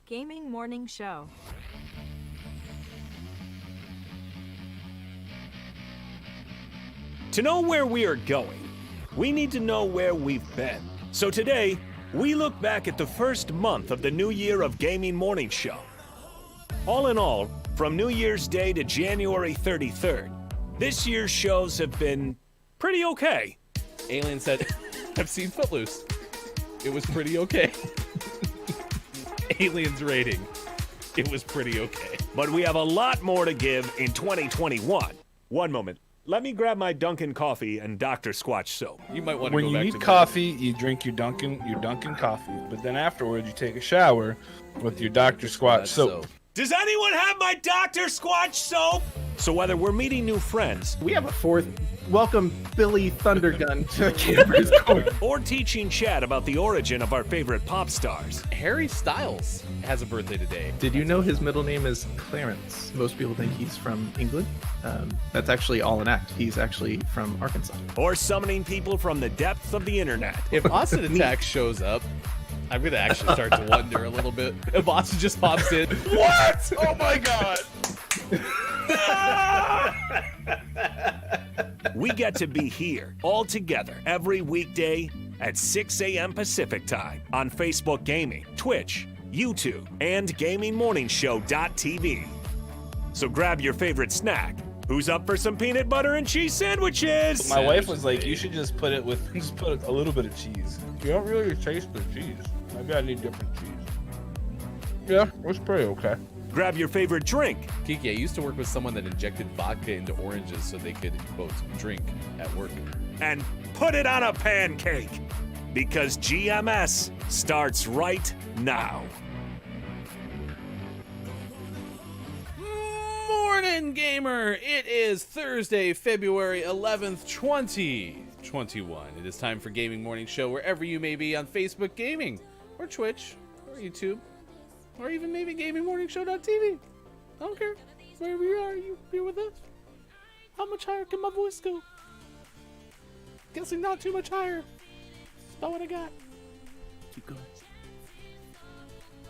Gaming Morning Show. To know where we are going, we need to know where we've been. So today, we look back at the first month of the new year of Gaming Morning Show. All in all, from New Year's Day to January 33rd, this year's shows have been pretty okay. Alien said, I've seen Footloose. It was pretty okay. Alien's rating. It was pretty okay. But we have a lot more to give in 2021. One moment. Let me grab my Dunkin' coffee and Dr. Squatch soap. You might want to When go you back eat to coffee, you drink your Dunkin' coffee, but then afterwards you take a shower with your Dr. Squatch soap. Does anyone have my Dr. Squatch soap? So whether we're meeting new friends, We have a fourth. Welcome, Billy Thundergun to Camper's Court. or teaching Chad about the origin of our favorite pop stars, Harry Styles has a birthday today. Did you know his middle name is Clarence? Most people think he's from England. That's actually all an act. He's actually from Arkansas. or summoning people from the depths of the internet. If Austin Attack shows up, I'm going to actually start to wonder a little bit. If Austin just pops in, what? Oh my god. We get to be here all together every weekday at 6 a.m. Pacific Time on Facebook Gaming, Twitch, YouTube, and GamingMorningshow.tv. So grab your favorite snack. Who's up for some peanut butter and cheese sandwiches? My wife was like, you should just put a little bit of cheese. You don't really taste the cheese. Maybe I need different cheese. Yeah, it was pretty okay. Grab your favorite drink. Kiki, I used to work with someone that injected vodka into oranges so they could, quote, drink at work. And put it on a pancake. Because GMS starts right now. Morning, gamer! It is Thursday, February 11th, 2021. It is time for Gaming Morning Show wherever you may be on Facebook Gaming, or Twitch, or YouTube, or even maybe GamingMorningshow.tv. I don't care. Wherever you are, you're with us. How much higher can my voice go? Guessing not too much higher. That's about what I got. Keep going.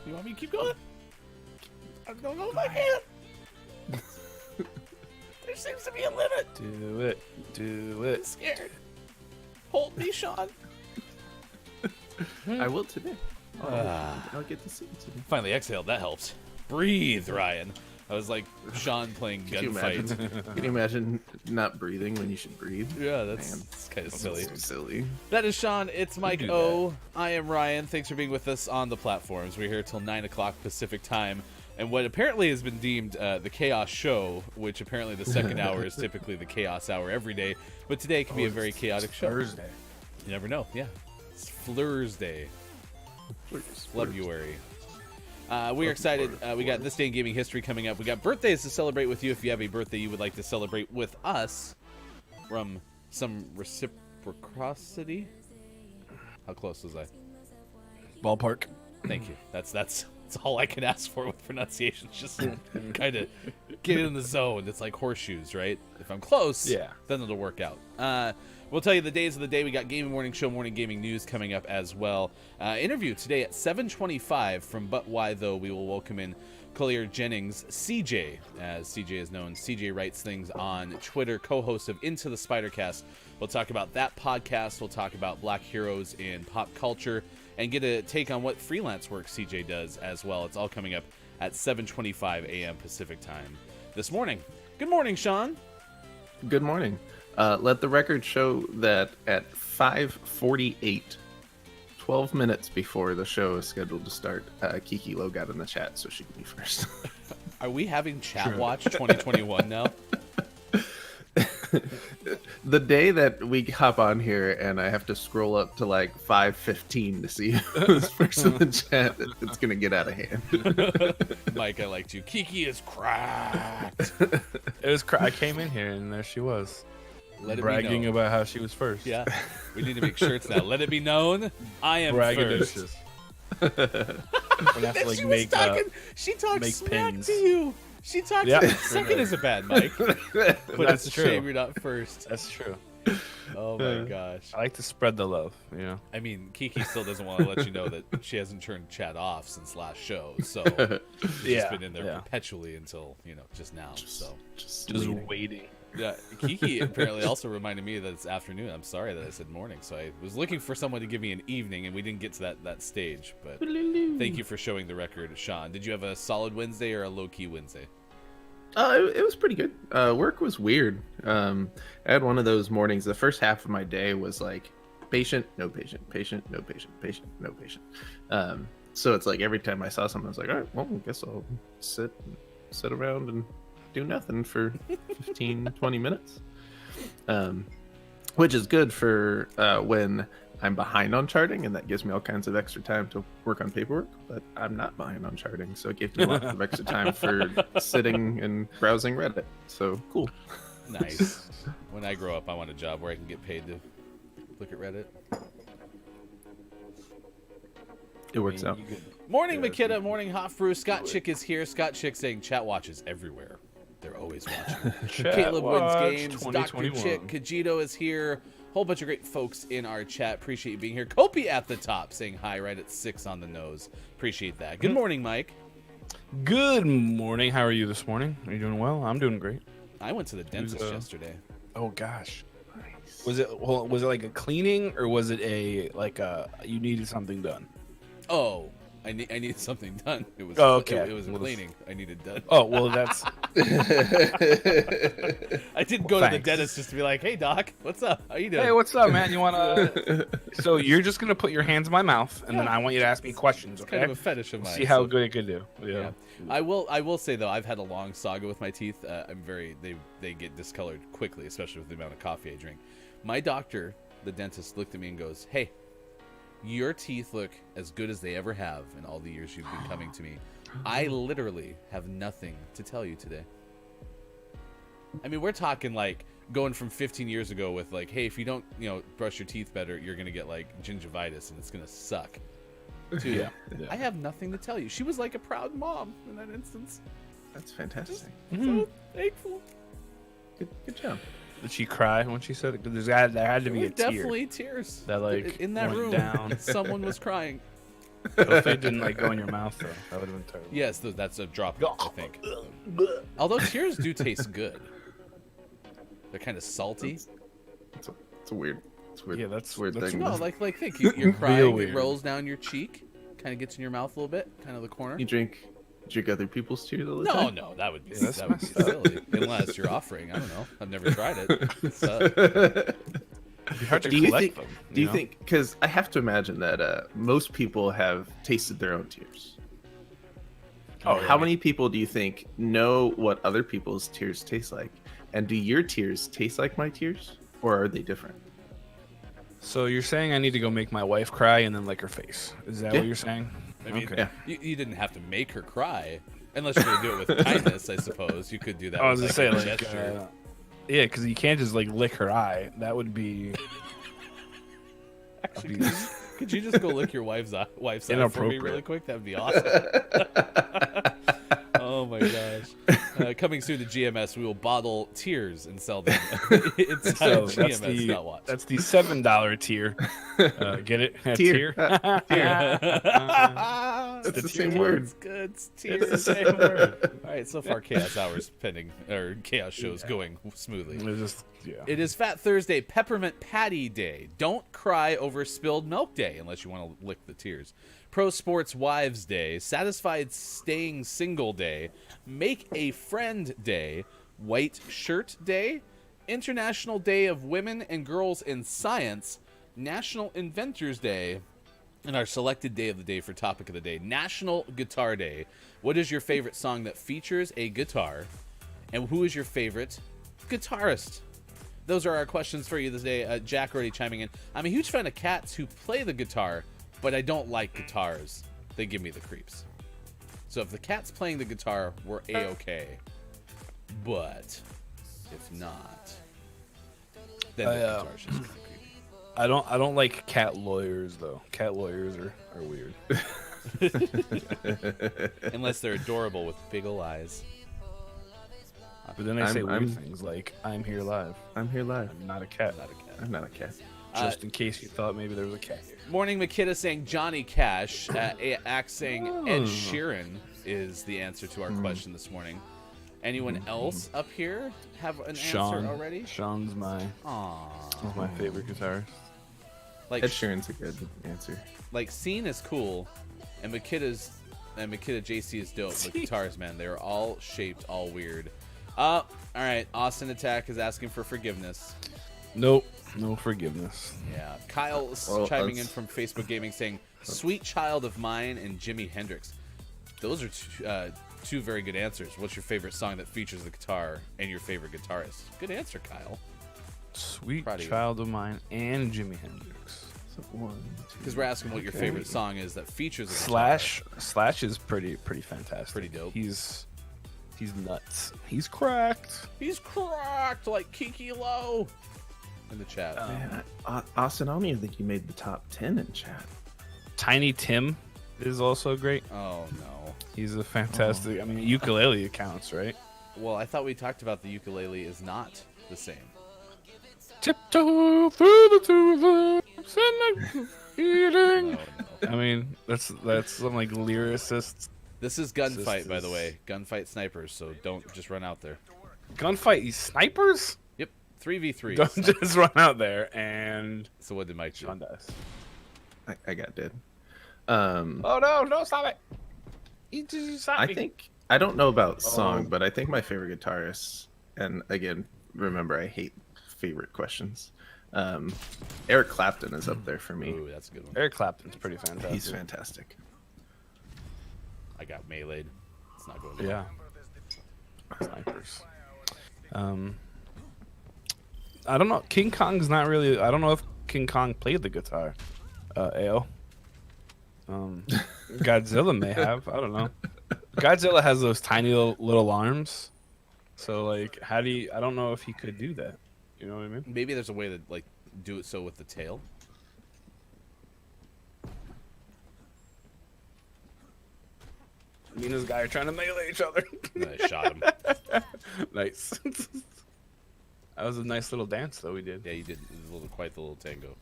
You want me to keep going? I don't know if I can. There seems to be a limit. Do it. Do I'm it. scared. Hold me, Sean. I will today. I'll get to see you today. Finally exhaled. That helps. Breathe, Ryan. I was like Sean playing Can you gunfight. imagine? Can you imagine not breathing when you should breathe? Yeah, that's Man, kind of silly. So silly. That is Sean. It's Mike do O. I am Ryan. Thanks for being with us on the platforms. We're here till 9 o'clock Pacific time. And what apparently has been deemed the Chaos Show, which apparently the second hour is typically the Chaos hour every day. But today can be a very chaotic show. Thursday. You never know. Yeah. It's Thursday. February. We are excited. We got This Day in Gaming History coming up. We got birthdays to celebrate with you. If you have a birthday you would like to celebrate with us from some reciprocity. How close was I? Ballpark. Thank you. That's all I can ask for with pronunciations. Just kind of get in the zone. It's like horseshoes, right? If I'm close, Yeah. then it'll work out. We'll tell you the days of the day. We got Gaming Morning Show, Morning Gaming News coming up as well. Interview today at 7:25 from But Why Though. We will welcome in Collier Jennings, CJ, as CJ is known. CJ writes things on Twitter, co-host of Into the Spider-Cast. We'll talk about that podcast. We'll talk about Black heroes in pop culture and get a take on what freelance work CJ does as well. It's all coming up at 7:25 a.m. Pacific time this morning. Good morning, Sean. Good morning. Let the record show that at 5:48, 12 minutes before the show is scheduled to start, Kiki Lo got in the chat, so she can be first. Are we having Chat Watch 2021 now? The day that we hop on here and I have to scroll up to like 5:15 to see who's first in the chat, it's gonna get out of hand. Mike, I liked you. Kiki is cracked. It was. I came in here and there she was, Let it bragging be known. about how she was first. Yeah, we need to make shirts now. Let it be known, I am Braggadocious. first. We're gonna have to like she was make talking. She talked make smack pins. to you. She talked. Yeah. Second isn't bad, Mike. But That's it's a true. shame you're not first. That's true. Oh my gosh. I like to spread the love, you know. I mean, Kiki still doesn't want to let you know that she hasn't turned chat off since last show, so she's Yeah, been in there yeah. perpetually until just now. So Just waiting. yeah, Kiki apparently also reminded me that it's afternoon. I'm sorry that I said morning, so I was looking for someone to give me an evening, and we didn't get to that stage. But thank you for showing the record, Sean. Did you have a solid Wednesday or a low key Wednesday? It was pretty good. Work was weird. I had one of those mornings. The first half of my day was like patient, no patient, patient, no patient, patient, no patient. So it's like every time I saw someone, I was like, all right, well, I guess I'll sit around and do nothing for 15, 20 minutes. Which is good for when I'm behind on charting, and that gives me all kinds of extra time to work on paperwork, but I'm not behind on charting, so it gives me lots of extra time for sitting and browsing Reddit. So cool. Nice. When I grow up, I want a job where I can get paid to look at Reddit. It works out. Morning, Makita. Morning, Hot Brew. Scott Chick is here. Scott Chick saying chat watches everywhere. They're always watching. Caleb wins games. Dr. Chick. Kajito is here. Whole bunch of great folks in our chat. Appreciate you being here. Kopi at the top saying hi right at 6 on the nose. Appreciate that. Good morning, Mike. Good morning. How are you this morning? Are you doing well? I'm doing great. I went to the dentist yesterday. Oh gosh. Nice. Was it like a cleaning, or was it you needed something done? Oh, I needed something done. It was okay. It was a cleaning I needed done. Oh well, that's. I didn't go to the Thanks. dentist just to be like, "Hey, doc, what's up? How you doing?" Hey, what's up, man? You wanna? So you're just gonna put your hands in my mouth, and then I want you to ask me questions. Okay. Kind of a fetish of mine. See how good it could do. Yeah. I will say though, I've had a long saga with my teeth. They get discolored quickly, especially with the amount of coffee I drink. My doctor, the dentist, looked at me and goes, "Hey, your teeth look as good as they ever have in all the years you've been coming to me. I literally have nothing to tell you today." I mean, we're talking like going from 15 years ago with like, hey, if you don't, brush your teeth better, you're going to get like gingivitis and it's going to suck. To, Yeah. I have nothing to tell you. She was like a proud mom in that instance. That's fantastic. So thankful. Good job. Did she cry when she said it? Because there had to be a tear. Definitely tears. That like in that went room, down. someone was crying. Hopefully it didn't like go in your mouth though. That would have been terrible. Yes, that's a drop, I think. Although tears do taste good. They're kind of salty. It's a weird. It's weird. Yeah, that's weird that's thing. No, like think you're crying, weird. it rolls down your cheek, kind of gets in your mouth a little bit, kind of the corner. You drink other people's tears all the time? No, that would be Yeah, that's that would be messed up. silly. Unless you're offering, I don't know. I've never tried it. So, It'd be hard to Do you collect think? them. Do you know? think? Because I have to imagine that most people have tasted their own tears. Oh, How yeah. many people do you think know what other people's tears taste like? And do your tears taste like my tears, or are they different? So you're saying I need to go make my wife cry and then lick her face? Is that Yeah. what you're saying? I mean, Okay. Yeah. you didn't have to make her cry, unless you're gonna do it with kindness. I suppose you could do that. I was with, gonna like, say a like, gesture. yeah, because you can't just like lick her eye. That would be. Actually, could you just go lick your wife's eye for me Inappropriate. really quick? That would be awesome. Oh my gosh! Coming soon to GMS, we will bottle tears and sell them inside So GMS. Not watch. that's the $7 tier. Get it? Tear. That's That's the same word. It's good. It's tears. It's the same word. All right, so far Chaos Hours pending, or Chaos shows going smoothly. It is Fat Thursday, Peppermint Patty Day. Don't cry over spilled milk day unless you want to lick the tears. Pro Sports Wives Day, Satisfied Staying Single Day, Make a Friend Day, White Shirt Day, International Day of Women and Girls in Science, National Inventors Day, and our selected day of the day for topic of the day, National Guitar Day. What is your favorite song that features a guitar? And who is your favorite guitarist? Those are our questions for you this day. Jack already chiming in. I'm a huge fan of cats who play the guitar, but I don't like guitars. They give me the creeps. So if the cat's playing the guitar, we're A-okay. But if not, then the guitar's just creepy. I don't like cat lawyers though. Cat lawyers are weird. Unless they're adorable with big ol' eyes. But then they say weird I'm- things like, I'm here live. I'm here live. I'm not a cat. I'm not a cat. Just in case you thought maybe there was a cat here. Morning McKitta saying Johnny Cash. Axe saying Ed Sheeran is the answer to our question this morning. Anyone else up here have an answer already? Sean's my favorite guitarist. Like Ed Sheeran's a good answer. like Scene is cool, and McKitta JC is dope. But guitars, man, they're all shaped, all weird. All right. Austin Attack is asking for forgiveness. Nope. No forgiveness. Yeah. Kyle's chiming in from Facebook Gaming saying, "Sweet Child of Mine" and Jimi Hendrix. Those are two very good answers. What's your favorite song that features the guitar and your favorite guitarist? Good answer, Kyle. Sweet Proud of you. Child of Mine and Jimi Hendrix. So 1, 2. Because we're asking what your favorite song is that features a guitar. Slash is pretty fantastic. Pretty dope. He's nuts. He's cracked. He's cracked like Kiki Low in the chat. Man, Austin, I don't even think you made the top 10 in chat. Tiny Tim is also great. Oh no. He's a fantastic. I mean, ukulele accounts, right? Well, I thought we talked about the ukulele is not the same. Tiptoe through the tulips and the eating. No. I mean, that's some like lyricists. This is Gunfight, by Sisters. the way. Gunfight snipers, so don't just run out there. Gunfight, these snipers. Yep, 3v3. Don't just run out there and So what did Mike do? Sean dies. I got dead. Oh no, stop it! He just shot I me. think I don't know about song, but I think my favorite guitarist, and again, remember I hate favorite questions. Eric Clapton is up there for me. Ooh, that's a good one. Eric Clapton's pretty fantastic. He's fantastic. I got meleeed. It's not going Yeah. Snipers. I don't know. King Kong's not really. I don't know if King Kong played the guitar. AO. Godzilla may have. I don't know. Godzilla has those tiny little arms. So like, how do you? I don't know if he could do that. You know what I mean? Maybe there's a way to like do it so with the tail. Me and this guy are trying to melee each other. And then I shot him. Nice. That was a nice little dance, though. We did. Yeah, you did. It was quite the little tango.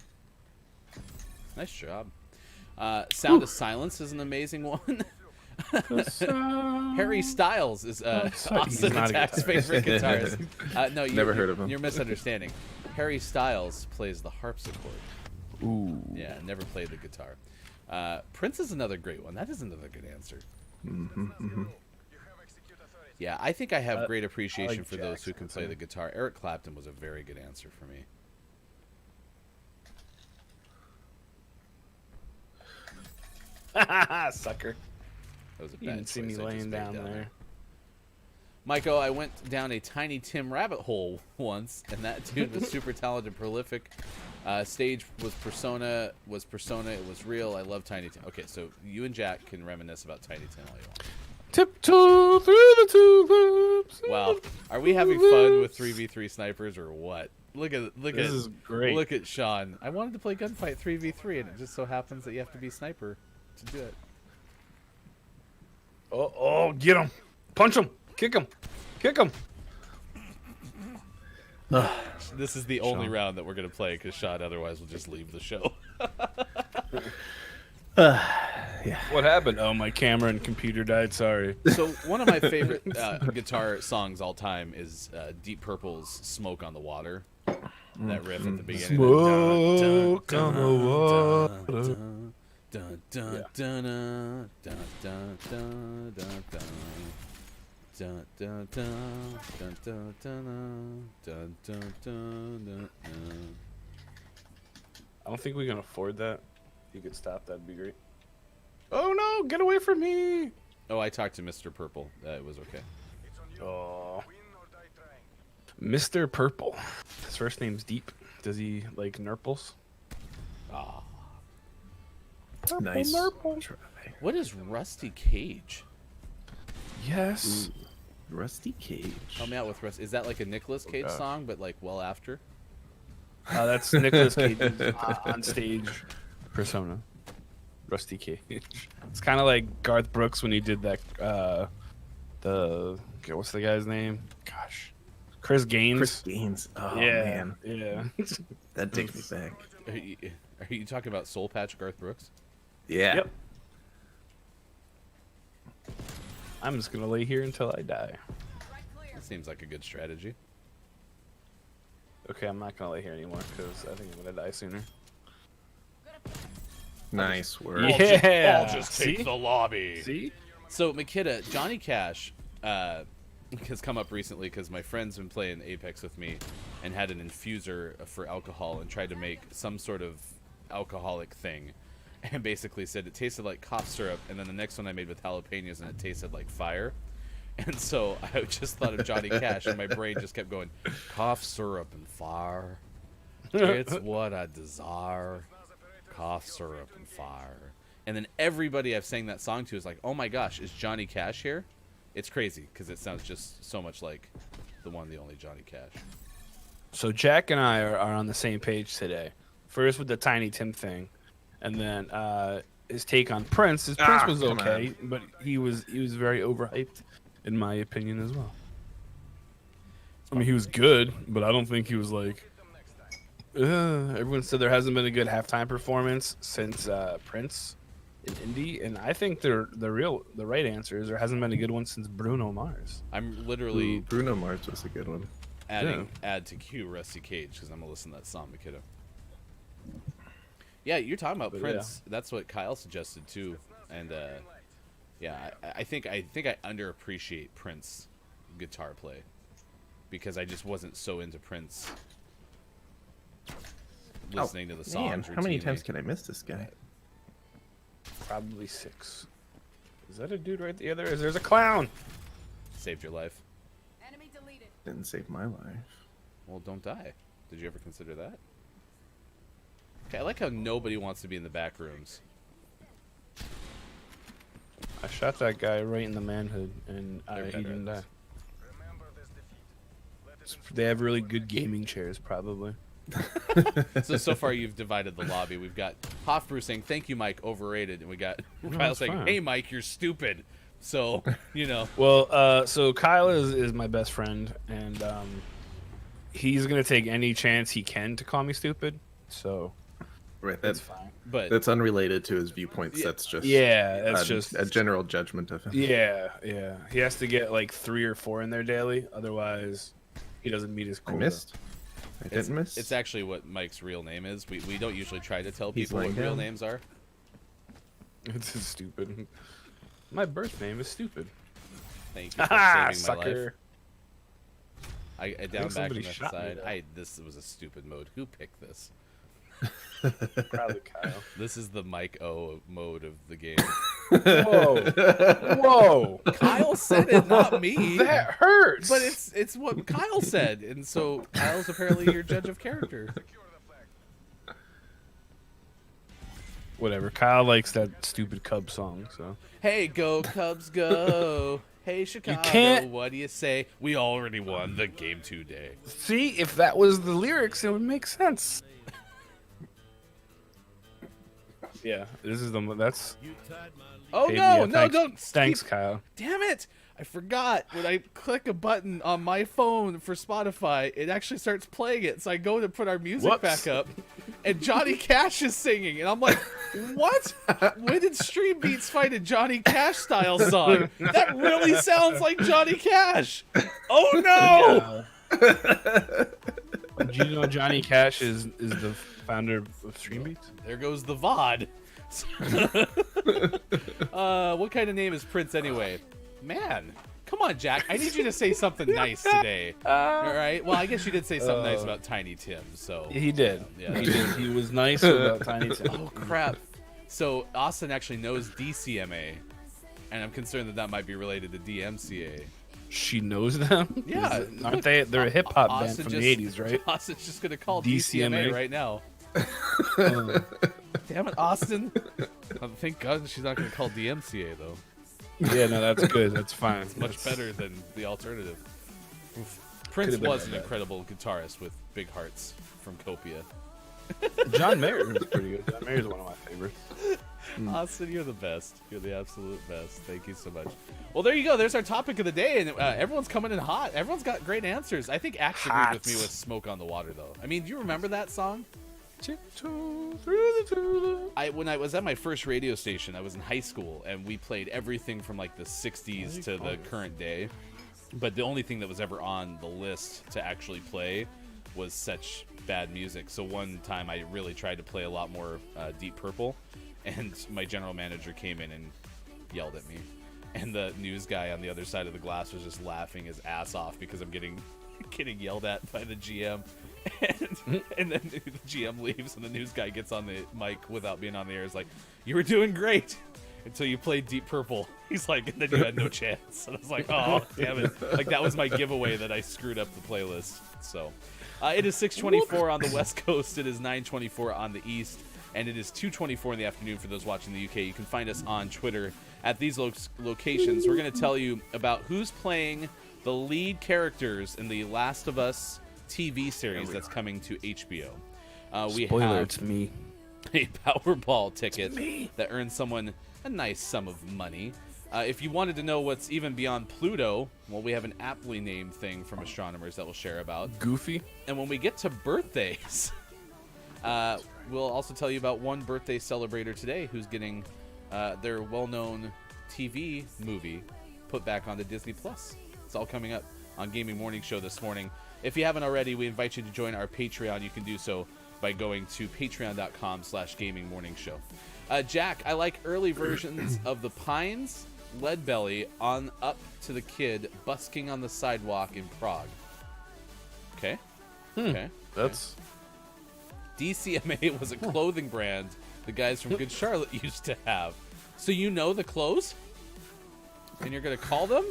Nice job. Sound of Silence is an amazing one. Harry Styles is Austin not a Attack's favorite guitarist. No, Never heard of him. You're misunderstanding. Harry Styles plays the harpsichord. Ooh. Yeah, never played the guitar. Prince is another great one. That is another good answer. Yeah, I think I have great appreciation for those who can play the guitar. Eric Clapton was a very good answer for me. Sucker. That was a You bad didn't see me choice. I just laying made down there. Michael, I went down a Tiny Tim rabbit hole once, and that dude was super talented, prolific. Stage was Persona. It was real. I love Tiny Tim. Okay, so you and Jack can reminisce about Tiny Tim all you want. Tiptoe through the tulips. Wow, are we having fun with 3v3 snipers or what? This is great. Look at Sean. I wanted to play Gunfight 3v3, and it just so happens that you have to be sniper to do it. Oh, get him. Punch him. Kick him. Kick him. This is the only Sean. round that we're gonna play because Sean otherwise will just leave the show. What happened? Oh, my camera and computer died. Sorry. So one of my favorite guitar songs all time is Deep Purple's "Smoke on the Water." That riff at the beginning. Smoke on the water. Dun, dun, dun, dun, dun, dun, dun, dun, dun. Dun, dun, dun, dun, dun, dun, dun, dun, dun, dun. I don't think we can afford that. If you could stop, that'd be great. Oh no! Get away from me! Oh, I talked to Mr. Purple. It was okay. Oh, Mr. Purple. His first name's Deep. Does he like nurples? Ah, Nice. Nurple. Try. what is Rusty Cage? Yes. Rusty Cage. Help me out with Rusty. Is that like a Nicolas Cage gosh. song, but like well after? That's Nicolas Cage's on stage persona. Rusty Cage. It's kind of like Garth Brooks when he did that the what's the guy's name? Gosh, Chris Gaines. Chris Gaines. Oh yeah, man, yeah. that takes me back. Are you talking about Soul Patch Garth Brooks? Yeah. Yep. I'm just gonna lay here until I die. That seems like a good strategy. Okay, I'm not gonna lay here anymore because I think I'm gonna die sooner. Nice work. Yeah. I'll just take the lobby. See? So Makita, Johnny Cash has come up recently because my friend's been playing Apex with me and had an infuser for alcohol and tried to make some sort of alcoholic thing, and basically said it tasted like cough syrup, and then the next one I made with jalapenos and it tasted like fire. And so I just thought of Johnny Cash, and my brain just kept going, cough syrup and fire. It's what I desire. Cough syrup and fire. And then everybody I've sang that song to is like, oh my gosh, is Johnny Cash here? It's crazy because it sounds just so much like the one, the only Johnny Cash. So Jack and I are on the same page today. First with the Tiny Tim thing, and then his take on Prince. Prince was come okay, but he was very overhyped, in my opinion as well. I mean, he was good, but I don't think he was like. Everyone said there hasn't been a good halftime performance since Prince in Indy, and I think the right answer is there hasn't been a good one since Bruno Mars. I'm literally Bruno Mars was a good one. add to cue Rusty Cage because I'm gonna listen to that song, Makita. Yeah, you're talking about Prince. Yeah. That's what Kyle suggested too, and yeah, I think I underappreciate Prince guitar play because I just wasn't so into Prince listening to the songs. How many times can I miss this guy? Probably 6. Is that a dude right there? There's a clown. Saved your life. Enemy deleted. Didn't save my life. Well, don't die. Did you ever consider that? Okay, I like how nobody wants to be in the back rooms. I shot that guy right in the manhood, and he didn't die. They have really good gaming chairs, probably. So far you've divided the lobby. We've got Hofbrew saying, thank you, Mike, overrated. And we got Kyle saying, fine. hey, Mike, you're stupid. So, you know. Well, so Kyle is my best friend, and he's going to take any chance he can to call me stupid. So Right, that's fine. But that's unrelated to his viewpoints. That's just that's just a general judgment of him. Yeah. He has to get like 3 or 4 in there daily, otherwise he doesn't meet his quota. I missed. I didn't miss. It's actually what Mike's real name is. We don't usually try to tell He's people what lying real down. names are. It's just stupid. My birth name is stupid. Thank you for Ah, saving my life. sucker. I down think back on somebody the shot me, side. though. This was a stupid mode. Who picked this? Probably Kyle. This is the Mike O mode of the game. Whoa. Kyle said it, not me. That hurts. But it's what Kyle said, and so Kyle's apparently your judge of character. Whatever. Kyle likes that stupid Cubs song, so. Hey, go Cubs, go! Hey, Chicago, can't- what do you say? We already won the game today. See, if that was the lyrics, it would make sense. Yeah, that's. Oh Hey, no, yeah, no, thanks. don't! Thanks, keep- Kyle. Damn it! I forgot when I click a button on my phone for Spotify, it actually starts playing it. So I go to put our music Whoops. back up, and Johnny Cash is singing, and I'm like, "What? When did Stream Beats find a Johnny Cash style song? That really sounds like Johnny Cash." Oh no! Did you know Johnny Cash is the founder of Streambeats? There goes the VOD. What kind of name is Prince anyway? Man, come on, Jack. I need you to say something nice today. All right. Well, I guess you did say something nice about Tiny Tim. So He did. Yeah. He did. He was nice about Tiny Tim. oh crap. So Austin actually knows DCMA, and I'm concerned that might be related to DMCA. She knows them? Yeah. Aren't they? They're a hip hop band Austin from just- the 80s, right? Austin's just gonna call DCMA DCMA right now. Oh. Damn it, Austin. Thank God she's not gonna call DMCA though. Yeah, no, that's good. That's fine. It's much That's- better than the alternative. Prince Could've been was an that bad. incredible guitarist with big hearts from Copia. John Mayer is pretty good. John Mayer's one of my favorites. Austin, you're the best. You're the absolute best. Thank you so much. Well, there you go. There's our topic of the day, and everyone's coming in hot. Everyone's got great answers. I think Axe agreed with me with "Smoke on the Water," though. I mean, do you remember that song? When I was at my first radio station, I was in high school, and we played everything from like the 60s to the current day. But the only thing that was ever on the list to actually play was such bad music. So one time I really tried to play a lot more Deep Purple, and my general manager came in and yelled at me. And the news guy on the other side of the glass was just laughing his ass off because I'm getting yelled at by the GM. And then the GM leaves, and the news guy gets on the mic without being on the air. Is like, "You were doing great until you played Deep Purple." He's like, "And then you had no chance." And I was like, "Oh, damn it!" Like that was my giveaway that I screwed up the playlist. So, it is 6:24 on the West Coast. It is 9:24 on the East, and it is 2:24 in the afternoon for those watching the UK. You can find us on Twitter at these locations. We're going to tell you about who's playing the lead characters in the Last of Us TV series that's coming to HBO. We Spoiler, have it's me. a Powerball ticket that earns someone a nice sum of money. If you wanted to know what's even beyond Pluto, well, we have an aptly named thing from astronomers that we'll share about. Goofy. And when we get to birthdays, we'll also tell you about one birthday celebrator today who's getting their well-known TV movie put back onto Disney+. It's all coming up on Gaming Morning Show this morning. If you haven't already, we invite you to join our Patreon. You can do so by going to patreon.com/gamingmorningshow. Jack, I like early versions of The Pines, Lead Belly, on Up to the Kid, busking on the sidewalk in Prague. Okay. Okay. That's DCMA was a clothing brand the guys from Good Charlotte used to have. So you know the clothes? And you're going to call them?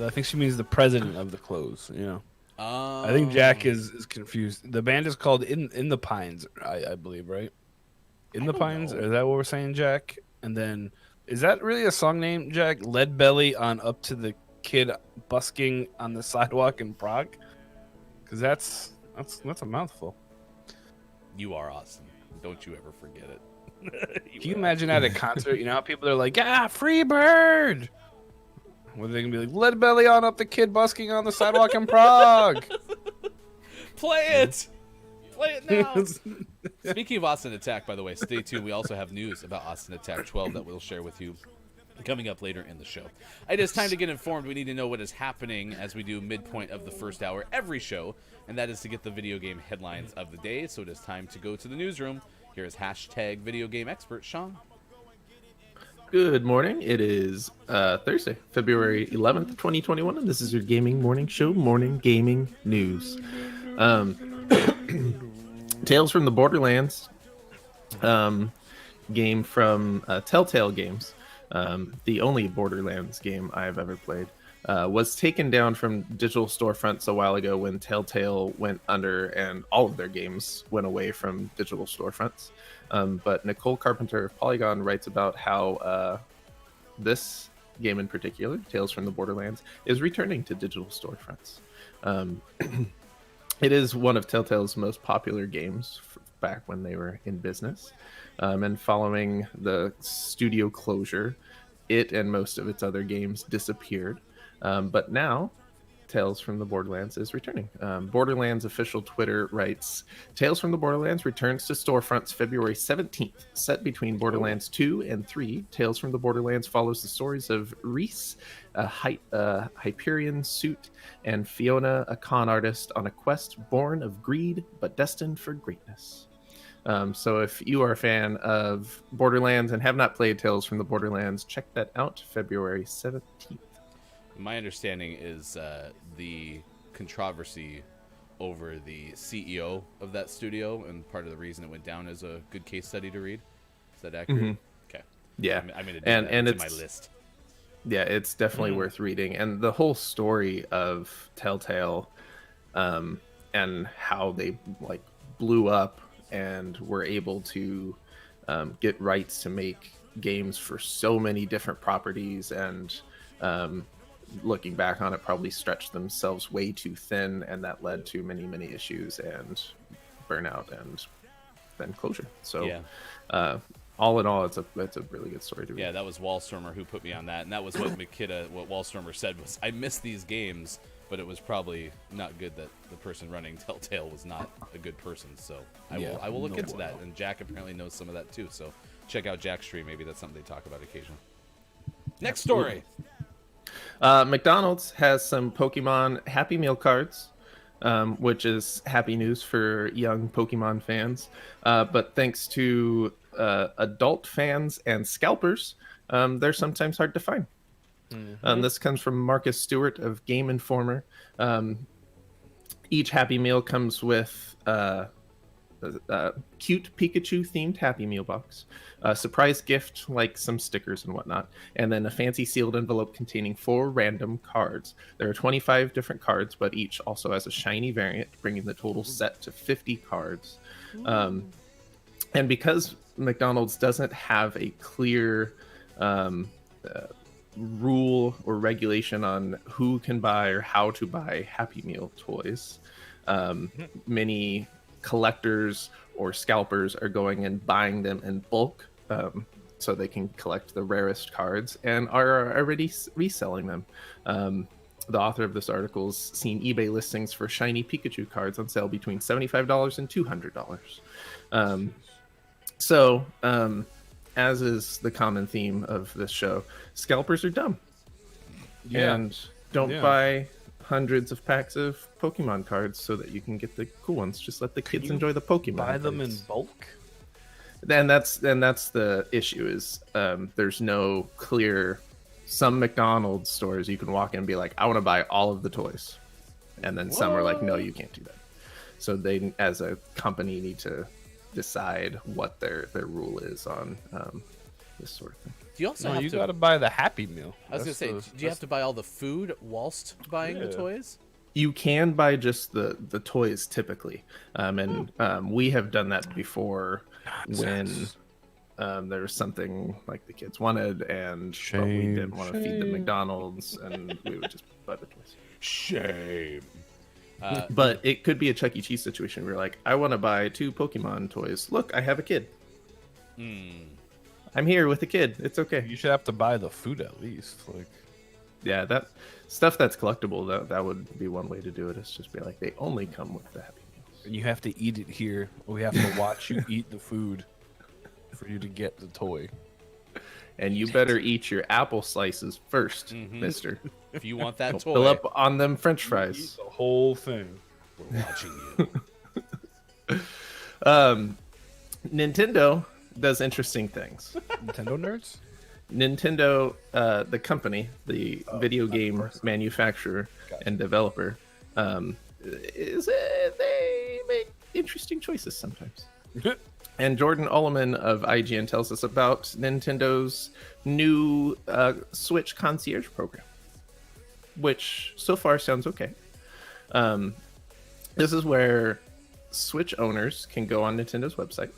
I think she means the president of the clothes, you know. Oh. I think Jack is confused. The band is called In the Pines, I believe, right? In the Pines? know. Is that what we're saying, Jack? And then, is that really a song name, Jack? Lead Belly on Up to the Kid busking on the sidewalk in Prague? Because that's a mouthful. You are awesome. Don't you ever forget it. Can you imagine at a concert, you know how people are like, "Ah, free bird!" Well, they can be like, "Lead Belly on Up the Kid busking on the sidewalk in Prague." Play it! Play it now! Speaking of Austin Attack, by the way, stay tuned. We also have news about Austin Attack 12 that we'll share with you coming up later in the show. It is time to get informed. We need to know what is happening as we do midpoint of the first hour every show, and that is to get the video game headlines of the day. So it is time to go to the newsroom. Here is hashtag video game expert Sean. Good morning. It is Thursday, February 11th, 2021, and this is your Gaming Morning Show, Morning Gaming News. Tales from the Borderlands game from Telltale Games, the only Borderlands game I've ever played, was taken down from digital storefronts a while ago when Telltale went under and all of their games went away from digital storefronts. But Nicole Carpenter of Polygon writes about how this game in particular, Tales from the Borderlands, is returning to digital storefronts. It is one of Telltale's most popular games back when they were in business. And following the studio closure, it and most of its other games disappeared. But now, Tales from the Borderlands is returning. Borderlands official Twitter writes, Tales from the Borderlands returns to storefronts February 17th. Set between Borderlands 2 and 3, Tales from the Borderlands follows the stories of Reese, a Hyperion suit, and Fiona, a con artist, on a quest born of greed but destined for greatness. So if you are a fan of Borderlands and have not played Tales from the Borderlands, check that out February 17th. My understanding is the controversy over the CEO of that studio, and part of the reason it went down is a good case study to read. Is that accurate? Mm-hmm. Okay. Yeah. I'm going to do and that. It's it's in my list. Yeah, it's definitely worth reading. And the whole story of Telltale and how they like blew up and were able to get rights to make games for so many different properties, and looking back on it, probably stretched themselves way too thin, and that led to many issues and burnout and then closure. So Yeah. all in all, it's a really good story to read. Yeah, that was Wallstormer who put me on that, and that was what what Wallstormer said was, I miss these games, but it was probably not good that the person running Telltale was not a good person. So I will look into that, and Jack apparently knows some of that too. So check out Jack's stream. Maybe that's something they talk about occasionally. Next story. McDonald's has some Pokemon Happy Meal cards, which is happy news for young Pokemon fans. But thanks to adult fans and scalpers, they're sometimes hard to find. This comes from Marcus Stewart of Game Informer. Each Happy Meal comes with a cute Pikachu-themed Happy Meal box, a surprise gift like some stickers and whatnot, and then a fancy sealed envelope containing 4 random cards. There are 25 different cards, but each also has a shiny variant, bringing the total set to 50 cards. And because McDonald's doesn't have a clear rule or regulation on who can buy or how to buy Happy Meal toys, many collectors or scalpers are going and buying them in bulk, so they can collect the rarest cards and are already reselling them. The author of this article has seen eBay listings for shiny Pikachu cards on sale between $75 and $200. So, as is the common theme of this show, scalpers are dumb. Yeah. And don't buy hundreds of packs of Pokemon cards so that you can get the cool ones. Just let the kids enjoy the Pokemon. Buy them in cards. bulk. And that's the issue is there's no clear. Some McDonald's stores you can walk in and be like, I want to buy all of the toys, and then some are like, no, you can't do that. So they, as a company, need to decide what their rule is on this sort of thing. Do you also No, have you to? got to buy the Happy Meal. I was gonna say, do you have to buy all the food whilst buying the toys? You can buy just the toys typically, and we have done that before when there was something like the kids wanted, and but we didn't want to feed them McDonald's, and we would just buy the toys. Shame. But it could be a Chuck E. Cheese situation where you're like, I want to buy 2 Pokemon toys. Look, I have a kid. I'm here with a kid. It's okay. You should have to buy the food at least. Like, Yeah, that stuff that's collectible, that would be one way to do it. Is just be like, they only come with the Happy Meals. and you have to eat it here. We have to watch you eat the food for you to get the toy. And you better eat your apple slices first, mister. If you want that toy, Fill up on them French Eat fries. the whole thing. we're watching you. Nintendo does interesting things. Nintendo nerds? Nintendo, the company, the video game manufacturer and developer, they make interesting choices sometimes. And Jordan Ullman of IGN tells us about Nintendo's new Switch concierge program, which so far sounds okay. This is where Switch owners can go on Nintendo's website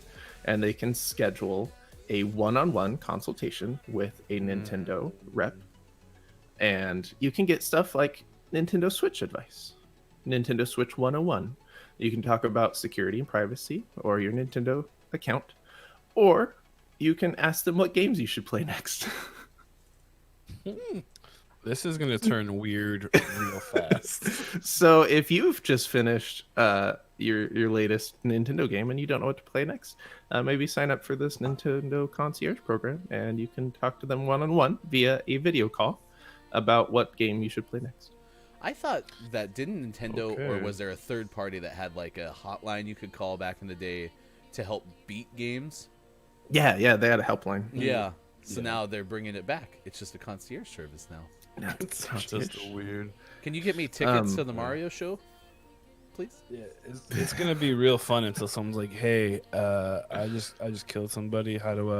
and they can schedule a one-on-one consultation with a Nintendo rep. And you can get stuff like Nintendo Switch advice, Nintendo Switch 101. You can talk about security and privacy or your Nintendo account, or you can ask them what games you should play next. This is going to turn weird real fast. So if you've just finished your latest Nintendo game and you don't know what to play next, maybe sign up for this Nintendo concierge program and you can talk to them one-on-one via a video call about what game you should play next. I thought that didn't Nintendo, or Okay. was there a third party that had like a hotline you could call back in the day to help beat games? Yeah, they had a helpline. Yeah. So now they're bringing it back. It's just a concierge service now. It's just weird. Can you get me tickets to the Mario show, please? Yeah, it's gonna be real fun until someone's like, "Hey, I just killed somebody. How do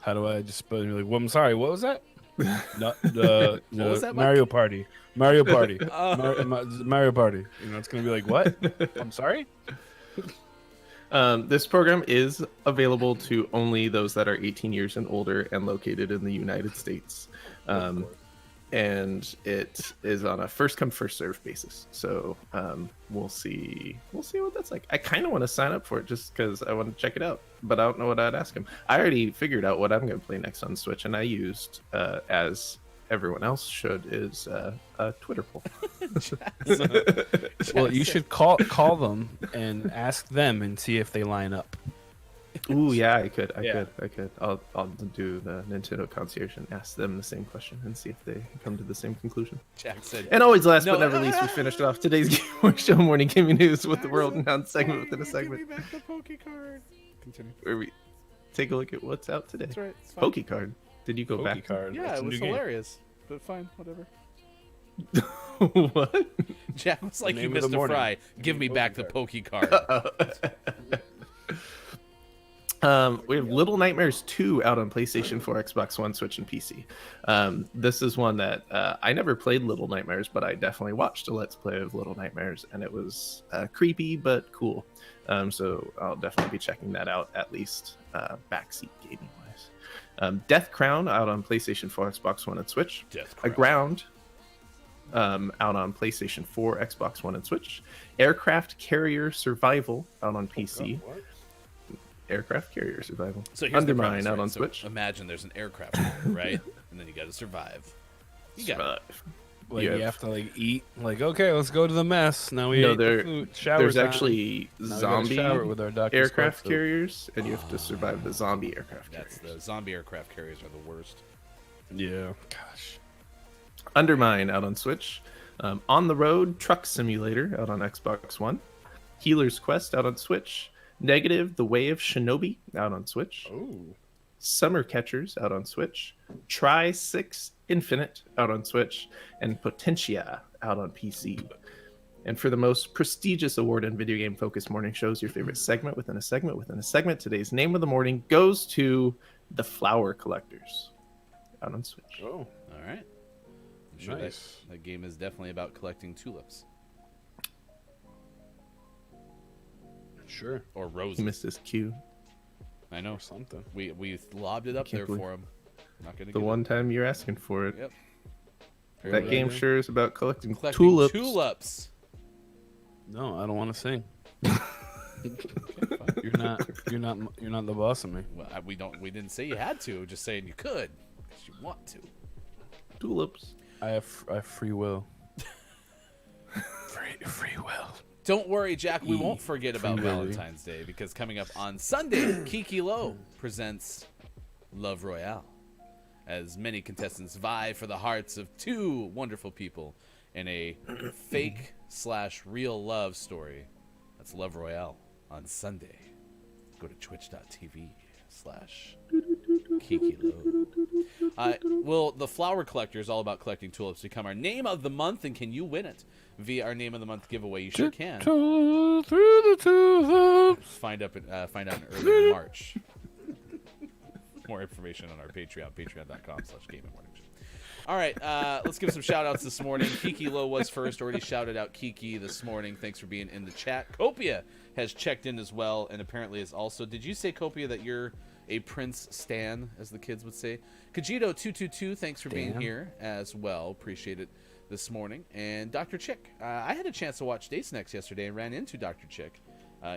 I just?" But you're like, "Well, I'm sorry. What was that?" No, What was that, Mike? Mario Party. Mario Party. Mario Party. You know, it's gonna be like, what? I'm sorry. This program is available to only those that are 18 years and older and located in the United States. and it is on a first come first serve basis. So we'll see what that's like. I kind of want to sign up for it just because I want to check it out, but I don't know what I'd ask him. I already figured out what I'm going to play next on Switch, and I used as everyone else should is a Twitter poll. Well, you should call them and ask them and see if they line up. Ooh, yeah, I could. Yeah. I'll do the Nintendo concierge and ask them the same question and see if they come to the same conclusion. Jack said, And always last No. but never least, we finished off today's Game More Show morning gaming news with the world renowned segment within a segment, Give me back the Poke card. Continue. where we take a look at what's out today. That's right. It's fine. Poke card. Did you go back? Card. Yeah, That's it a was new game. hilarious. But fine, whatever. What? Jack was like, The "You name of the Mr. morning. Fry, give me Poke back the card. Poke card." We have Little Nightmares 2 out on PlayStation 4, Xbox One, Switch, and PC. This is one that I never played Little Nightmares, but I definitely watched a Let's Play of Little Nightmares, and it was creepy but cool. So I'll definitely be checking that out, at least backseat gaming-wise. Death Crown out on PlayStation 4, Xbox One, and Switch. Death Aground out on PlayStation 4, Xbox One, and Switch. Aircraft Carrier Survival out on PC. What? Aircraft Carrier Survival. So here's the Undermine premise, out right? on So Switch. Imagine there's an aircraft, right? And then you got to survive. You got it. Survive. Like You you have- have to like eat. Like okay, let's go to the mess. Now we No, ate the there- food. Shower There's time. actually Now we gotta zombie shower with our Dr. aircraft Scott soap. carriers, and you have to survive the zombie aircraft That's carriers. the zombie aircraft carriers are the worst. Yeah. Gosh. Undermine out on Switch. On the Road Truck Simulator out on Xbox One. Healer's Quest out on Switch. Negative The Way of Shinobi out on Switch. Oh. Summer Catchers out on Switch. Try 6 Infinite out on Switch. And Potentia out on PC. And for the most prestigious award in video game focused morning shows, your favorite segment within a segment within a segment, today's name of the morning goes to The Flower Collectors out on Switch. Oh. All right. I'm sure Nice. that game is definitely about collecting tulips Sure. or He roses. missed his cue. I know. Or something. We lobbed it up Can't there believe- for him. Not gonna The get one time you're asking for it. Yep. That game sure is about collecting, collecting tulips. tulips. No, I don't want to sing. Okay, fine. You're not the boss of me. Well, we didn't say you had to. We're just saying you could, because you want to. Tulips. I have free will. free will. Don't worry, Jack. We won't forget about Free Willy. Valentine's Day, because coming up on Sunday, Kiki Lowe presents Love Royale, as many contestants vie for the hearts of two wonderful people in a fake/real love story. That's Love Royale on Sunday. Go to twitch.tv/Kiki Lowe. Will the Flower Collector is all about collecting tulips become our name of the month, and can you win it via our name of the month giveaway? You sure can. Through the tulips. Find out in early March. More information on our Patreon, patreon.com/gamingmorningshow. All right, let's give some shout outs this morning. Kiki Lowe was first. Already shouted out Kiki this morning. Thanks for being in the chat. Copia has checked in as well, and apparently is also. Did you say, Copia, that you're a Prince stan, as the kids would say? Kajito222, thanks for being Damn. here as well. Appreciate it this morning. And Dr. Chick. I had a chance to watch Dacenex yesterday and ran into Dr. Chick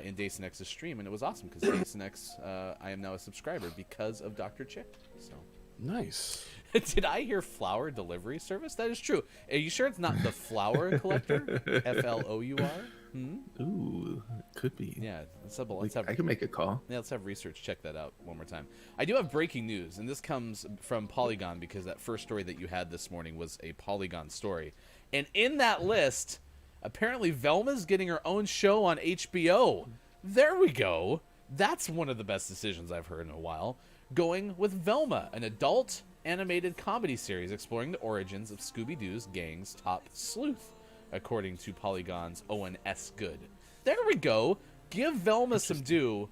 in Dacenex's stream, and it was awesome because Dacenex, I am now a subscriber because of Dr. Chick. So. Nice. Did I hear flower delivery service? That is true. Are you sure it's not the Flower Collector? FLOUR? Ooh, could be. Yeah, let's have I could make a call. yeah, let's have research check that out one more time. I do have breaking news, and this comes from Polygon because that first story that you had this morning was a Polygon story. And in that list, apparently Velma's getting her own show on HBO. There we go. That's one of the best decisions I've heard in a while. Going with Velma, an adult animated comedy series exploring the origins of Scooby-Doo's gang's top sleuth, according to Polygon's Owen S. Good. There we go. Give Velma some due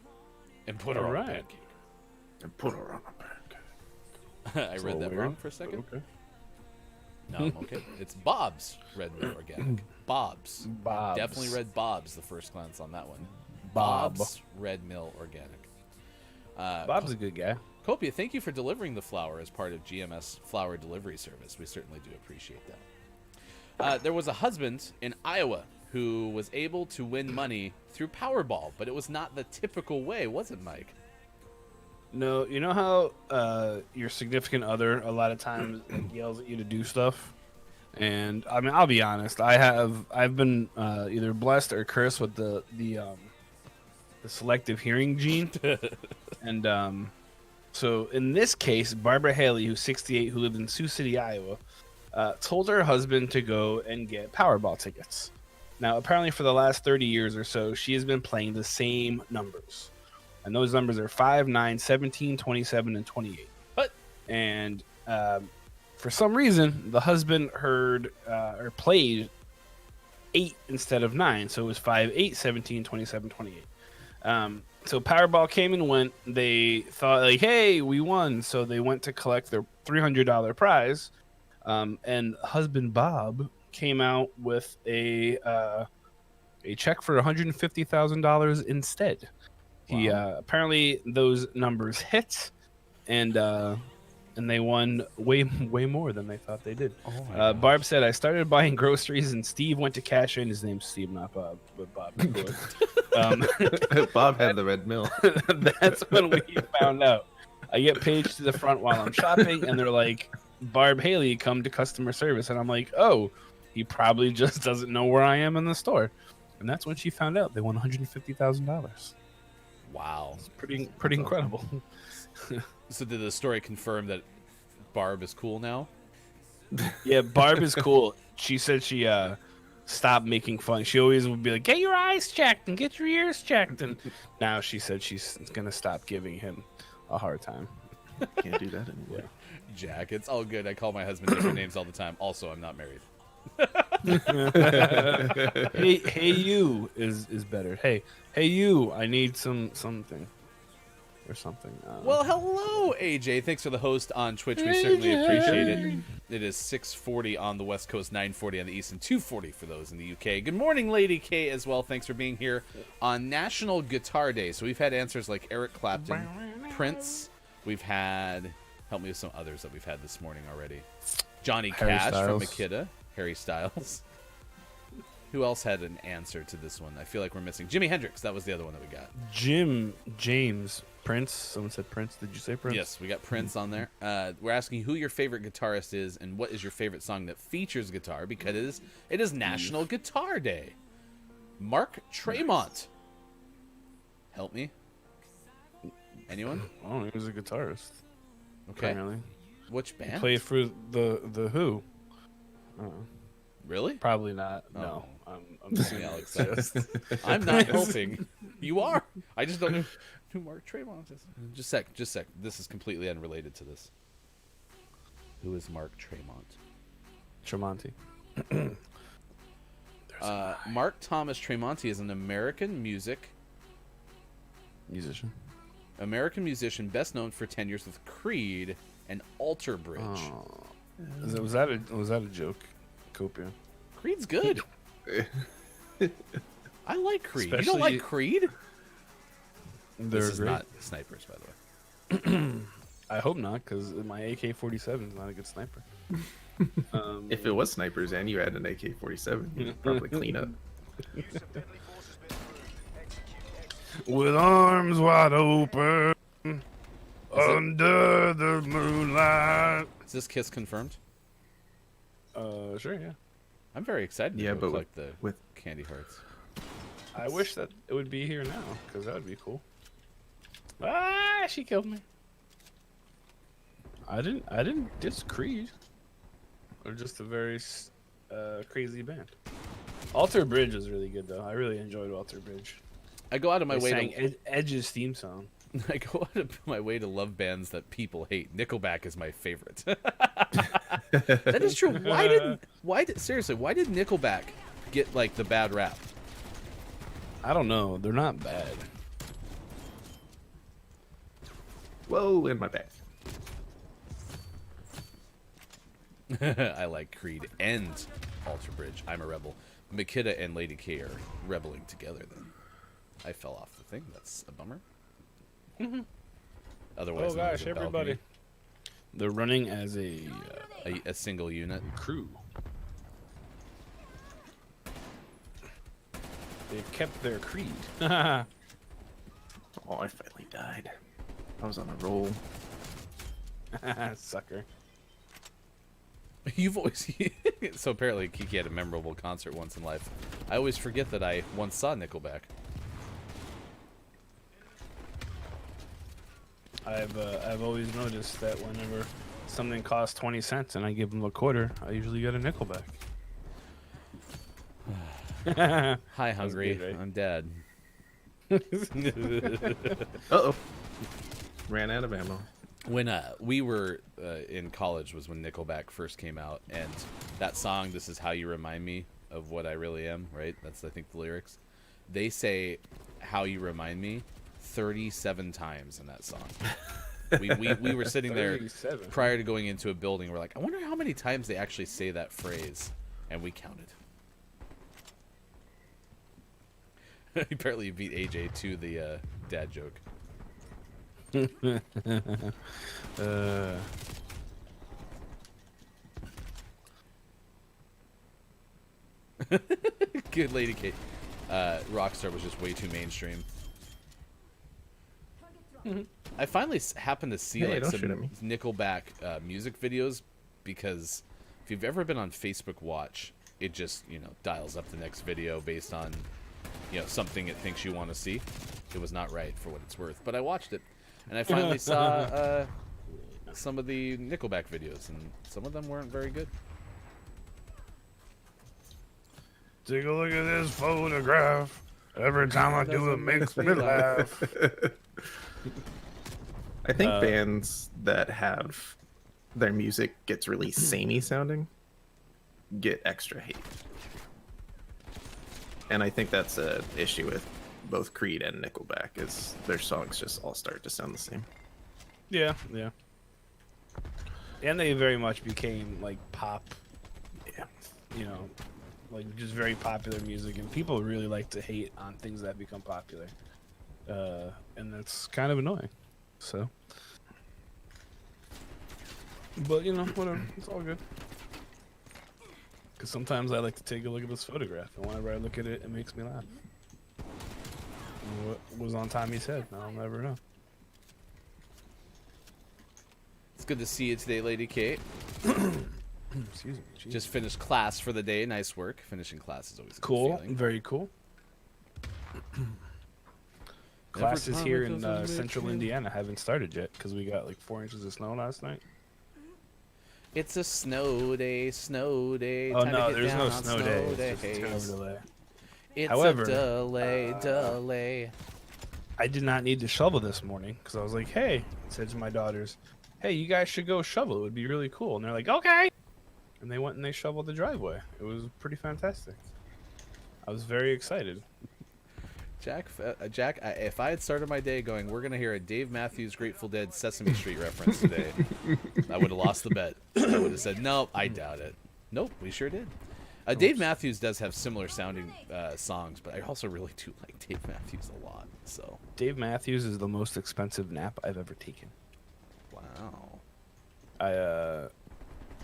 and put her on a Alright. pancake. And put her on a pancake. I read that weird. wrong for a second. Okay. No, I'm okay. It's Bob's Red Mill Organic. Bob's. Bob's. Definitely read Bob's the first glance on that one. Bob. Bob's Red Mill Organic. Bob's a good guy. Copia, thank you for delivering the flower as part of GMS flower delivery service. We certainly do appreciate that. There was a husband in Iowa who was able to win money through Powerball, but it was not the typical way, was it, Mike? No, you know how your significant other a lot of times like, yells at you to do stuff, and I mean I'll be honest, I've been either blessed or cursed with the selective hearing gene, and so in this case, Barbara Haley, who's 68, who lived in Sioux City, Iowa, told her husband to go and get Powerball tickets. Now, apparently for the last 30 years or so, she has been playing the same numbers. And those numbers are 5, 9, 17, 27, and 28. What? And for some reason, the husband heard or played 8 instead of 9. So it was 5, 8, 17, 27, 28. So Powerball came and went. They thought, like, hey, we won. So they went to collect their $300 prize. And husband Bob came out with a check for $150,000 instead. He apparently those numbers hit, and they won way more than they thought they did. Oh Barb said, "I started buying groceries, and Steve went to cash in. His name's Steve, not Bob, but Bob." Bob had the red mill. That's when we found out. I get paged to the front while I'm shopping, and they're like, "Barb Haley, come to customer service," and I'm like, "Oh, he probably just doesn't know where I am in the store." And that's when she found out they won $150,000. Wow. Pretty incredible. So did the story confirm that Barb is cool now? Yeah, Barb is cool. She said she stopped making fun. She always would be like, "Get your eyes checked and get your ears checked." And now she said she's gonna stop giving him a hard time. Can't do that anymore. Jack, it's all good. I call my husband different names all the time. Also, I'm not married. Hey, you is better. Hey, you. I need something or something. Well, hello, AJ. Thanks for the host on Twitch. We certainly appreciate it. It is 6:40 on the West Coast, 9:40 on the East, and 2:40 for those in the UK. Good morning, Lady K, as well. Thanks for being here on National Guitar Day. So we've had answers like Eric Clapton, Prince. We've had, help me with some others that we've had this morning already. Johnny Harry Cash Styles. from Makita, Harry Styles. Who else had an answer to this one? I feel like we're missing Jimi Hendrix. That was the other one that we got. James, Prince. Someone said Prince. Did you say Prince? Yes, we got Prince on there. We're asking who your favorite guitarist is and what is your favorite song that features guitar, because it is National Guitar Day. Mark Tremont. Help me. Anyone? Oh, he was a guitarist. Okay. Apparently. Which band? Played for the Who. Really? Probably not. Oh. No. I'm seeing Alex, Alex. I'm not helping. You are. I just don't know who Mark Tremont is. Just sec. This is completely unrelated to this. Who is Mark Tremont? Tremonti. Mark Thomas Tremonti is an American Musician. best known for 10 years with Creed and Alter Bridge. Oh. Was that a joke? Copia. Creed's good. I like Creed. You don't Especially- like Creed? They're This is great. not snipers, by the way. I hope not, because my AK-47 is not a good sniper. If it was snipers and you had an AK-47, you'd probably clean up. With arms wide open under the moonlight. Is this Kiss confirmed? Sure, yeah. I'm very excited to Yeah, go but collect the with candy hearts. I wish that it would be here now, because that would be cool. Ah, she killed me. I didn't diss Creed. Or just a very crazy band. Alter Bridge was really good, though. I really enjoyed Alter Bridge. I go out of my They way sang to Edge's theme song. I go out of my way to love bands that people hate. Nickelback is my favorite. That is true. Why did Nickelback get like the bad rap? I don't know. They're not bad. Whoa, in my back. I like Creed and Alter Bridge. I'm a rebel. Makita and Lady K are rebelling together then. I fell off the thing. That's a bummer. Otherwise Oh known as gosh, a everybody. balcony. They're running as a A single unit. crew. They've kept their creed. Oh, I finally died. I was on a roll. Sucker. You've always so apparently Kiki had a memorable concert once in life. I always forget that I once saw Nickelback. I've always noticed that whenever something costs 20 cents and I give them a quarter, I usually get a Nickelback. Hi, hungry. good, right? I'm dead. Uh-oh. Ran out of ammo. When we were in college was when Nickelback first came out, and that song, "This Is How You Remind Me of What I Really Am," right? That's, I think, the lyrics. They say "How You Remind Me" 37 times in that song. We were sitting there 37. prior to going into a building. We're like, I wonder how many times they actually say that phrase, and we counted. Apparently, you beat AJ to the dad joke. Good Lady Kate. Rockstar was just way too mainstream. I finally happened to see Hey, like don't shoot at some me. Nickelback music videos, because if you've ever been on Facebook Watch, it just, dials up the next video based on, something it thinks you want to see. It was not right for what it's worth, but I watched it, and I finally saw some of the Nickelback videos, and some of them weren't very good. Take a look at this photograph. Every time I do it makes me laugh. I think bands that have their music gets really samey sounding get extra hate. And I think that's an issue with both Creed and Nickelback, is their songs just all start to sound the same. Yeah. And they very much became like pop, Yeah. like just very popular music, and people really like to hate on things that become popular. And that's kind of annoying. So, but whatever, it's all good. Because sometimes I like to take a look at this photograph, and whenever I look at it, it makes me laugh. What was on Tommy's head? I'll never know. It's good to see you today, Lady Kate. Excuse me. Jeez. Just finished class for the day. Nice work. Finishing class is always a good Cool, feeling. very cool. Classes time here it in doesn't make central you- Indiana haven't started yet because we got like 4 inches of snow last night. It's a snow day, snow day. Oh time to no, get there's down no on snow day. It's just days. 2 hour delay. It's However, a delay. I did not need to shovel this morning because I was like, hey, I said to my daughters, hey, you guys should go shovel. It would be really cool. And they're like, okay. And they went and they shoveled the driveway. It was pretty fantastic. I was very excited. Jack, if I had started my day going, we're going to hear a Dave Matthews Grateful Dead Sesame Street reference today, I would have lost the bet. I would have said, nope, I doubt it. Nope, we sure did. Dave Matthews does have similar sounding songs, but I also really do like Dave Matthews a lot. So Dave Matthews is the most expensive nap I've ever taken. wow.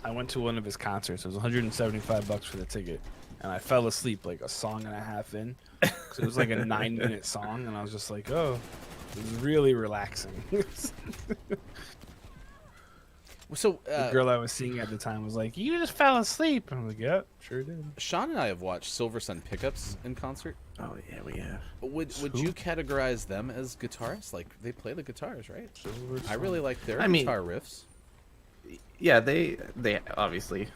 I went to one of his concerts. It was $175 for the ticket, and I fell asleep like a song and a half in. So it was like a 9-minute song, and I was just like, oh, it was really relaxing. So The girl I was seeing at the time was like, you just fell asleep. And I was like, yep, sure did. Sean and I have watched Silver Sun Pickups in concert. Oh yeah, we have. Would Who? you categorize them as guitarists? Like, they play the guitars, right? Silver I really like their I mean- guitar riffs. Yeah, they obviously,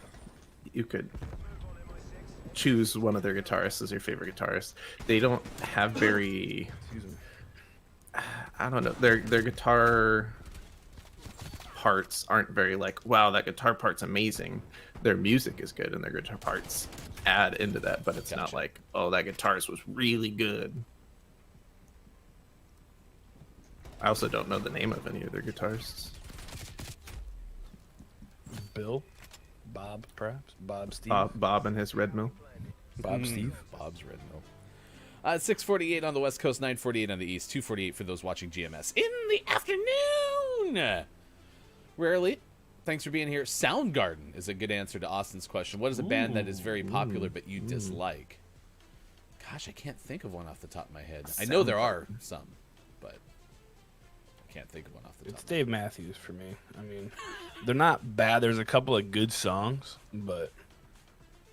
you could choose one of their guitarists as your favorite guitarist. They don't have very, Excuse me. I don't know, their guitar parts aren't very like, wow, that guitar part's amazing. Their music is good and their guitar parts add into that, but it's not Gotcha. like, oh, that guitarist was really good. I also don't know the name of any of their guitarists. Bill? Bob, perhaps? Bob, Steve? Bob and his Red Mill. Bob, Steve? Bob's Red Mill. 6:48 on the West Coast, 9:48 on the East, 2:48 for those watching GMS in the afternoon. Nah. Rarely. Thanks for being here. Soundgarden is a good answer to Austin's question. What is a band that is very popular but you dislike? Gosh, I can't think of one off the top of my head. I know there are some, but I can't think of one off the top. It's Dave Matthews for me. I mean, they're not bad. There's a couple of good songs, but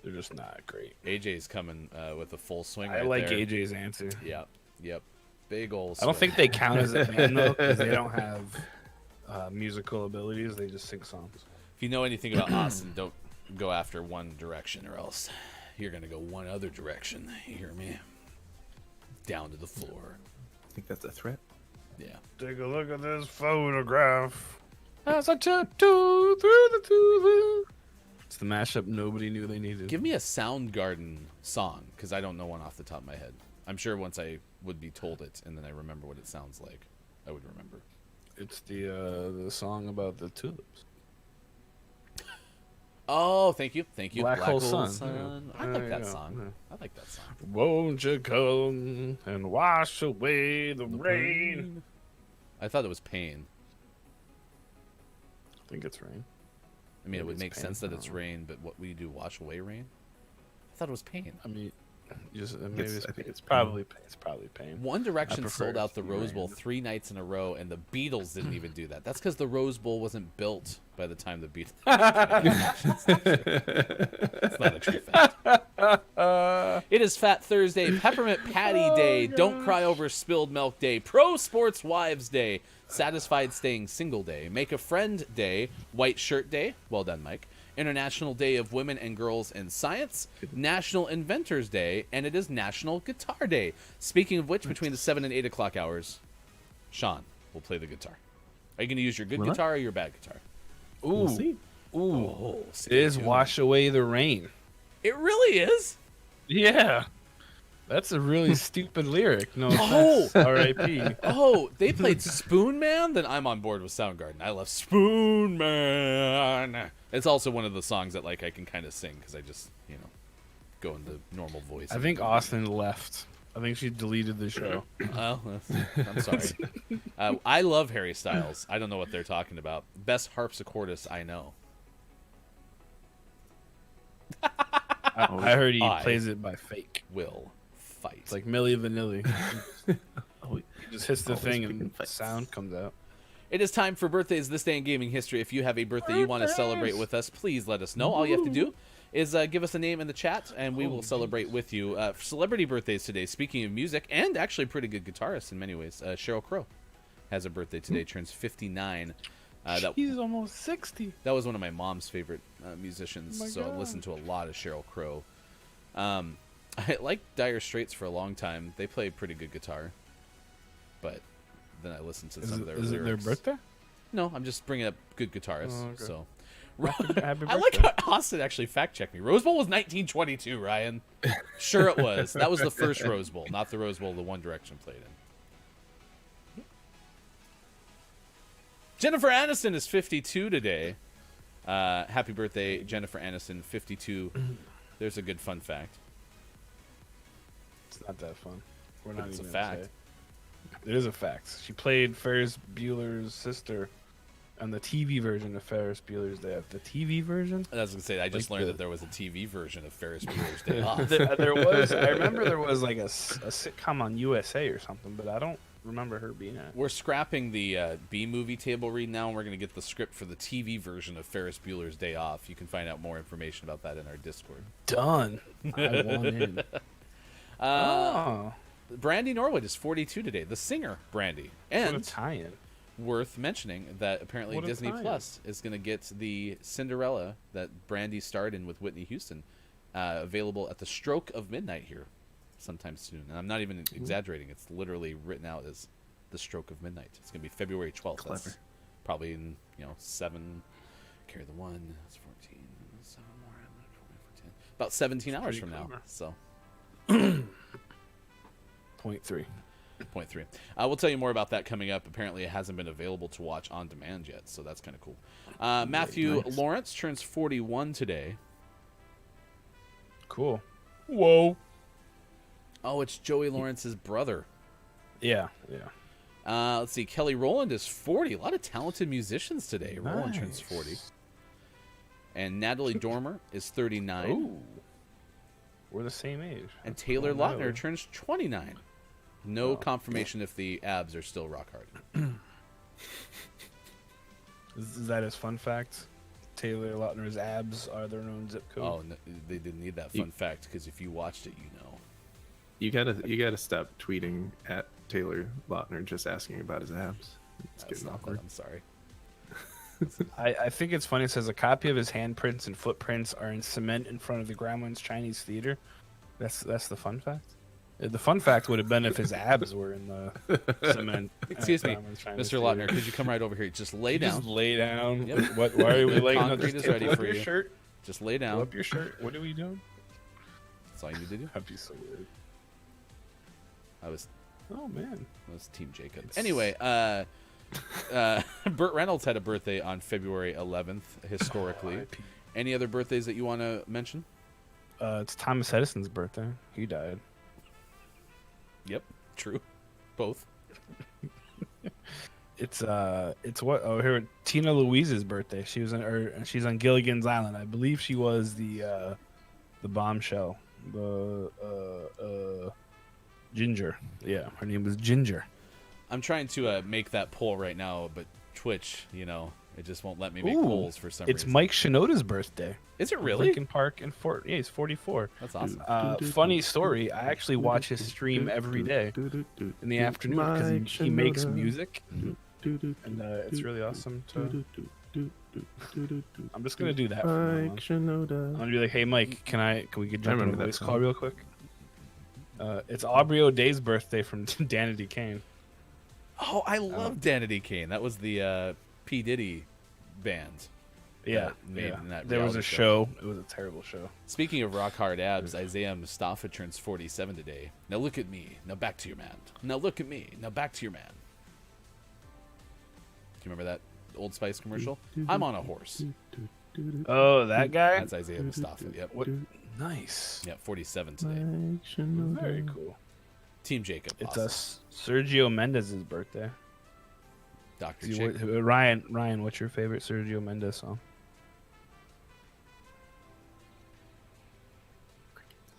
they're just not great. AJ's coming with a full swing. I like AJ's answer. Yep. Big old swing. I don't think they count as a band, though, because they don't have musical abilities. They just sing songs. If you know anything about Austin, don't go after one direction or else you're going to go one other direction. You hear me? Down to the floor. I think that's a threat. Yeah. Take a look at this photograph. As I tattoo through the tube. It's the mashup nobody knew they needed. Give me a Soundgarden song, because I don't know one off the top of my head. I'm sure once I would be told it and then I remember what it sounds like, I would remember. It's the song about the tulips. Oh, thank you. Black Hole Sun. I like that song. Yeah. I like that song. Won't you come and wash away the rain? I thought it was Pain. I think it's rain. I mean, it Maybe would it's make Pain. sense that I it's don't know. rain, but what we do, wash away rain? I thought it was Pain. I mean, just maybe It's- it's, I think it's probably pain. It's probably pain. One Direction prefer sold it out to the be Rose Bowl rain. 3 nights in a row, and the Beatles didn't even do that. That's because the Rose Bowl wasn't built by the time the Beatles. It's not a true fact. It is Fat Thursday, Peppermint Patty Day, Don't Cry Over Spilled Milk Day, Pro Sports Wives Day, Satisfied Staying Single Day, Make a Friend Day, White Shirt Day. Well done, Mike. International Day of Women and Girls in Science, National Inventors Day, and it is National Guitar Day. Speaking of which, between the 7 and 8 o'clock hours, Sean will play the guitar. Are you going to use your good Will I? guitar or your bad guitar? Ooh, We'll see. ooh. Oh, It is wash away the rain. It really is? Yeah. That's a really stupid lyric. No Oh! offense. R.I.P. Oh, they played Spoon Man? Then I'm on board with Soundgarden. I love Spoon Man. It's also one of the songs that like I can kind of sing because I just, go into normal voice. I think Austin left. I think she deleted the show. Oh, I'm sorry. I love Harry Styles. I don't know what they're talking about. Best harpsichordist I know. I heard he I- plays it by fake. Will fight. It's like Milli Vanilli. Oh, He just hits the Always thing picking and fights. sound comes out. It is time for birthdays this day in gaming history. If you have a birthday you want to celebrate with us, please let us know. All you have to do is give us a name in the chat, and we will celebrate with you. Celebrity birthdays today. Speaking of music, and actually pretty good guitarist in many ways, Sheryl Crow has a birthday today. Turns 59. He's almost 60. That was one of my mom's favorite musicians, Oh my so I God. listened to a lot of Sheryl Crow. I liked Dire Straits for a long time. They played pretty good guitar, but then I listened to some of their Is it lyrics. their birthday? No, I'm just bringing up good guitarists. Oh, okay. So Happy I like birthday. how Austin actually fact checked me. Rose Bowl was 1922, Ryan. Sure it was. That was the first Rose Bowl, not the Rose Bowl the One Direction played in. Jennifer Aniston is 52 today. Happy birthday, Jennifer Aniston, 52. There's a good fun fact. It's not that fun. We're But not it's a even gonna fact. say it. It is a fact. She played Ferris Bueller's sister on the TV version of Ferris Bueller's Day Off. The TV version? I was going to say, I just Like learned the- that there was a TV version of Ferris Bueller's Day Off. There was. I remember there was like a sitcom on USA or something, but I don't remember her being in it. We're scrapping the B-movie table read now, and we're going to get the script for the TV version of Ferris Bueller's Day Off. You can find out more information about that in our Discord. Done. I won in. Oh, Brandy Norwood is 42 today. The singer Brandy. what a And tie-in. worth mentioning that apparently What a Disney tie-in. Plus is going to get the Cinderella that Brandy starred in with Whitney Houston available at the stroke of midnight here sometime soon. And I'm not even exaggerating. It's literally written out as the stroke of midnight. It's going to be February 12th. That's Clever. probably in, 7, carry the 1, that's 14, 7 more, 14, about 17 hours pretty from now. clever. So, Point 3. point 3. We'll tell you more about that coming up. Apparently, it hasn't been available to watch on demand yet, so that's kind of cool. Matthew nice. Lawrence turns 41 today. Cool. Whoa. Oh, it's Joey Lawrence's brother. Yeah, yeah. Let's see. Kelly Rowland is 40. A lot of talented musicians today. Rowland turns 40. And Natalie Dormer is 39. Ooh. We're the same age. And Taylor Oh, Lautner no. turns 29. No confirmation if the abs are still rock hard. Is that his fun fact? Taylor Lautner's abs are their own zip code. Oh, no, they didn't need that fun fact because if you watched it, you know. You gotta stop tweeting at Taylor Lautner just asking about his abs. It's That's getting not awkward. that. I'm sorry. I think it's funny. It says a copy of his handprints and footprints are in cement in front of the Gremlins Chinese Theater. That's the fun fact. The fun fact would have been if his abs were in the cement. Excuse me, Gremlins Chinese Mr. Theater. Lautner, could you come right over here? Just lay down. Just lay down. Yep. What? Why are we The laying? concrete is ready pull up for your you. shirt. Just lay Pull down. up your shirt. What are we doing? That's all you need to do. That'd be so weird. I was Oh man. Team Jacob. Anyway, Burt Reynolds had a birthday on February 11th, historically. R.I.P. Any other birthdays that you want to mention? It's Thomas Edison's birthday. He died. Yep, true. Both. It's what? Oh, here, Tina Louise's birthday. She's on Gilligan's Island. I believe she was the bombshell. Ginger. Yeah, her name was Ginger. I'm trying to make that poll right now, but Twitch, it just won't let me make Ooh, polls for some It's reason. Mike Shinoda's birthday. Is it really? Lincoln Park in Fort. Yeah, he's 44. That's awesome. Funny story. I actually watch his stream every day in the afternoon because he makes music, and it's really awesome. I'm just gonna do that. From now on. I'm gonna be like, hey Mike, can we get jump on a remember that voice song. call real quick? It's Aubrey O'Day's birthday from Danity Kane. Oh, I love Danity Kane. That was the P. Diddy band. Yeah, made yeah. in that There was reality a show. show. It was a terrible show. Speaking of rock hard abs, Isaiah Mustafa turns 47 today. Now look at me. Now back to your man. Now look at me. Now back to your man. Do you remember that Old Spice commercial? I'm on a horse. Oh, that guy. That's Isaiah Mustafa. Yep. What? Nice. Yeah, 47 today. Very cool. Team Jacob. It's awesome. Sergio Mendez's birthday. Dr. See, Chick. Ryan, what's your favorite Sergio Mendes song?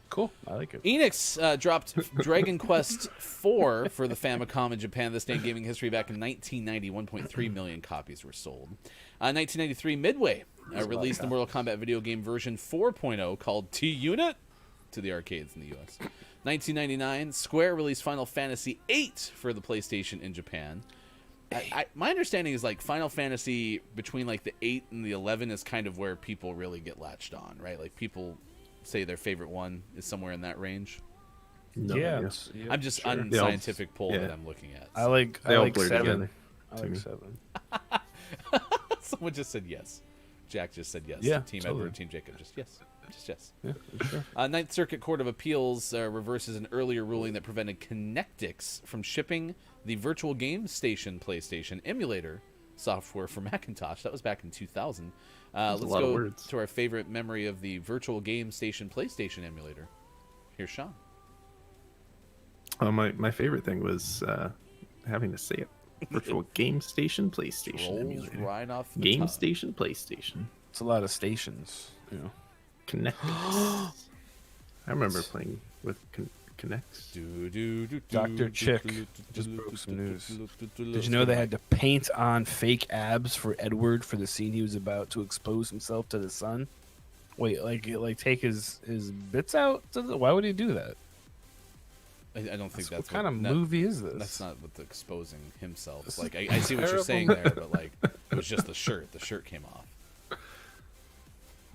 Cool, I like it. Enix dropped Dragon Quest IV for the Famicom in Japan this day in gaming history back in 1990. 1.3 million copies were sold. 1993, Midway released the Mortal Kombat video game version 4.0 called T-Unit to the arcades in the U.S. 1999, Square released Final Fantasy VIII for the PlayStation in Japan. My understanding is like Final Fantasy between like the 8 and the 11 is kind of where people really get latched on, right? Like people say their favorite one is somewhere in that range. No, Yeah, yes. yeah, I'm just sure. unscientific poll yeah. that I'm looking at. I like They all 7. blur together I to like me. 7. Someone just said yes. Jack just said yes. Yeah, Team totally. Edward, Team Jacob, just yes. Just yes. Yeah, sure. Ninth Circuit Court of Appeals reverses an earlier ruling that prevented Connectix from shipping the Virtual Game Station PlayStation emulator software for Macintosh. That was back in 2000. Let's a lot of go words. to our favorite memory of the Virtual Game Station PlayStation emulator. Here's Sean. My favorite thing was having to say it. Virtual Game Station PlayStation Rolls emulator. right off the Game top. Station PlayStation. It's a lot of stations. Connectix. I remember playing with Connects. Dr. Chick just broke some news. Did you know they had to paint on fake abs for Edward for the scene he was about to expose himself to the sun? Wait, like take his bits out? Why would he do that? I don't think that's what kind of no, movie is this? That's not with the exposing himself. Like I see what you're saying there, but like it was just the shirt. The shirt came off.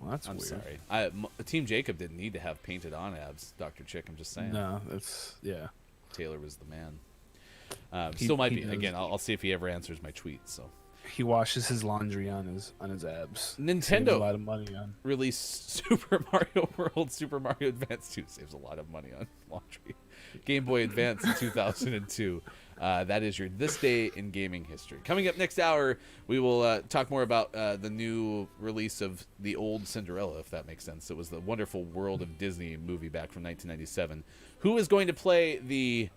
Well, that's I'm weird. sorry. Team Jacob didn't need to have painted on abs. Dr. Chick, I'm just saying. No, that's yeah. Taylor was the man. He- Still might he be. does. Again, I'll see if he ever answers my tweet. So He washes his laundry on his abs. Nintendo- Saves a lot of money on. released Super Mario World, Super Mario Advance 2 saves a lot of money on laundry. Game Boy Advance in 2002. That is your This Day in Gaming History. Coming up next hour, we will talk more about the new release of the old Cinderella, if that makes sense. It was the Wonderful World of Disney movie back from 1997. Who is going to play the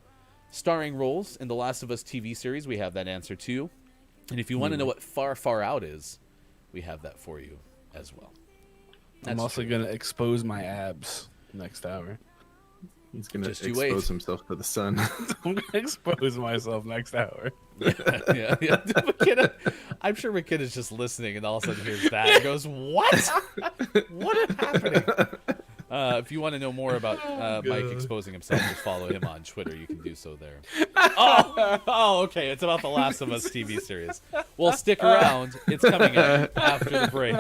Starring roles in the Last of Us TV series, we have that answer too. And if you want to know what Far, Far Out is, we have that for you as well. I'm also going to expose my abs next hour. He's going to Just you wait. expose himself to the sun. I'm going to expose myself next hour. Yeah. McKenna, I'm sure McKenna's just listening and all of a sudden hears that and goes, "What? What is happening?" If you want to know more about Mike exposing himself, just follow him on Twitter. You can do so there. Oh, okay. It's about the Last of Us TV series. Well, stick around. It's coming up after the break.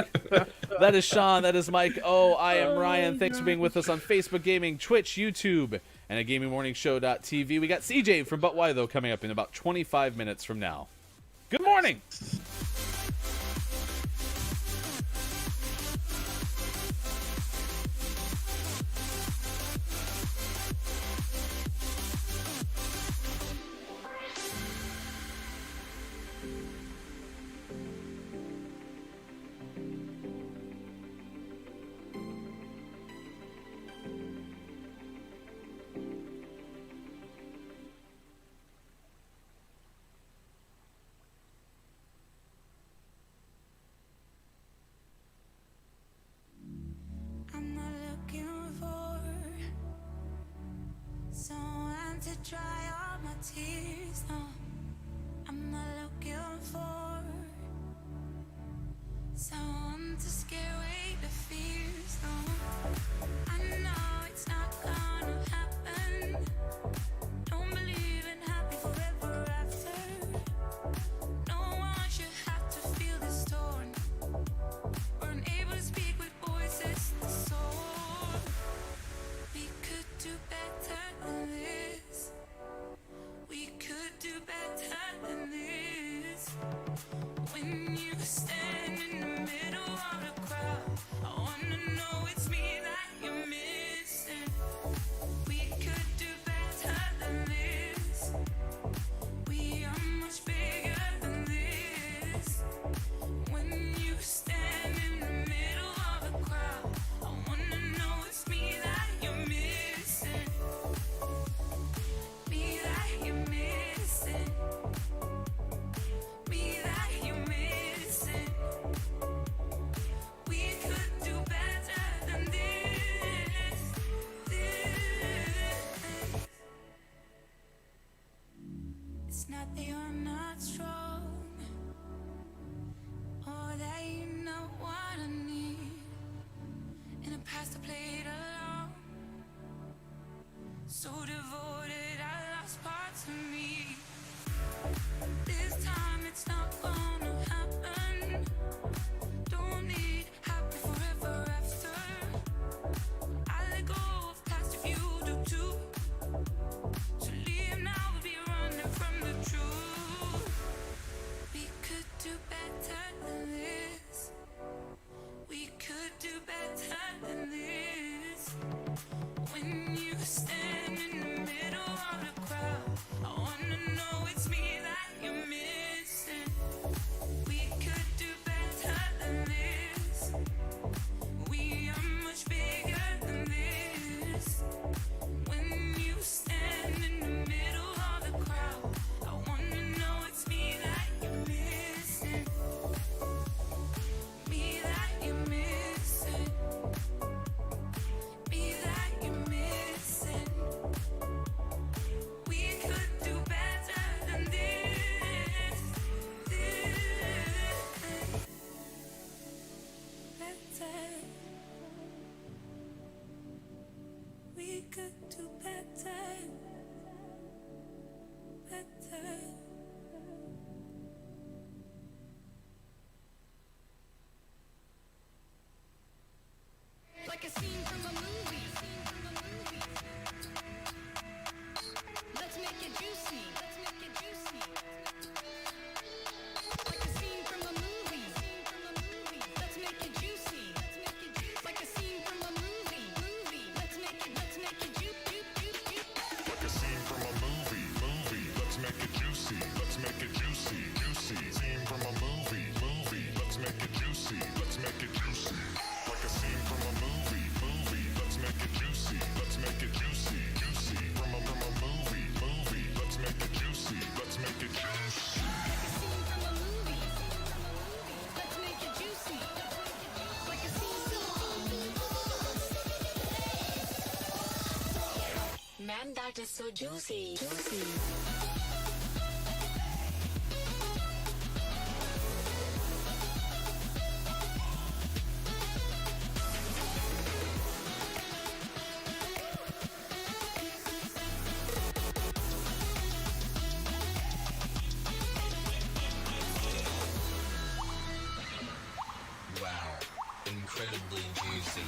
That is Sean. That is Mike. Oh, I am Ryan. Thanks for being with us on Facebook Gaming, Twitch, YouTube, and at GamingMorningShow.tv. We got CJ from But Why Though coming up in about 25 minutes from now. Good morning. I'm not looking for someone to dry all my tears. No, I'm not looking for someone to scare away the fears. No, I know it's not gonna happen. Don't believe in happy forever after. No one should have to feel this torn. We're unable to speak with voices to soar. We could do better than this. We could do better than this. When you stand in the middle of the crowd, I wanna know it's me that you're missing. We could do better than this. We are much bigger than this. When you stand in the middle of the crowd, I wanna know it's me that you're missing. Me that you're missing. Me that you're missing. We could do better than this. It's not that you're not strong, or that you know what I need. In the past I played along, so devoted I lost parts of me. This time it's not gonna happen. Don't need happy forever after. I let go of past if you do too. To leave now would be running from the truth. We could do better than this. We could do better than this. When you stand in the middle of the crowd, I wanna know it's me that you're missing. We could do better than this. We are much bigger than this. When you stand in the middle of the crowd, I wanna know it's me that you're missing. Me that you're missing. Me that you're missing. We could do better than this. Better. We could do better. Better. Like a scene from a movie. Let's make it juicy. Like a scene from a movie. Let's make it juicy. Like a scene from a movie. Let's make it juicy. that is so juicy. Wow, incredibly juicy.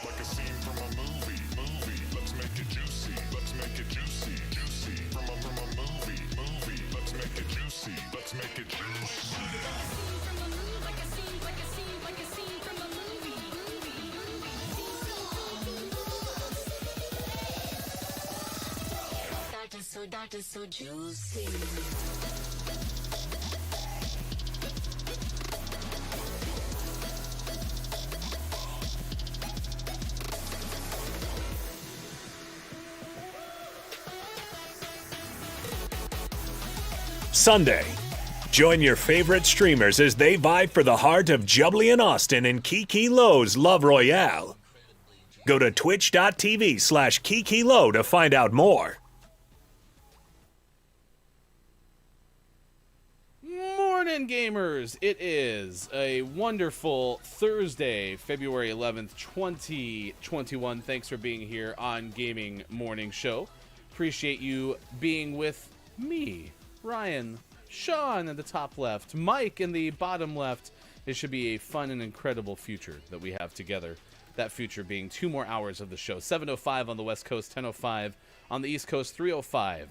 Like a scene from a movie. Let's make it juicy. Let's make it juicy. From a movie. Let's make it juicy. Let's make it juicy. That is so juicy. Sunday. Join your favorite streamers as they vibe for the heart of Jubbly and Austin in Kiki Lowe's Love Royale. Go to twitch.tv/Kiki Lowe to find out more. Morning, gamers! It is a wonderful Thursday, February 11th, 2021. Thanks for being here on Gaming Morning Show. Appreciate you being with me, Ryan, Sean in the top left, Mike in the bottom left. It should be a fun and incredible future that we have together. That future being 2 more hours of the show. 7:05 on the West Coast, 10:05 on the East Coast, 3:05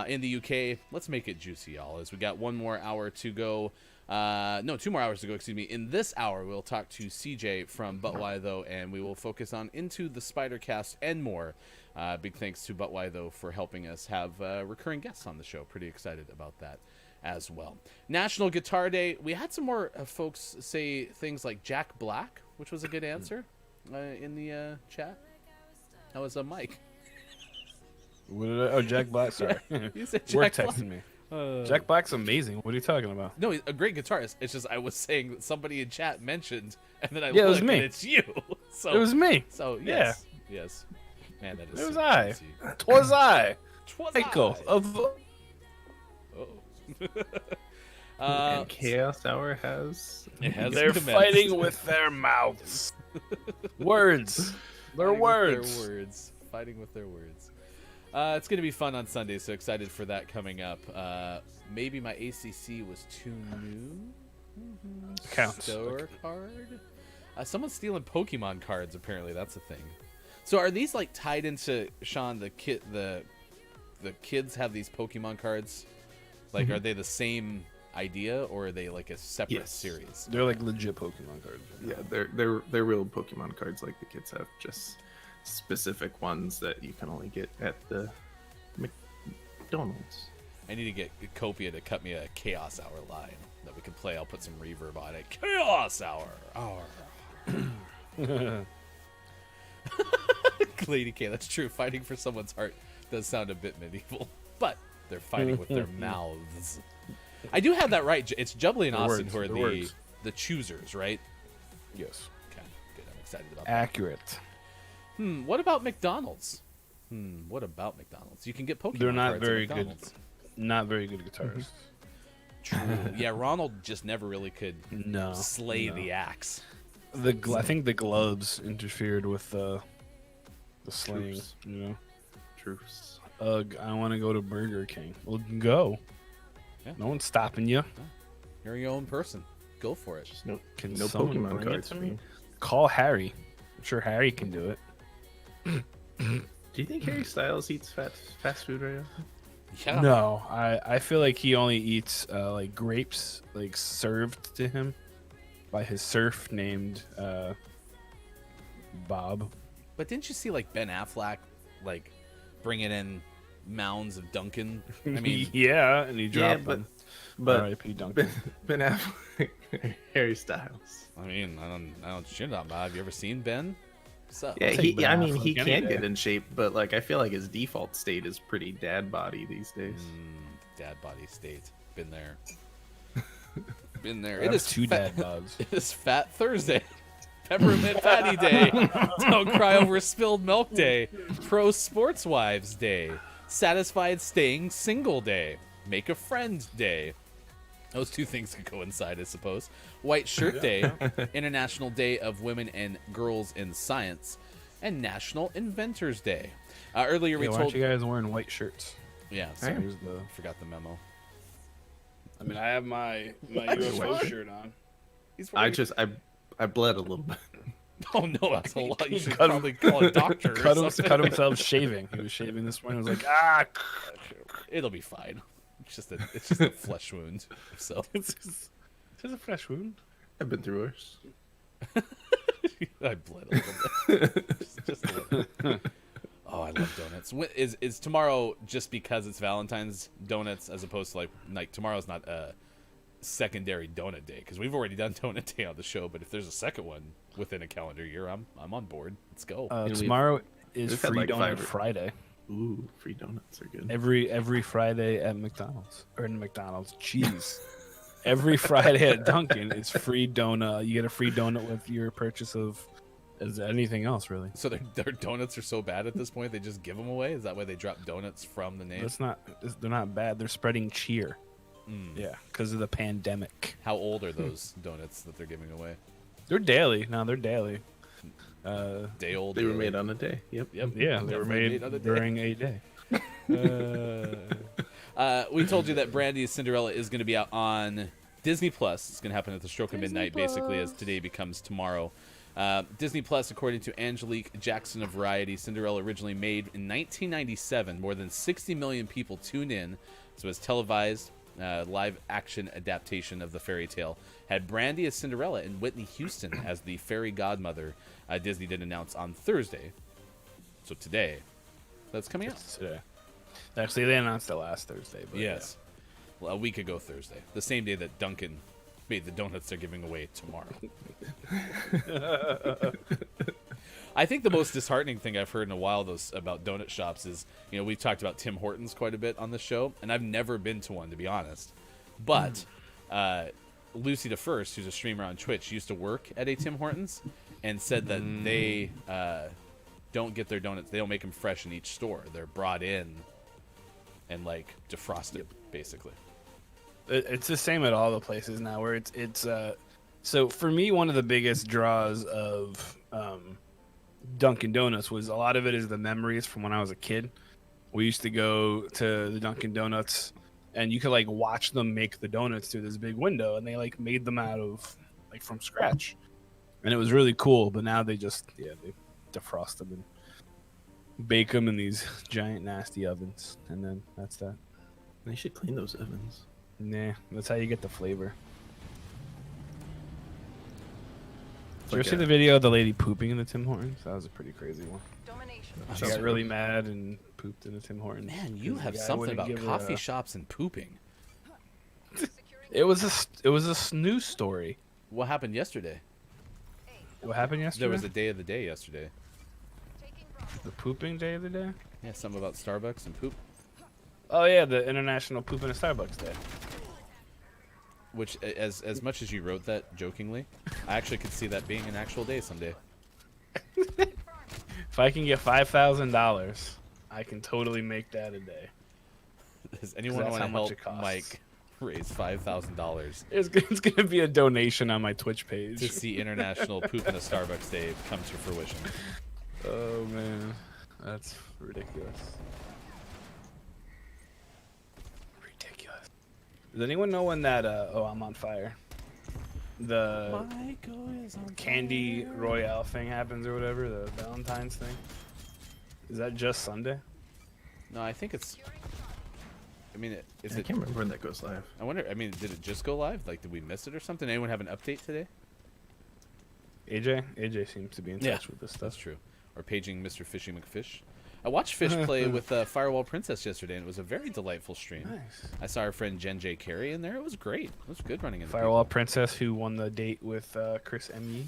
in the UK. Let's make it juicy, y'all, as we got 1 more hour to go. No, 2 more hours to go, excuse me. In this hour, we'll talk to CJ from But Why Though, and we will focus on Into the Spider-Cast and more. Big thanks to But Why Though for helping us have recurring guests on the show. Pretty excited about that as well. National Guitar Day. We had some more folks say things like Jack Black, which was a good answer in the chat. That was Mike. What did I, oh, Jack Black. Sorry. You said We're Jack Black. texting me. Jack Black's amazing. What are you talking about? No, he's a great guitarist. It's just I was saying that somebody in chat mentioned, and then I Yeah, it was looked, me. and it's you. So It was me. So yes, yes. Man, that is. It was super I. juicy. Twas I. Twas Michael I. of And Chaos Hour has. It has They're commenced. fighting with their mouths. Words. They're Fighting words. with their words. Fighting with their words. It's going to be fun on Sunday, so excited for that coming up. Maybe my ACC was too new. Counts. Store card. Someone's stealing Pokemon cards. Apparently, that's a thing. So, are these like tied into Sean? The kids have these Pokemon cards. Like, are they the same idea, or are they like a separate Yes. series? They're like legit Pokemon cards. Yeah, they're real Pokemon cards like the kids have, just specific ones that you can only get at the McDonald's. I need to get Copia to cut me a Chaos Hour line that we can play. I'll put some reverb on it. Chaos Hour. Lady K, that's true. Fighting for someone's heart does sound a bit medieval, but they're fighting with their mouths. I do have that right. It's Jubbly and They're Austin words, who are they're words. the choosers, right? Yes. Okay, good. I'm excited about that. Accurate. What about McDonald's? What about McDonald's? You can get Pokemon They're not cards at very good. McDonald's. Not very good guitarists. True. Yeah, Ronald just never really could No. slay no. the axe. I think the gloves interfered with the slaying. Truce. You know. Truce. Ugh, I want to go to Burger King. Well, go. Yeah. No one's stopping you. You're your own person. Go for it. Just no Can no someone Pokemon bring it cards to for me? me. Call Harry. I'm sure Harry can do it. Do you think Harry Styles eats fast food right now? Yeah. No, I feel like he only eats like grapes like served to him by his serf named Bob. But didn't you see like Ben Affleck like bringing in mounds of Dunkin'. I mean, yeah, and he Yeah, dropped but them. but R.I.P. Duncan. Ben Affleck, Harry Styles. I don't shit on Bob. Have you ever seen Ben? So Yeah, take Ben I mean, he Affleck any can day. get in shape, but like I feel like his default state is pretty dad body these days. dad body state. Been there. Been there. I It have is two fat, dad bods. It is Fat Thursday. Peppermint Patty Day. Don't cry over spilled milk day. Pro Sports Wives Day. Satisfied staying single day. Make a friend day. Those two things could coincide, I suppose. White Shirt Day. International Day of Women and Girls in Science. And National Inventors Day. Earlier we Yeah, why told... aren't you guys wearing white shirts? Yeah, I sorry. am. Here's the. Forgot the memo. I mean, I have my White UFO shirt. shirt on. He's I wearing- just I bled a little bit. Oh no, that's a lot. You should Cut him- probably call a doctor or something. Cut himself shaving. He was shaving this morning. I was like, ah. It'll be fine. It's just a flesh wound. So It's just a fresh wound. I've been through worse. I bled a little bit. just a little. Oh, I love donuts. Is tomorrow just because it's Valentine's donuts as opposed to like tomorrow's not a secondary donut day because we've already done donut day on the show. But if there's a second one within a calendar year, I'm on board. Let's go. we've- Tomorrow is we've had free like donut 5 or- Friday. Ooh, free donuts are good. Every Friday at McDonald's or in McDonald's. Jeez. Every Friday at Dunkin' it's free donut. You get a free donut with your purchase of as anything else really. So their donuts are so bad at this point they just give them away. Is that why they drop donuts from the name? They're not bad. They're spreading cheer. Yeah, because of the pandemic. How old are those donuts that they're giving away? They're daily. No, they're daily. Day old. They were made on a day. Yep. Yep. Yeah, they were made on the day. during a day. We told you that Brandy's Cinderella is going to be out on Disney Plus. It's going to happen at the stroke of midnight, basically, as today becomes tomorrow. Disney Plus, according to Angelique Jackson of Variety, Cinderella originally made in 1997. More than 60 million people tuned in. So it's televised live-action adaptation of the fairy tale. Had Brandy as Cinderella and Whitney Houston as the fairy godmother. Disney did announce on Thursday. So today, that's coming out. It's today. Actually, they announced it last Thursday. But Yes. Well, a week ago Thursday. The same day that Duncan made the donuts they're giving away tomorrow. I think the most disheartening thing I've heard in a while about donut shops is, we've talked about Tim Hortons quite a bit on the show, and I've never been to one, to be honest. But Lucy the First, who's a streamer on Twitch, used to work at a Tim Hortons and said that they don't get their donuts. They don't make them fresh in each store. They're brought in and defrosted, basically. It's the same at all the places now. Where it's so for me, one of the biggest draws of Dunkin' Donuts was a lot of it is the memories from when I was a kid. We used to go to the Dunkin' Donuts, and you could watch them make the donuts through this big window, and they made them out of from scratch, and it was really cool. But now they just they defrost them and bake them in these giant nasty ovens, and then that's that. They should clean those ovens. Nah, that's how you get the flavor. Did you Like ever see a- the video of the lady pooping in the Tim Hortons? That was a pretty crazy one. She Sounds got really mad and pooped in the Tim Hortons. Man, you because the have guy something wouldn't about give her coffee a- shops and pooping. It was a news story. What happened yesterday? What happened yesterday? There was a day of the day yesterday. the pooping day of the day. Yeah, something about Starbucks and poop. Oh yeah, the International Poop in a Starbucks Day. Which, as much as you wrote that jokingly, I actually could see that being an actual day someday. If I can get $5,000, I can totally make that a day. Does anyone that's want to how much help it costs. Mike raise $5,000 It's gonna be a donation on my Twitch page. to see International Poop in a Starbucks Day come to fruition? Oh man, that's ridiculous. Ridiculous. Does anyone know when that? Oh, I'm on fire. The Candy Royale thing happens or whatever, the Valentine's thing. Is that just Sunday? No, I think it's. I mean, is I it? can't remember when that goes live. I wonder. I mean, did it just go live? Did we miss it or something? Anyone have an update today? AJ seems to be in touch with this stuff. That's true. Or paging Mr. Fishy McFish. I watched Fish play with Firewall Princess yesterday, and it was a very delightful stream. Nice. I saw our friend Jen J. Carey in there. It was great. It was good running into Firewall Princess, who won the date with Chris M.E.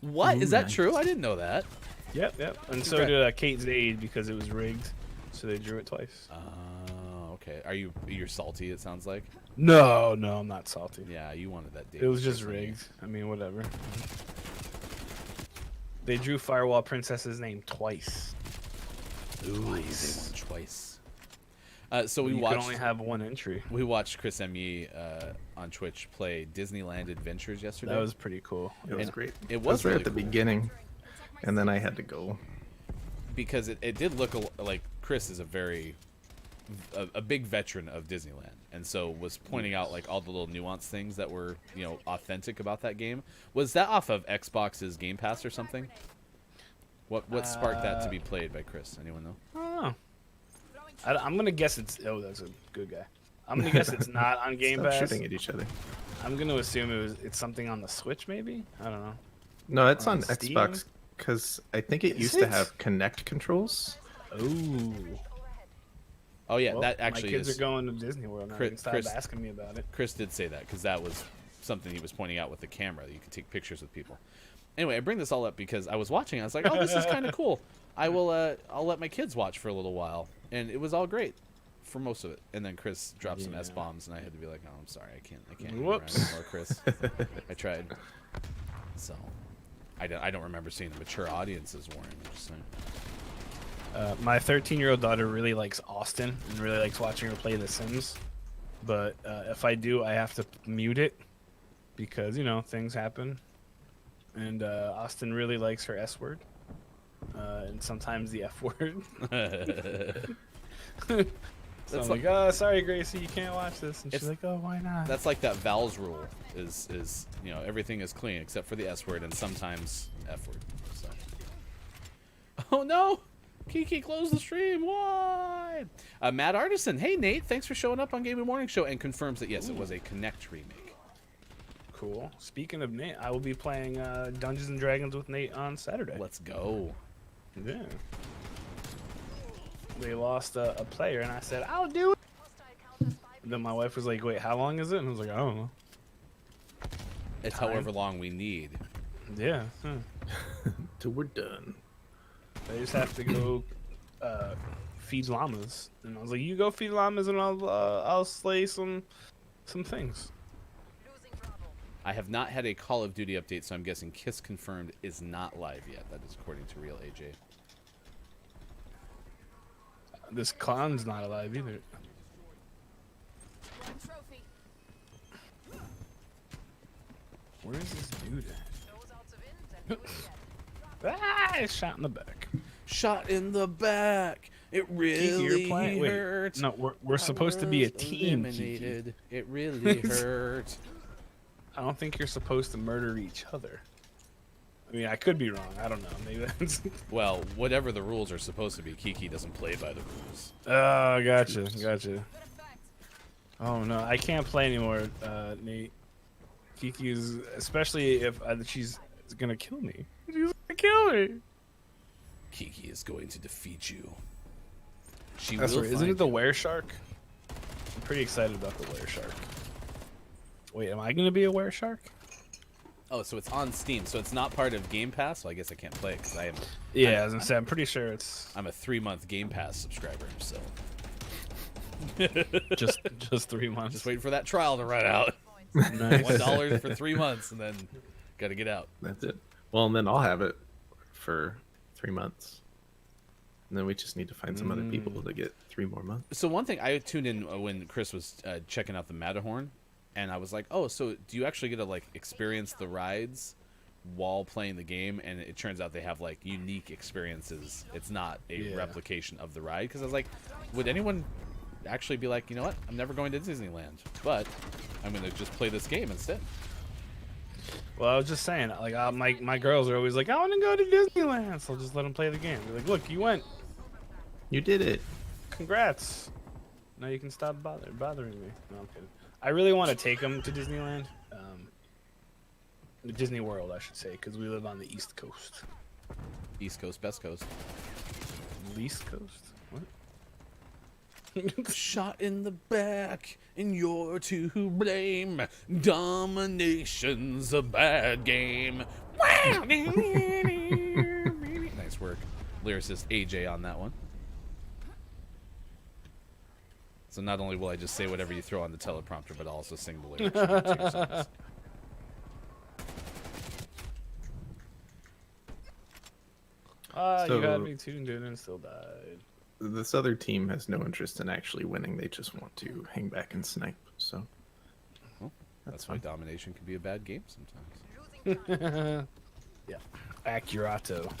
people. What? Is that nice. true? I didn't know that. Yep. And so Congrats. did Kate Zade because it was rigged, so they drew it twice. Oh, okay. You're salty, it sounds like? No, I'm not salty. Yeah, you wanted that date. It was with just Chris M.E. rigged. I mean, whatever. They drew Firewall Princess's name twice. Ooh, they won twice. So we You watched. can only have one entry. We watched Chris M.E. On Twitch play Disneyland Adventures yesterday. That was pretty cool. It was And great. it I was right really at the cool. beginning, and then I had to go. Because it did look like Chris is a big veteran of Disneyland, and so was pointing out like all the little nuanced things that were authentic about that game. Was that off of Xbox's Game Pass or something? What sparked that to be played by Chris? Anyone know? I don't know. I'm gonna guess it's. Oh, that's a good guy. I'm gonna guess it's not on Game Stop Pass. shooting at each other. I'm gonna assume it's something on the Switch, maybe. I don't know. No, it's On on Steam? Xbox because I think it Is used to it? have Connect controls. Ooh. Oh yeah, Well, that actually my kids is. are going to Disney World now. Chris- They can stop Chris- asking me about it. Chris did say that because that was something he was pointing out with the camera that you could take pictures with people. Anyway, I bring this all up because I was watching. I was like, "Oh, this is kind of cool. I will. I'll let my kids watch for a little while," and it was all great for most of it. And then Chris dropped some Yeah. S bombs, and I had to be like, "Oh, I'm sorry, I can't hang around Whoops. anymore, Chris." I tried. So, I don't remember seeing the mature audiences warning. I'm just saying. My 13-year-old daughter really likes Austin and really likes watching her play The Sims. But if I do, I have to mute it because things happen. And Austin really likes her S word, and sometimes the F word. So I'm like, "Oh, sorry, Gracie, you can't watch this." And she's like, "Oh, why not?" That's like that Val's rule is everything is clean except for the S word and sometimes F word. So. Oh no! Kiki closed the stream. Why? Matt Artisan. Hey Nate, thanks for showing up on Gaming Morning Show and confirms that yes, it was a Connect remake. Cool. Speaking of Nate, I will be playing Dungeons and Dragons with Nate on Saturday. Let's go. Yeah. They lost a player, and I said, "I'll do it." And then my wife was like, "Wait, how long is it?" And I was like, "I don't know." It's Time. however long we need. Yeah. Till we're done. They just have to go feed llamas, and I was like, "You go feed llamas, and I'll slay some things." I have not had a Call of Duty update, so I'm guessing Kiss Confirmed is not live yet. That is according to Real AJ. This clown's not alive either. Where is this dude at? Ah, it's shot in the back. Shot in the back. It Kiki, you're playing. Wait, hurts. no, we're supposed to be a was team, Kiki. eliminated. It really hurts. I don't think you're supposed to murder each other. I mean, I could be wrong. I don't know. Maybe that's. Well, whatever the rules are supposed to be, Kiki doesn't play by the rules. Oh, gotcha. Oh no, I can't play anymore, Nate. Kiki's, especially if she's gonna kill me. She's gonna kill me. Kiki is going to defeat you. She That's will right. Isn't find it the were shark? I'm pretty excited about the were shark. Wait, am I gonna be a were shark? Oh, so it's on Steam, so it's not part of Game Pass. So I guess I can't play it because I am. Yeah, I was gonna say, I'm pretty sure it's I'm a 3-month Game Pass subscriber, so just 3 months. just waiting for that trial to run out. Nice. $1 for 3 months, and then gotta get out. That's it. Well, and then I'll have it for 3 months. And then we just need to find some other people to get 3 more months. So one thing I tuned in when Chris was checking out the Matterhorn, and I was like, "Oh, so do you actually get to like experience the rides while playing the game?" And it turns out they have like unique experiences. It's not a replication of the ride. Because I was like, would anyone actually be like, you know what? I'm never going to Disneyland, but I'm gonna just play this game instead. Well, I was just saying, like, my girls are always like, "I want to go to Disneyland," so I'll just let them play the game. They're like, "Look, you went. You did it. Congrats. Now you can stop bothering me." No, I'm kidding. I really want to take them to Disneyland, Disney World, I should say, because we live on the East Coast. East Coast, Best Coast. Least Coast. What? Shot in the back, and you're to blame. Domination's a bad game. Nice work, lyricist AJ on that one. So not only will I just say whatever you throw on the teleprompter, but I'll also sing the lyrics to your songs. You had So- me tuned in and still died. This other team has no interest in actually winning. They just want to hang back and snipe. So That's why domination can be a bad game sometimes. Yeah. Accurato.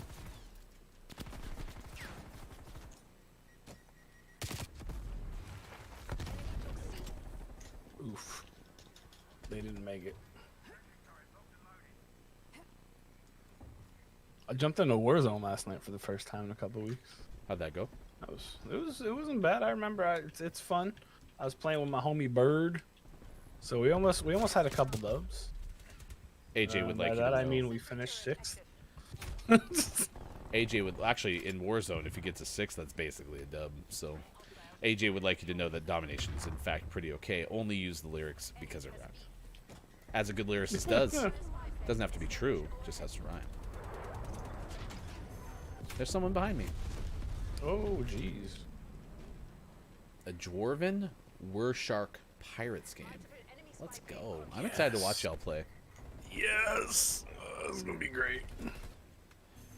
Oof. They didn't make it. I jumped into Warzone last night for the first time in a couple weeks. How'd that go? It wasn't bad. I remember it's fun. I was playing with my homie Bird, so we almost had a couple dubs. AJ would like By you that to I know. mean we finished 6th. AJ would actually in Warzone, if you get to 6, that's basically a dub. So AJ would like you to know that domination is in fact pretty okay. Only use the lyrics because it rhymes. As a good lyricist does. Doesn't have to be true, just has to rhyme. There's someone behind me. Oh jeez. A Dwarven Wershark Pirates game. Let's go. I'm excited to watch y'all play. Yes, this is gonna be great.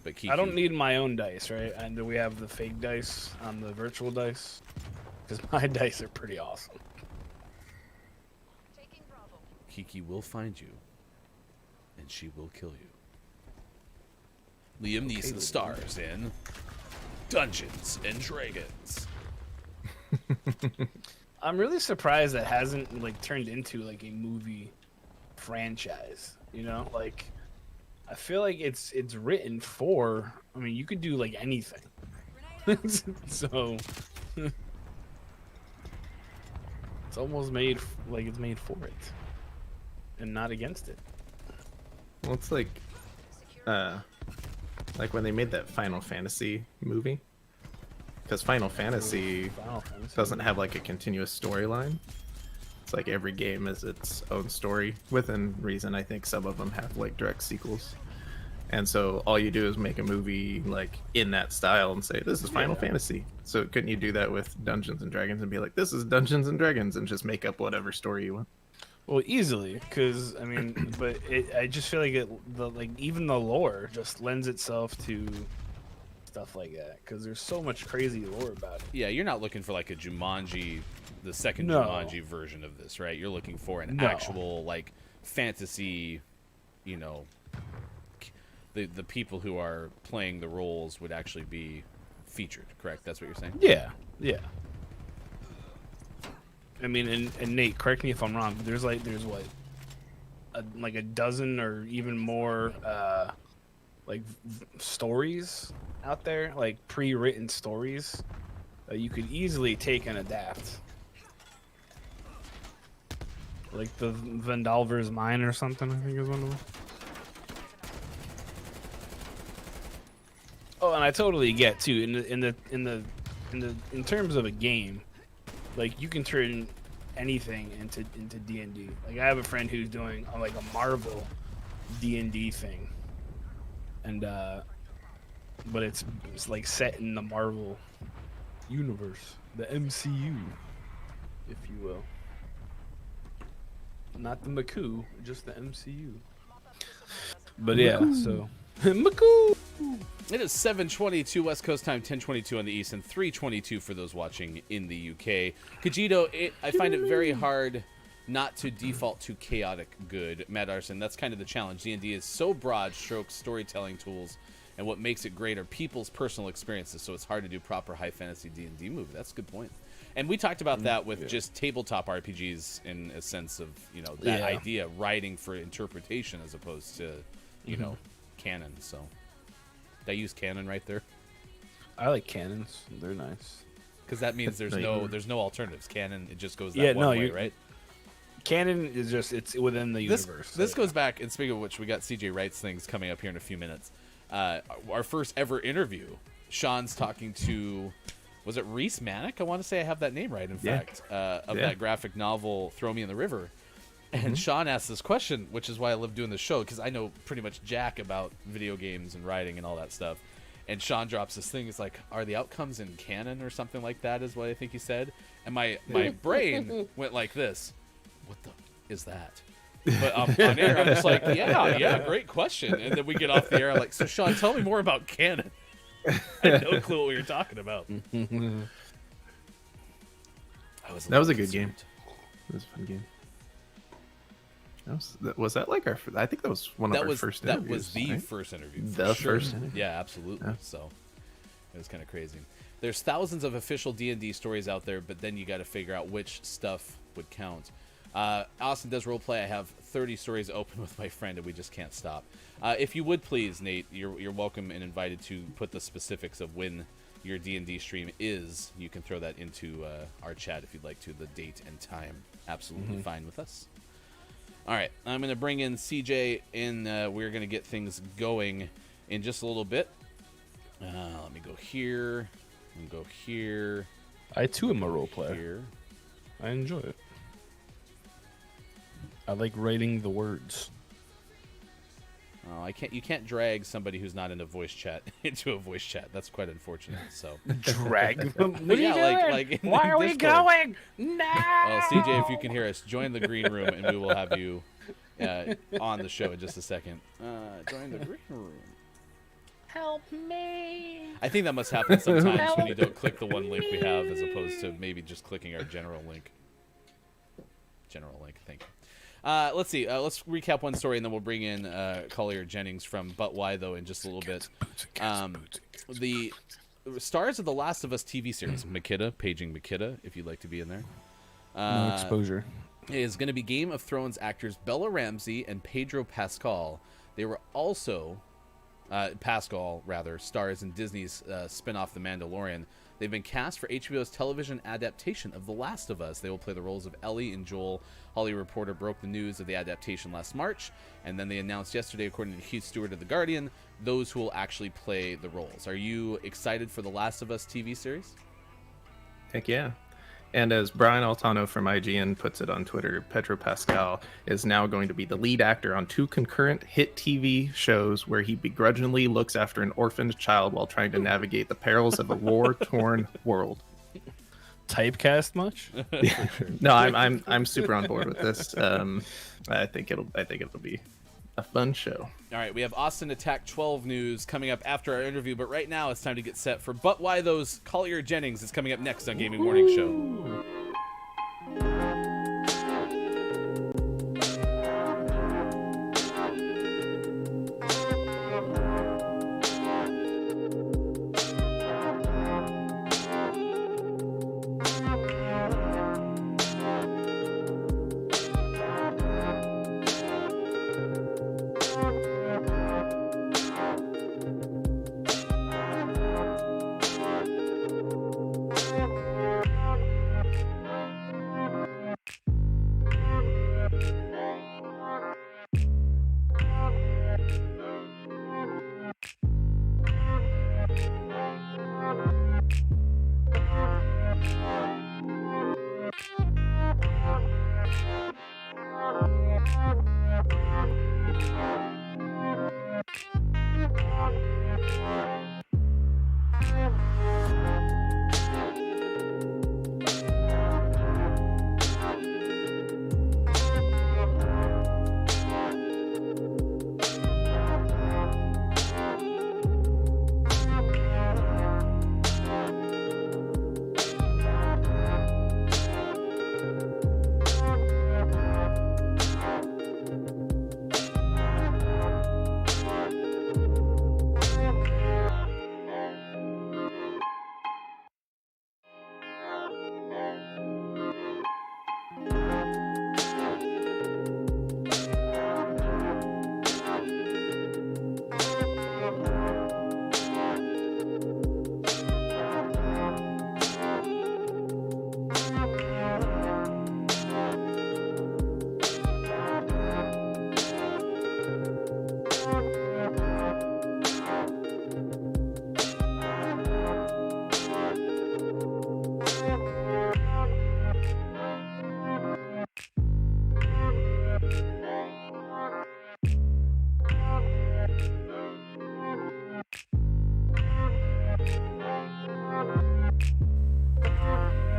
But Kiki, I don't need my own dice, right? And do we have the fake dice on the virtual dice? Because my dice are pretty awesome. Kiki will find you, and she will kill you. Liam Neeson stars in Dungeons and Dragons. I'm really surprised that hasn't like turned into like a movie franchise. You know, like I feel like it's written for. I mean, you could do like anything. So it's almost made like it's made for it, and not against it. Well, it's like when they made that Final Fantasy movie, because Final Fantasy doesn't have like a continuous storyline. It's like every game is its own story. Within reason, I think some of them have like direct sequels. And so all you do is make a movie like in that style and say, this is Final Fantasy. So couldn't you do that with Dungeons and Dragons and be like, this is Dungeons and Dragons, and just make up whatever story you want? Well, easily, because I mean, but I just feel like even the lore just lends itself to stuff like that, because there's so much crazy lore about it. Yeah, you're not looking for like a Jumanji, the second No. Jumanji version of this, right? You're looking for an No. actual like fantasy, you know, the people who are playing the roles would actually be featured, correct? That's what you're saying? Yeah, yeah. I mean, and Nate, correct me if I'm wrong, but there's what, like a dozen or even more, stories out there, like pre-written stories that you could easily take and adapt. Like the Vendalver's Mine or something, I think is one of them. Oh, and I totally get too in terms of a game, like you can turn anything into D&D. Like I have a friend who's doing like a Marvel D&D thing, and but it's like set in the Marvel universe, the MCU, if you will. Not the McCoo, just the MCU. But yeah, so McCoo. It is 7:22 West Coast time, 10:22 on the East, and 3:22 for those watching in the UK. Kajito, I find it very hard not to default to chaotic good. Matt Arson, that's kind of the challenge. D&D is so broad strokes storytelling tools, and what makes it great are people's personal experiences, so it's hard to do proper high fantasy D&D movie. That's a good point. And we talked about that with just tabletop RPGs in a sense of, you know, that idea, writing for interpretation as opposed to, you know, canon. So did I use canon right there? I like cannons. They're nice. Because that means there's no alternatives. Canon, it just goes that Yeah, one no, way, you- right? Canon is just, it's within the universe. This goes back, and speaking of which, we got CJ Wright's things coming up here in a few minutes. Our first ever interview Sean's talking to, was it Reese Manick? I want to say I have that name right, in Yeah. fact, of Yeah. that graphic novel, Throw Me in the River. And Sean asked this question, which is why I love doing this show, because I know pretty much jack about video games and writing and all that stuff. And Sean drops this thing. It's like, are the outcomes in canon or something like that is what I think he said. And my brain went like this. What the is that? But on air, I'm just like, yeah, great question. And then we get off the air, I'm like, so Sean, tell me more about canon. I had no clue what we were talking about. That was a good game. It was a fun game. Was that like our? I think that was one of our first interviews. That was the right? first interview. The for sure. first interview. Yeah, absolutely. Yeah. So it was kind of crazy. There's thousands of official D&D stories out there, but then you got to figure out which stuff would count. Austin does roleplay. I have 30 stories open with my friend, and we just can't stop. If you would please, Nate, you're welcome and invited to put the specifics of when your D&D stream is. You can throw that into our chat if you'd like to, the date and time. Absolutely fine with us. All right, I'm going to bring in CJ, and we're going to get things going in just a little bit. Let me go here. And go here. I too am a role player. Here. I enjoy it. I like writing the words. Oh, you can't drag somebody who's not in a voice chat into a voice chat. That's quite unfortunate. So Drag them. But yeah, like in Why are we Discord. going? No. Well, CJ, if you can hear us, join the green room, and we will have you on the show in just a second. Join the green room. Help me. I think that must happen sometimes when you don't click the one link we have, as opposed to maybe just clicking our general link. General link, thank you. Let's see. Let's recap one story, and then we'll bring in Collier Jennings from But Why, though, in just a little bit. The stars of the Last of Us TV series, Makita, paging Makita, if you'd like to be in there. No exposure. Is going to be Game of Thrones actors Bella Ramsey and Pedro Pascal. They were also, stars in Disney's spin-off The Mandalorian. They've been cast for HBO's television adaptation of The Last of Us. They will play the roles of Ellie and Joel. Hollywood Reporter broke the news of the adaptation last March, and then they announced yesterday, according to Keith Stewart of The Guardian, those who will actually play the roles. Are you excited for The Last of Us TV series? Heck yeah. And as Brian Altano from IGN puts it on Twitter, Pedro Pascal is now going to be the lead actor on 2 concurrent hit TV shows where he begrudgingly looks after an orphaned child while trying to navigate the perils of a war-torn world. Typecast much? No, I'm super on board with this. I think it'll be a fun show. All right, we have Austin Attack 12 news coming up after our interview, but right now it's time to get set for But Why Those. Collier Jennings is coming up next on Gaming Morning Show.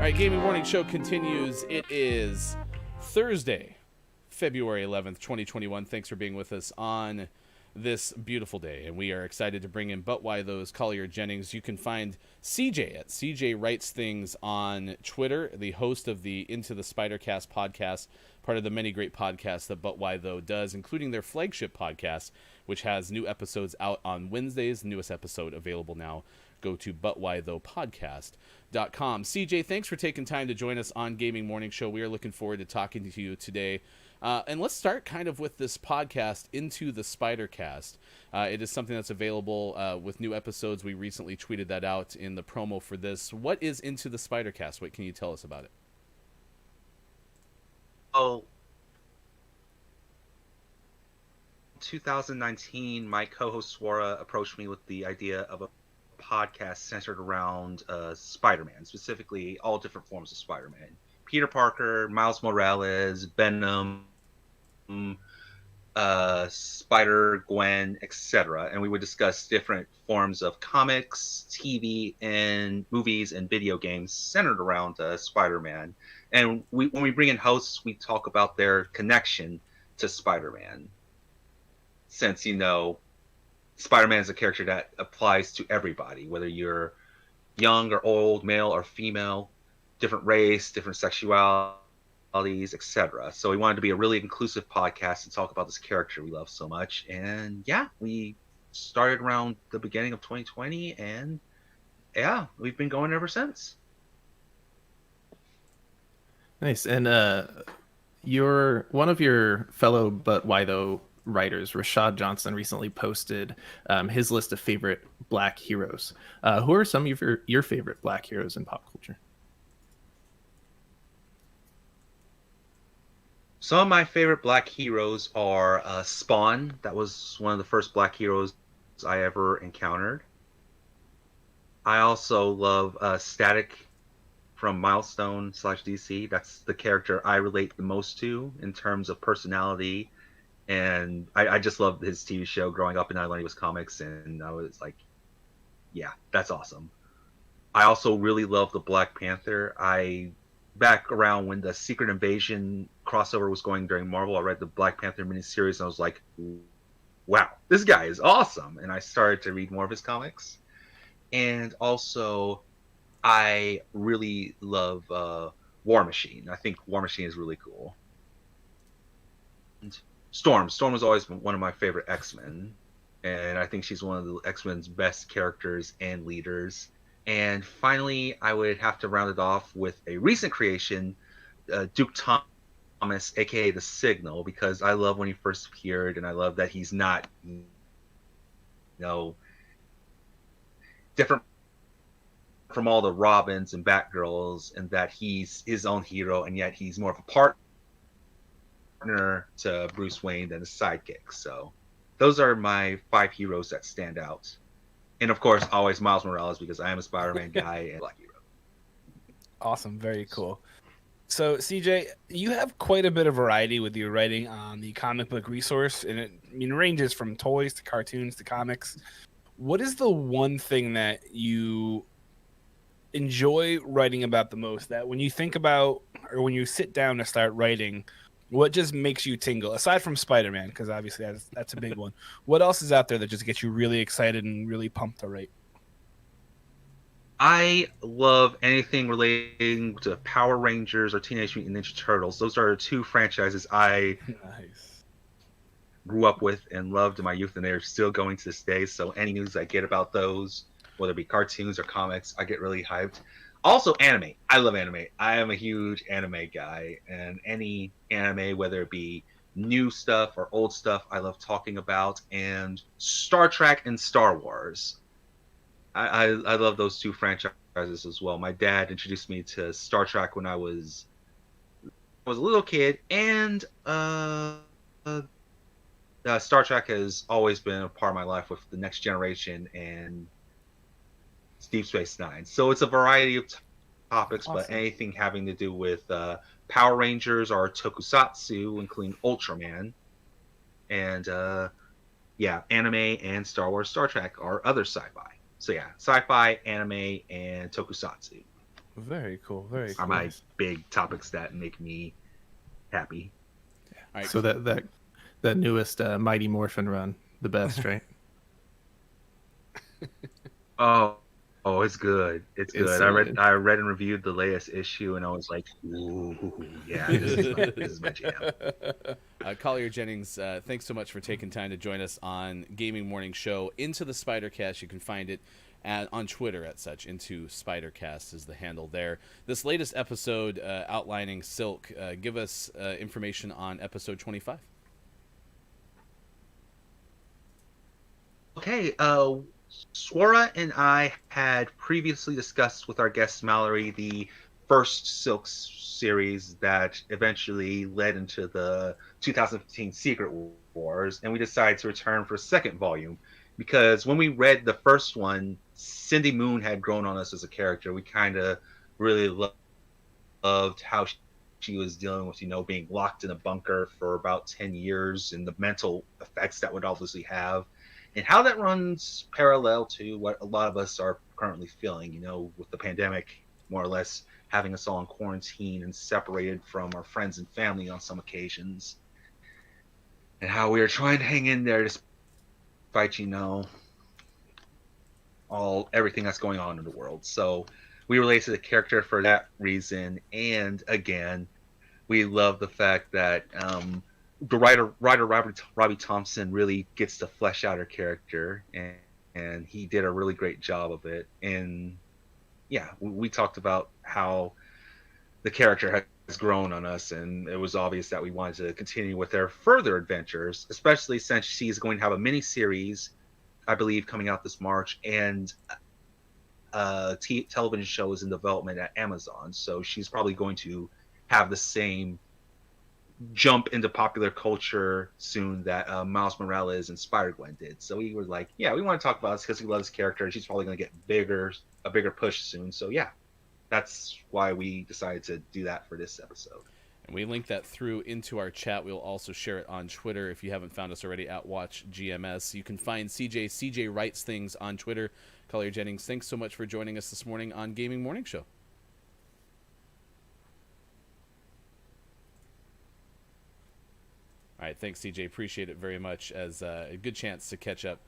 right, Gaming Morning Show continues. It is Thursday, February 11th, 2021. Thanks for being with us on this beautiful day, and we are excited to bring in But Why Those, Collier Jennings. You can find CJ at CJ Writes Things on Twitter, the host of the Into the Spider-Cast podcast, part of the many great podcasts that But Why Though does, including their flagship podcast, which has new episodes out on Wednesdays. The newest episode available now. Go to butwhythoughpodcast.com. CJ, thanks for taking time to join us on Gaming Morning Show. We are looking forward to talking to you today. And let's start kind of with this podcast, Into the Spider-Cast. It is something that's available with new episodes. We recently tweeted that out in the promo for this. What is Into the Spider-Cast? What can you tell us about it? Oh, 2019, my co-host Swara approached me with the idea of a podcast centered around Spider-Man, specifically all different forms of Spider-Man. Peter Parker, Miles Morales, Venom, Spider-Gwen, etc. And we would discuss different forms of comics, TV, and movies and video games centered around Spider-Man. And when we bring in hosts, we talk about their connection to Spider-Man. Since, Spider-Man is a character that applies to everybody, whether you're young or old, male or female, different race, different sexualities, etc. So we wanted to be a really inclusive podcast and talk about this character we love so much. And yeah, we started around the beginning of 2020, and yeah, we've been going ever since. Nice. And one of your fellow But Why Though writers, Rashad Johnson, recently posted his list of favorite Black heroes. Who are some of your favorite Black heroes in pop culture? Some of my favorite Black heroes are Spawn. That was one of the first Black heroes I ever encountered. I also love Static from Milestone/DC. That's the character I relate the most to in terms of personality. And I just loved his TV show growing up, and I learned he was comics, and I was like, yeah, that's awesome. I also really love the Black Panther. Back around when the Secret Invasion crossover was going during Marvel, I read the Black Panther miniseries, and I was like, wow, this guy is awesome. And I started to read more of his comics. And also, I really love War Machine. I think War Machine is really cool. And Storm was always one of my favorite X-Men, and I think she's one of the X-Men's best characters and leaders. And finally, I would have to round it off with a recent creation, Duke Thomas, aka the Signal, because I love when he first appeared, and I love that he's not, different from all the Robins and Batgirls, and that he's his own hero, and yet he's more of a partner to Bruce Wayne than a sidekick. So those are my 5 heroes that stand out. And of course, always Miles Morales, because I am a Spider-Man guy and Black hero. Awesome. Very cool. So, CJ, you have quite a bit of variety with your writing on the comic book resource, and it ranges from toys to cartoons to comics. What is the one thing that you enjoy writing about the most, that when you think about, or when you sit down to start writing, what just makes you tingle, aside from Spider-Man, because obviously that's a big one? What else is out there that just gets you really excited and really pumped to write? I love anything relating to Power Rangers or Teenage Mutant Ninja Turtles. Those are 2 franchises I grew up with and loved in my youth, and they're still going to this day. So any news I get about those, whether it be cartoons or comics, I get really hyped. Also, anime. I love anime. I am a huge anime guy, and any anime, whether it be new stuff or old stuff, I love talking about. And Star Trek and Star Wars. I love those 2 franchises as well. My dad introduced me to Star Trek when I was a little kid, and Star Trek has always been a part of my life with The Next Generation and Deep Space Nine. So it's a variety of topics, awesome. But anything having to do with Power Rangers or tokusatsu, including Ultraman, and anime and Star Wars, Star Trek, or other sci-fi. So yeah, sci-fi, anime, and tokusatsu. Very cool. Very Are cool. my big topics that make me happy. All right. So that newest Mighty Morphin run, the best, right? Oh, it's good. It's It's good. so good. I read and reviewed the latest issue, and I was like, ooh, yeah, this is my jam. Collier Jennings, thanks so much for taking time to join us on Gaming Morning Show. Into the Spidercast, you can find it on Twitter at such. Into Spidercast is the handle there. This latest episode outlining Silk, give us information on episode 25. Okay, Swara and I had previously discussed with our guest Mallory the first Silk series that eventually led into the 2015 Secret Wars, and we decided to return for a second volume because when we read the first one, Cindy Moon had grown on us as a character. We kind of really loved how she was dealing with, being locked in a bunker for about 10 years and the mental effects that would obviously have. And how that runs parallel to what a lot of us are currently feeling, with the pandemic, more or less having us all in quarantine and separated from our friends and family on some occasions. And how we are trying to hang in there despite, everything that's going on in the world. So we relate to the character for that reason. And again, we love the fact that the writer Robbie Thompson really gets to flesh out her character, and he did a really great job of it. And yeah, we talked about how the character has grown on us, and it was obvious that we wanted to continue with their further adventures, especially since she's going to have a mini series, I believe, coming out this March, and a television show is in development at Amazon. So she's probably going to have the same jump into popular culture soon that Miles Morales and Spider-Gwen did. So we were like, yeah, we want to talk about this because we love this character, and she's probably going to get a bigger push soon. So yeah, that's why we decided to do that for this episode. And we link that through into our chat. We'll also share it on Twitter if you haven't found us already at WatchGMS. You can find CJ. CJ Writes Things on Twitter. Collier Jennings, thanks so much for joining us this morning on Gaming Morning Show. All right, thanks, CJ. Appreciate it very much. As a good chance to catch up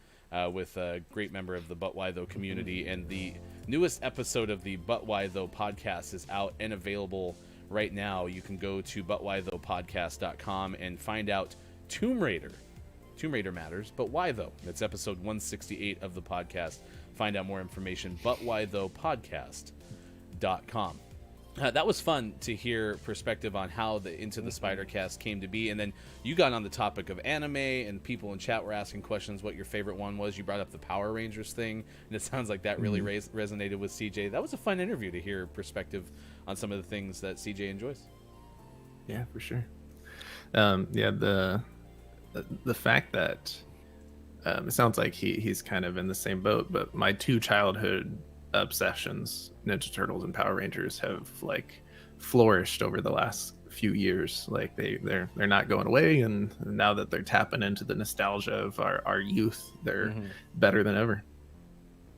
with a great member of the But Why Though community. And the newest episode of the But Why Though podcast is out and available right now. You can go to butwhythoughpodcast.com and find out Tomb Raider matters, but why though? It's episode 168 of the podcast. Find out more information, butwhythoughpodcast.com. That was fun to hear perspective on how the Into the Spider-Cast came to be. And then you got on the topic of anime, and people in chat were asking questions what your favorite one was. You brought up the Power Rangers thing, and it sounds like that really resonated with CJ. That was a fun interview to hear perspective on some of the things that CJ enjoys. Yeah, for sure. The fact that it sounds like he's kind of in the same boat, but my two childhood obsessions, Ninja Turtles and Power Rangers, have like flourished over the last few years. Like they're not going away, and now that they're tapping into the nostalgia of our youth, they're better than ever.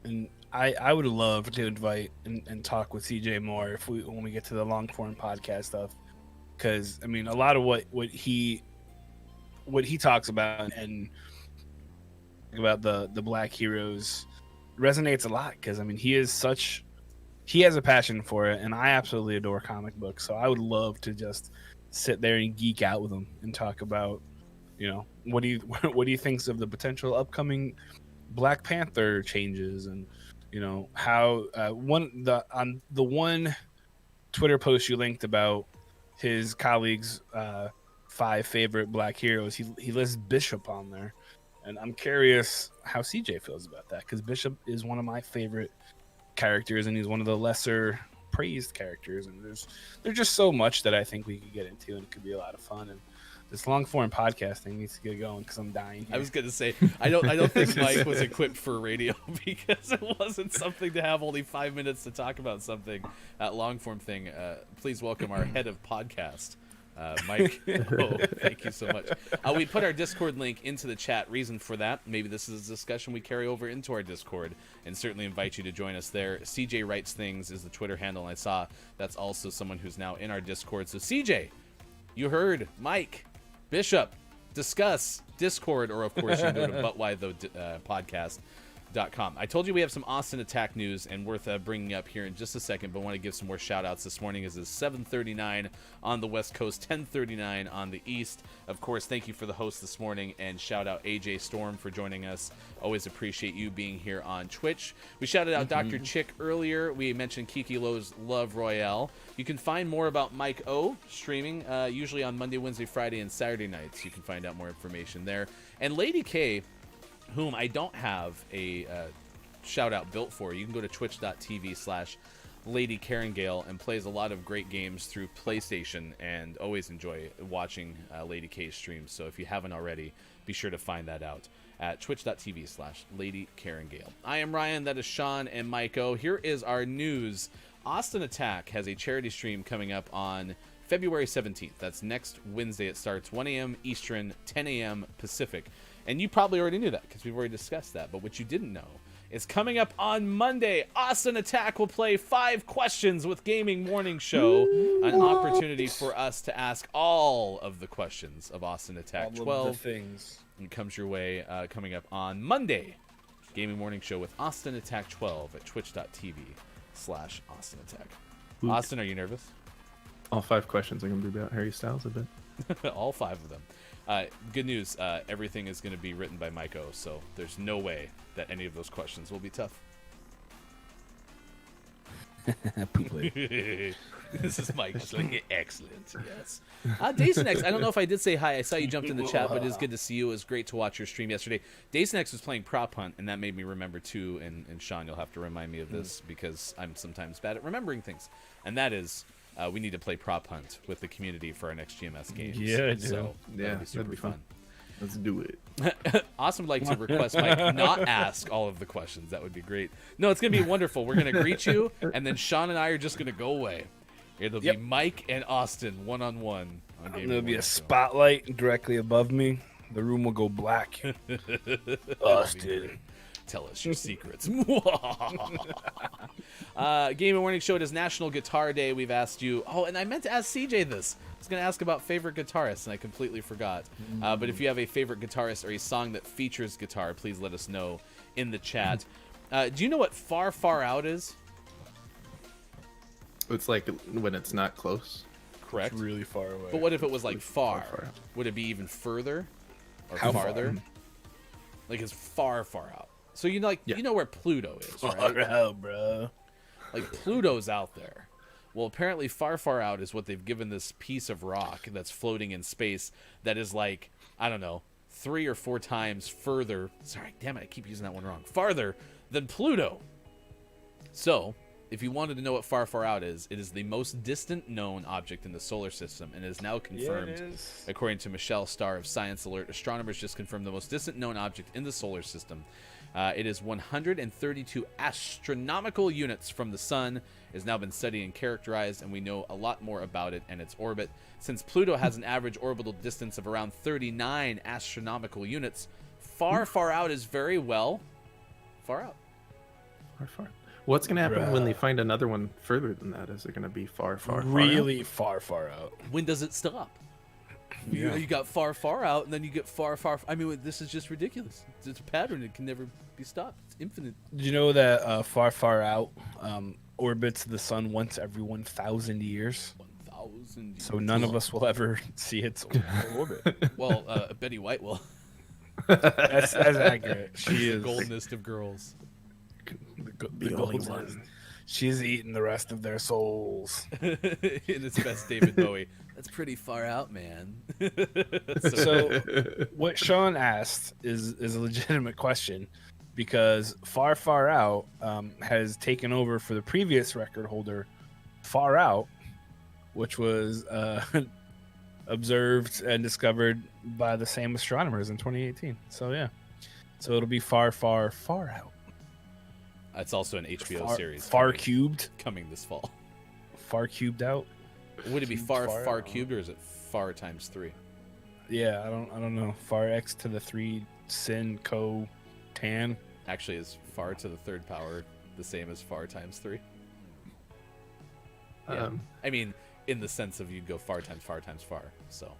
And I would love to invite and talk with CJ more when we get to the long form podcast stuff, because I mean a lot of what he talks about and about the Black heroes resonates a lot, because I mean he has a passion for it, and I absolutely adore comic books. So I would love to just sit there and geek out with him and talk about, what do you think of the potential upcoming Black Panther changes, and how on the one Twitter post you linked about his colleagues' 5 favorite Black heroes, he lists Bishop on there. And I'm curious how CJ feels about that, because Bishop is one of my favorite characters, and he's one of the lesser praised characters. And there's just so much that I think we could get into, and it could be a lot of fun. And this long form podcasting needs to get going, because I'm dying here. I was gonna say I don't think Mike was equipped for radio, because it wasn't something to have only 5 minutes to talk about something. That long form thing. Please welcome our head of podcast, Mike, oh, thank you so much. We put our Discord link into the chat. Reason for that, maybe this is a discussion we carry over into our Discord, and certainly invite you to join us there. CJ Writes Things is the Twitter handle, and I saw that's also someone who's now in our Discord. So CJ, you heard Mike, Bishop, discuss Discord, or of course you can go to podcast.com. I told you we have some Austin Attack news and worth bringing up here in just a second, but want to give some more shout outs this morning as it's 7:39 on the West Coast, 10:39 on the East. Of course, thank you for the host this morning, and shout out AJ Storm for joining us. Always appreciate you being here on Twitch. We shouted out Dr. Chick earlier. We mentioned Kiki Lowe's Love Royale. You can find more about Mike O streaming, usually on Monday, Wednesday, Friday, and Saturday nights. You can find out more information there. And Lady K, whom I don't have a shout out built for. You can go to twitch.tv/Lady Carringale and plays a lot of great games through PlayStation, and always enjoy watching Lady K's streams. So if you haven't already, be sure to find that out at twitch.tv/Lady Carringale. I am Ryan, that is Sean and Mike O. Here is our news. Austin Attack has a charity stream coming up on February 17th. That's next Wednesday. It starts 1 a.m. Eastern, 10 a.m. Pacific. And you probably already knew that because we've already discussed that. But what you didn't know is coming up on Monday, Austin Attack will play 5 questions with Gaming Morning Show. An opportunity for us to ask all of the questions of Austin Attack 12. All of the things. It comes your way coming up on Monday. Gaming Morning Show with Austin Attack 12 at twitch.tv/Austin Attack. Austin, are you nervous? All 5 questions are going to be about Harry Styles, I bet. All 5 of them. Good news, everything is going to be written by Mike O, so there's no way that any of those questions will be tough. This is Mike just like, excellent, yes. Daysonex, I don't know if I did say hi. I saw you jumped in the chat, but it is good to see you. It was great to watch your stream yesterday. Daysonex was playing Prop Hunt, and that made me remember too, and Sean, you'll have to remind me of this because I'm sometimes bad at remembering things, and that is... we need to play Prop Hunt with the community for our next GMS games. Yeah, so yeah, that'd be fun. Let's do it. Austin would like to request Mike not ask all of the questions. That would be great. No, it's going to be wonderful. We're going to greet you, and then Sean and I are just going to go away. It'll be Mike and Austin one-on-one. There'll be a spotlight directly above me. The room will go black. Austin. Tell us your secrets. Game and Morning Show, it is National Guitar Day. We've asked you... Oh, and I meant to ask CJ this. I was going to ask about favorite guitarists, and I completely forgot. But if you have a favorite guitarist or a song that features guitar, please let us know in the chat. Do you know what Far, Far Out is? It's like when it's not close. Correct. It's really far away. But what if it was like far? Far out. Would it be even further? Or How farther? far? Like it's far, far out. So you know, you know where Pluto is, right? Far out, bro. Like Pluto's out there. Well, apparently Far, Far Out is what they've given this piece of rock that's floating in space that is like, I don't know, 3 or 4 times further. Sorry, damn it, I keep using that one wrong. Farther than Pluto. So, if you wanted to know what Far, Far Out is, it is the most distant known object in the solar system and is now confirmed. According to Michelle Starr of Science Alert, astronomers just confirmed the most distant known object in the solar system. It is 132 astronomical units from the sun. It has now been studied and characterized, and we know a lot more about it and its orbit. Since Pluto has an average orbital distance of around 39 astronomical units, Far, Far Out is very well far out. Far, far. What's going to happen when they find another one further than that? Is it going to be far, far, really far, far out? When does it stop? You got far, far out, and then you get far, far. I mean, this is just ridiculous. It's a pattern. It can never be stopped. It's infinite. Did you know that Far, Far Out orbits the sun once every 1,000 years? 1,000 years. So none of us will ever see its orbit. Well, Betty White will. That's accurate. She is the goldenest of girls. The only one. She's eating the rest of their souls. In its best David Bowie. That's pretty far out, man. So what Sean asked is a legitimate question, because Far, Far Out has taken over for the previous record holder, Far Out, which was observed and discovered by the same astronomers in 2018. So yeah. So it'll be Far, Far, Far Out. It's also an HBO series. Far Cubed. Coming this fall. Far Cubed Out. Would it be far cubed, or is it far times 3. Yeah, I don't know. Far x to the 3 sin co tan. Actually, is far to the 3rd power the same as far times 3? Yeah. I mean, in the sense of you'd go far times far times far. So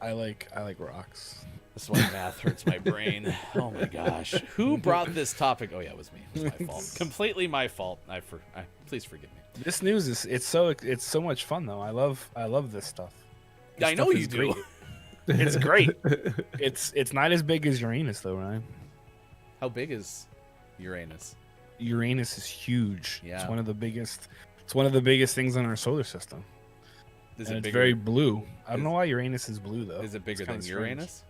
I like rocks. that's why math hurts my brain. Oh my gosh, who brought this topic? Oh yeah, it was me. It was my fault. Completely my fault. Please forgive me. This news is it's so much fun though. I love this stuff. This I know stuff you is do. great. It's great. It's not as big as Uranus though, Ryan. How big is Uranus? Uranus is huge. Yeah. It's one of the biggest things in our solar system. Is And it it's bigger? very blue. I don't know why Uranus is blue though. Is it bigger It's kinda than strange. Uranus?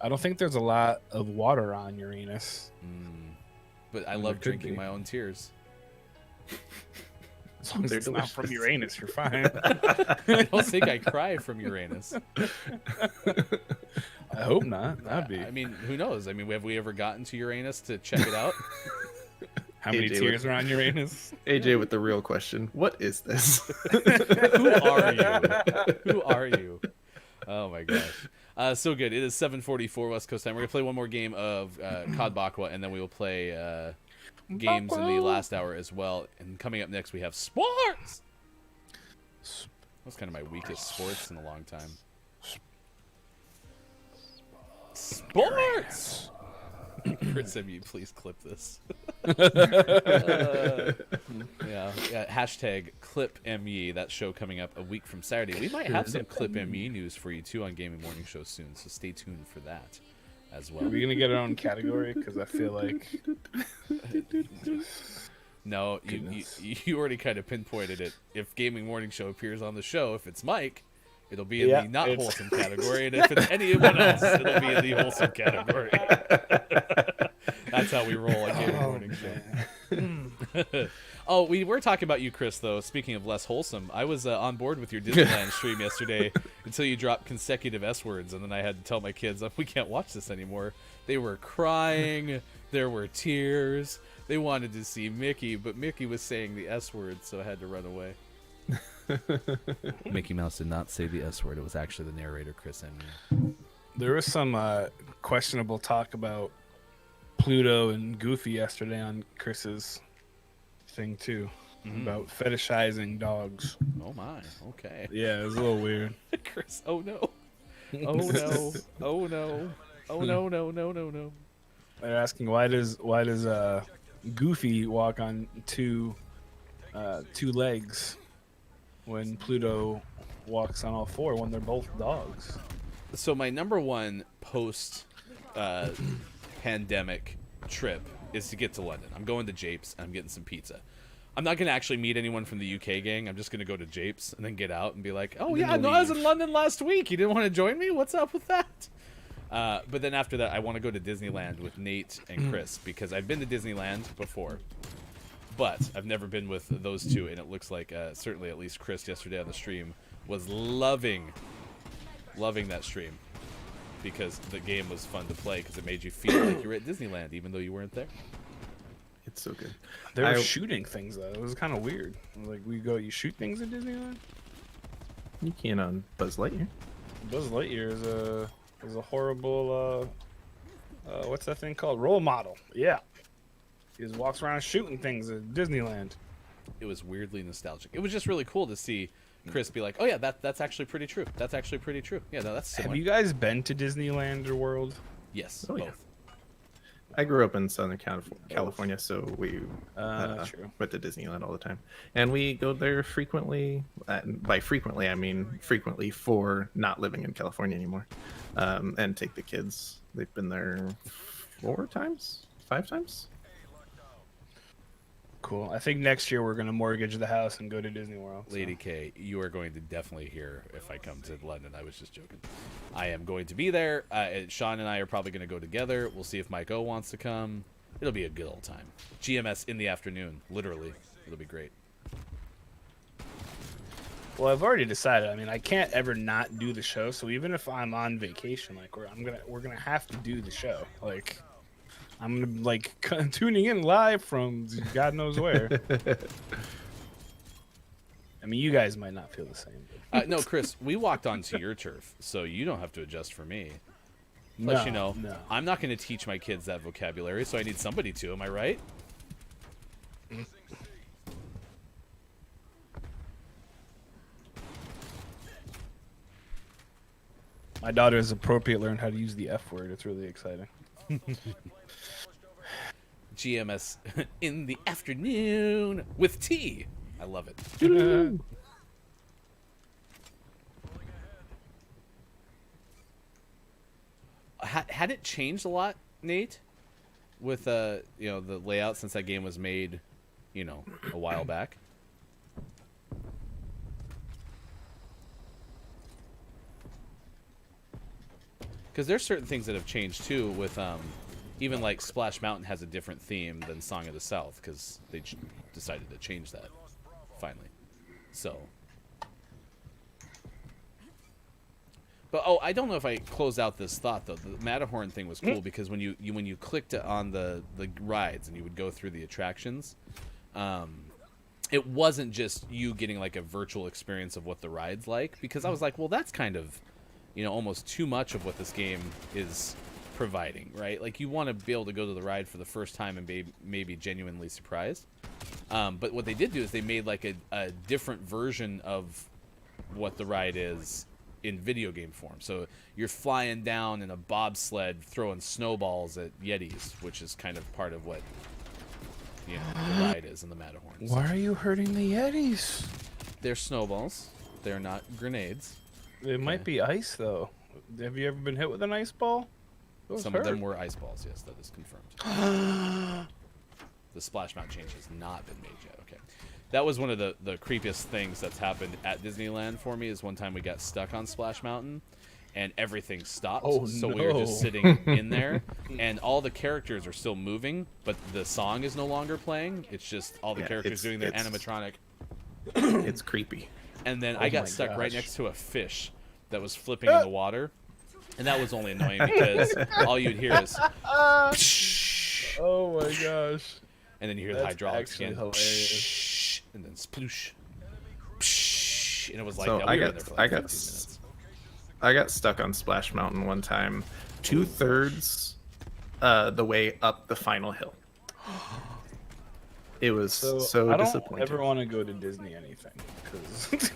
I don't think there's a lot of water on Uranus. But I There love could drinking be. my own tears. As long as They're it's not from Uranus, you're fine. I don't think I cry from Uranus. I hope not. That'd be. I mean, who knows? I mean, have we ever gotten to Uranus to check it out? How many AJ tears are on Uranus? AJ with the real question: what is this? Who are you? Who are you? Oh my gosh. So good. It is 7:44 West Coast time. We're gonna play one more game of COD Bakwa, and then we will play games in the last hour as well. And coming up next, we have sports. That's kind of my weakest sports in a long time. Sports. Chris, please clip this. Yeah. Hashtag clip ME. That show coming up a week from Saturday. We might have some clip ME news for you too on Gaming Morning Show soon. So stay tuned for that as well. Are we gonna get our own category? Because I feel like No, you already kind of pinpointed it. If Gaming Morning Show appears on the show, if it's Mike, it'll be in the not wholesome category, and if it's anyone else, it'll be in the wholesome category. That's how we roll on Gaming Morning Show. Oh, we were talking about you, Chris, though. Speaking of less wholesome, I was on board with your Disneyland stream yesterday until you dropped consecutive S words, and then I had to tell my kids, we can't watch this anymore. They were crying. There were tears. They wanted to see Mickey, but Mickey was saying the S word, so I had to run away. Mickey Mouse did not say the S word. It was actually the narrator, Chris M. there was some questionable talk about Pluto and Goofy yesterday on Chris's thing too, about fetishizing dogs. Oh my, okay. Yeah, it was a little weird. Chris, oh no. Oh no. Oh no. Oh no. They're asking why does Goofy walk on two legs when Pluto walks on all four when they're both dogs? So my number one post pandemic trip is to get to London. I'm going to Japes and I'm getting some pizza. I'm not going to actually meet anyone from the UK gang. I'm just going to go to Japes and then get out and be like, oh yeah, no, I was in London last week. You didn't want to join me? What's up with that? But then after that, I want to go to Disneyland with Nate and Chris because I've been to Disneyland before, but I've never been with those two. And it looks like certainly at least Chris yesterday on the stream was loving that stream because the game was fun to play because it made you feel like you were at Disneyland even though you weren't there. It's so good. They were shooting things though. It was kind of weird. Like you shoot things at Disneyland. You can on Buzz Lightyear. Buzz Lightyear is a horrible what's that thing called? Role model. Yeah. He just walks around shooting things at Disneyland. It was weirdly nostalgic. It was just really cool to see Chris be like, oh yeah, that's actually pretty true. That's actually pretty true. Yeah, no, that's similar. Have you guys been to Disneyland or World? Yes, Oh, both. yeah. I grew up in Southern California, so we True. went to Disneyland all the time, and we go there frequently. By frequently, I mean frequently for not living in California anymore, and take the kids. They've been there 5 times. Cool. I think next year we're gonna mortgage the house and go to Disney World. so. Lady K, you are going to definitely hear if I come to London. I was just joking. I am going to be there. Sean and I are probably going to go together. We'll see if Mike O wants to come. It'll be a good old time. GMS in the afternoon, literally. It'll be great. Well, I've already decided. I mean, I can't ever not do the show. So even if I'm on vacation, like we're gonna have to do the show. Like I'm gonna like tuning in live from God knows where. I mean, you guys might not feel the same. No, Chris, we walked onto your turf, so you don't have to adjust for me. Plus, No. I'm not going to teach my kids that vocabulary, so I need somebody to. Am I right? My daughter has appropriately learned how to use the F word. It's really exciting. GMS in the afternoon with tea. I love it. Had it changed a lot, Nate, with the layout since that game was made, a while back? Because there's certain things that have changed too. With even like Splash Mountain has a different theme than Song of the South because they decided to change that finally. So. But I don't know if I close out this thought though. The Matterhorn thing was cool because when you clicked on the rides and you would go through the attractions, it wasn't just you getting like a virtual experience of what the ride's like. Because I was like, well, that's kind of, almost too much of what this game is providing, right? Like you want to be able to go to the ride for the first time and be maybe genuinely surprised. But what they did do is they made like a different version of what the ride is in video game form. So you're flying down in a bobsled throwing snowballs at Yetis, which is kind of part of what the ride is in the Matterhorn. Why are you hurting the Yetis? They're snowballs. They're not grenades. It might be ice though. Have you ever been hit with an ice ball? Some of them were ice balls, yes, that is confirmed. The Splash Mountain change has not been made yet. Okay. That was one of the creepiest things that's happened at Disneyland for me is one time we got stuck on Splash Mountain and everything stopped. Oh, so no. we were just sitting in there and all the characters are still moving, but the song is no longer playing. It's just all the characters doing their animatronic. It's creepy. And then I got stuck right next to a fish that was flipping in the water. And that was only annoying because all you'd hear is oh my gosh. And then you hear the hydraulics again. Hilarious. And then sploosh. Psh, and it was like So that. We were in there for like 15 minutes. I got stuck on Splash Mountain one time, 2/3 the way up the final hill. It was so I don't disappointing. ever want to go to Disney anything because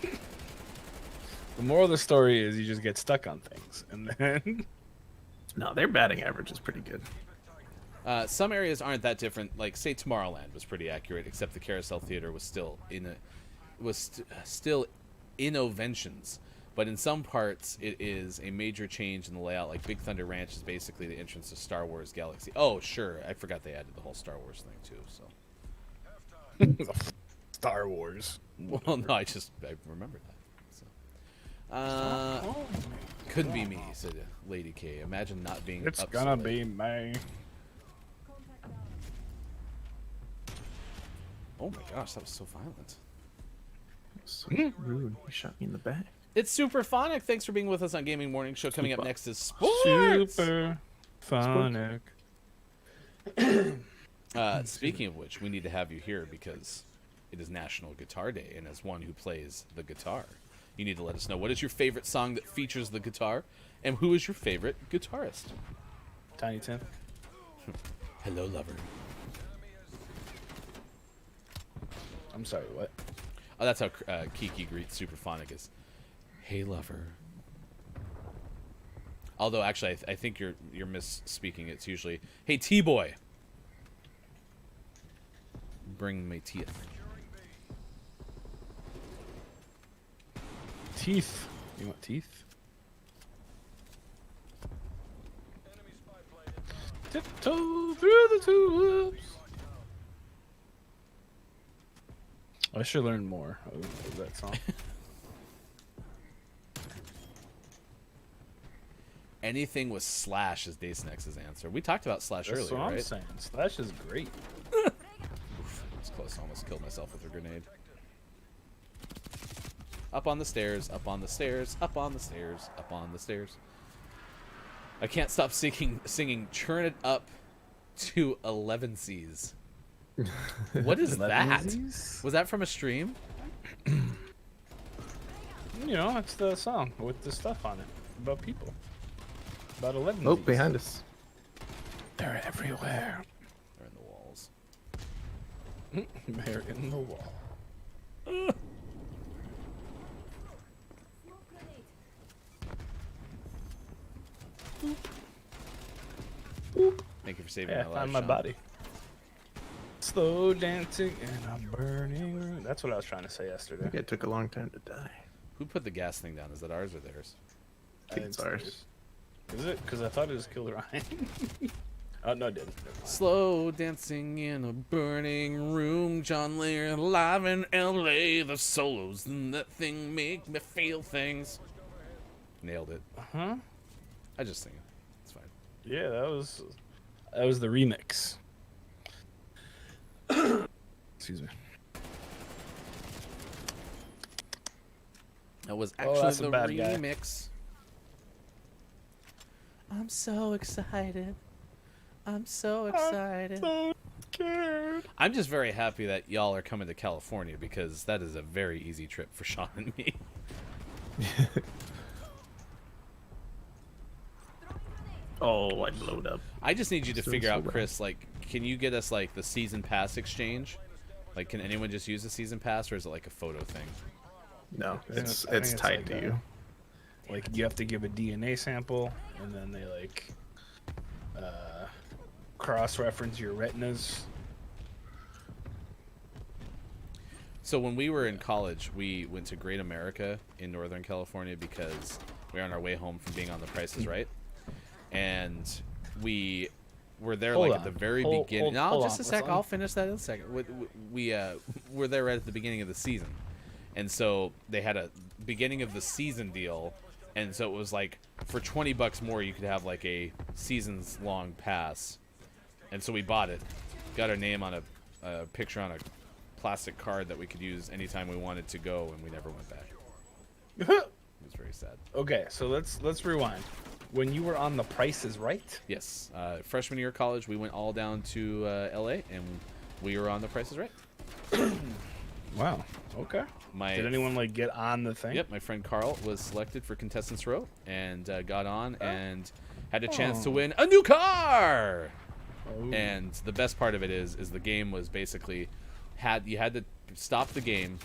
the moral of the story is you just get stuck on things and then. No, their batting average is pretty good. Some areas aren't that different. Like say Tomorrowland was pretty accurate, except the Carousel Theater was still still innovations. But in some parts, it is a major change in the layout. Like Big Thunder Ranch is basically the entrance to Star Wars Galaxy. Oh, sure, I forgot they added the whole Star Wars thing too. So. Star Wars. Well, no, I remembered that. So. Couldn't be me, said Lady K. Imagine not being. It's up gonna so be late. me. Oh my gosh, that was so violent. So rude. He shot me in the back. It's Super Phonic. Thanks for being with us on Gaming Morning Show. Coming up next is sports. Super Phonic. Speaking of which, we need to have you here because it is National Guitar Day, and as one who plays the guitar, you need to let us know what is your favorite song that features the guitar, and who is your favorite guitarist. Tiny Tim. Hello, lover. I'm sorry, what? Oh, that's how Kiki greets Superphonic is, "Hey, lover." Although, actually, I think you're misspeaking. It's usually, "Hey, T-boy. Bring me teeth." Teeth. You want teeth? Tiptoe through the tulips. I should learn more of that song. Anything with Slash is Daysnex's answer. We talked about Slash That's earlier, what I'm right? saying. Slash is great. It's close. I almost killed myself with a grenade. Up on the stairs, up on the stairs, up on the stairs, up on the stairs. I can't stop singing Churn It Up to 11 C's. What is that? Was that from a stream? You know, it's the song with the stuff on it about people. About 11. Oh, behind us. They're everywhere. They're in the walls. They're in the wall. Thank you for saving Yeah, my I life, found my Sean. body. Slow dancing in a burning room. That's what I was trying to say I yesterday. think it took a long time to die. Who put the gas thing down? Is that ours or theirs? I think it's ours. Is it? Because I thought it was Killer Ryan. Oh, no, it didn't. Never mind. Slow dancing in a burning room. John Mayer live in L.A. The solos and that thing make me feel things. Nailed it. Huh? I just sing it. It's fine. Yeah, that was the remix. Excuse me. That was Oh, actually that's a the bad guy. remix. I'm so excited. I'm so excited. So scared. I'm just very happy that y'all are coming to California because that is a very easy trip for Sean and me. Oh, I blowed up. I just need you to Doing figure so out, bad. Chris, like, can you get us, like, the season pass exchange? Like, can anyone just use the season pass, or is it, like, a photo thing? No, I think it's it's tied like to a- you. Like, you have to give a DNA sample, and then they, like, cross-reference your retinas. So when we were in college, we went to Great America in Northern California because we were on our way home from being on The Price is Right. And we were there, Hold like, on. at the very Hold- beginning. hold- No, hold just on. a sec. Let's I'll finish that in a second. We were there right at the beginning of the season. And so they had a beginning of the season deal. And so it was like, for $20 more, you could have, like, a seasons-long pass. And so we bought it. Got our name on a picture on a plastic card that we could use anytime we wanted to go, and we never went back. It was very sad. Okay, so let's rewind. When you were on The Price is Right? Yes, freshman year of college, we went all down to L.A. and we were on The Price is Right. Wow. Okay. Did anyone like get on the thing? Yep, my friend Carl was selected for Contestants Row and got on and had a chance to win a new car. Oh. And the best part of it is the game was basically you had to stop the game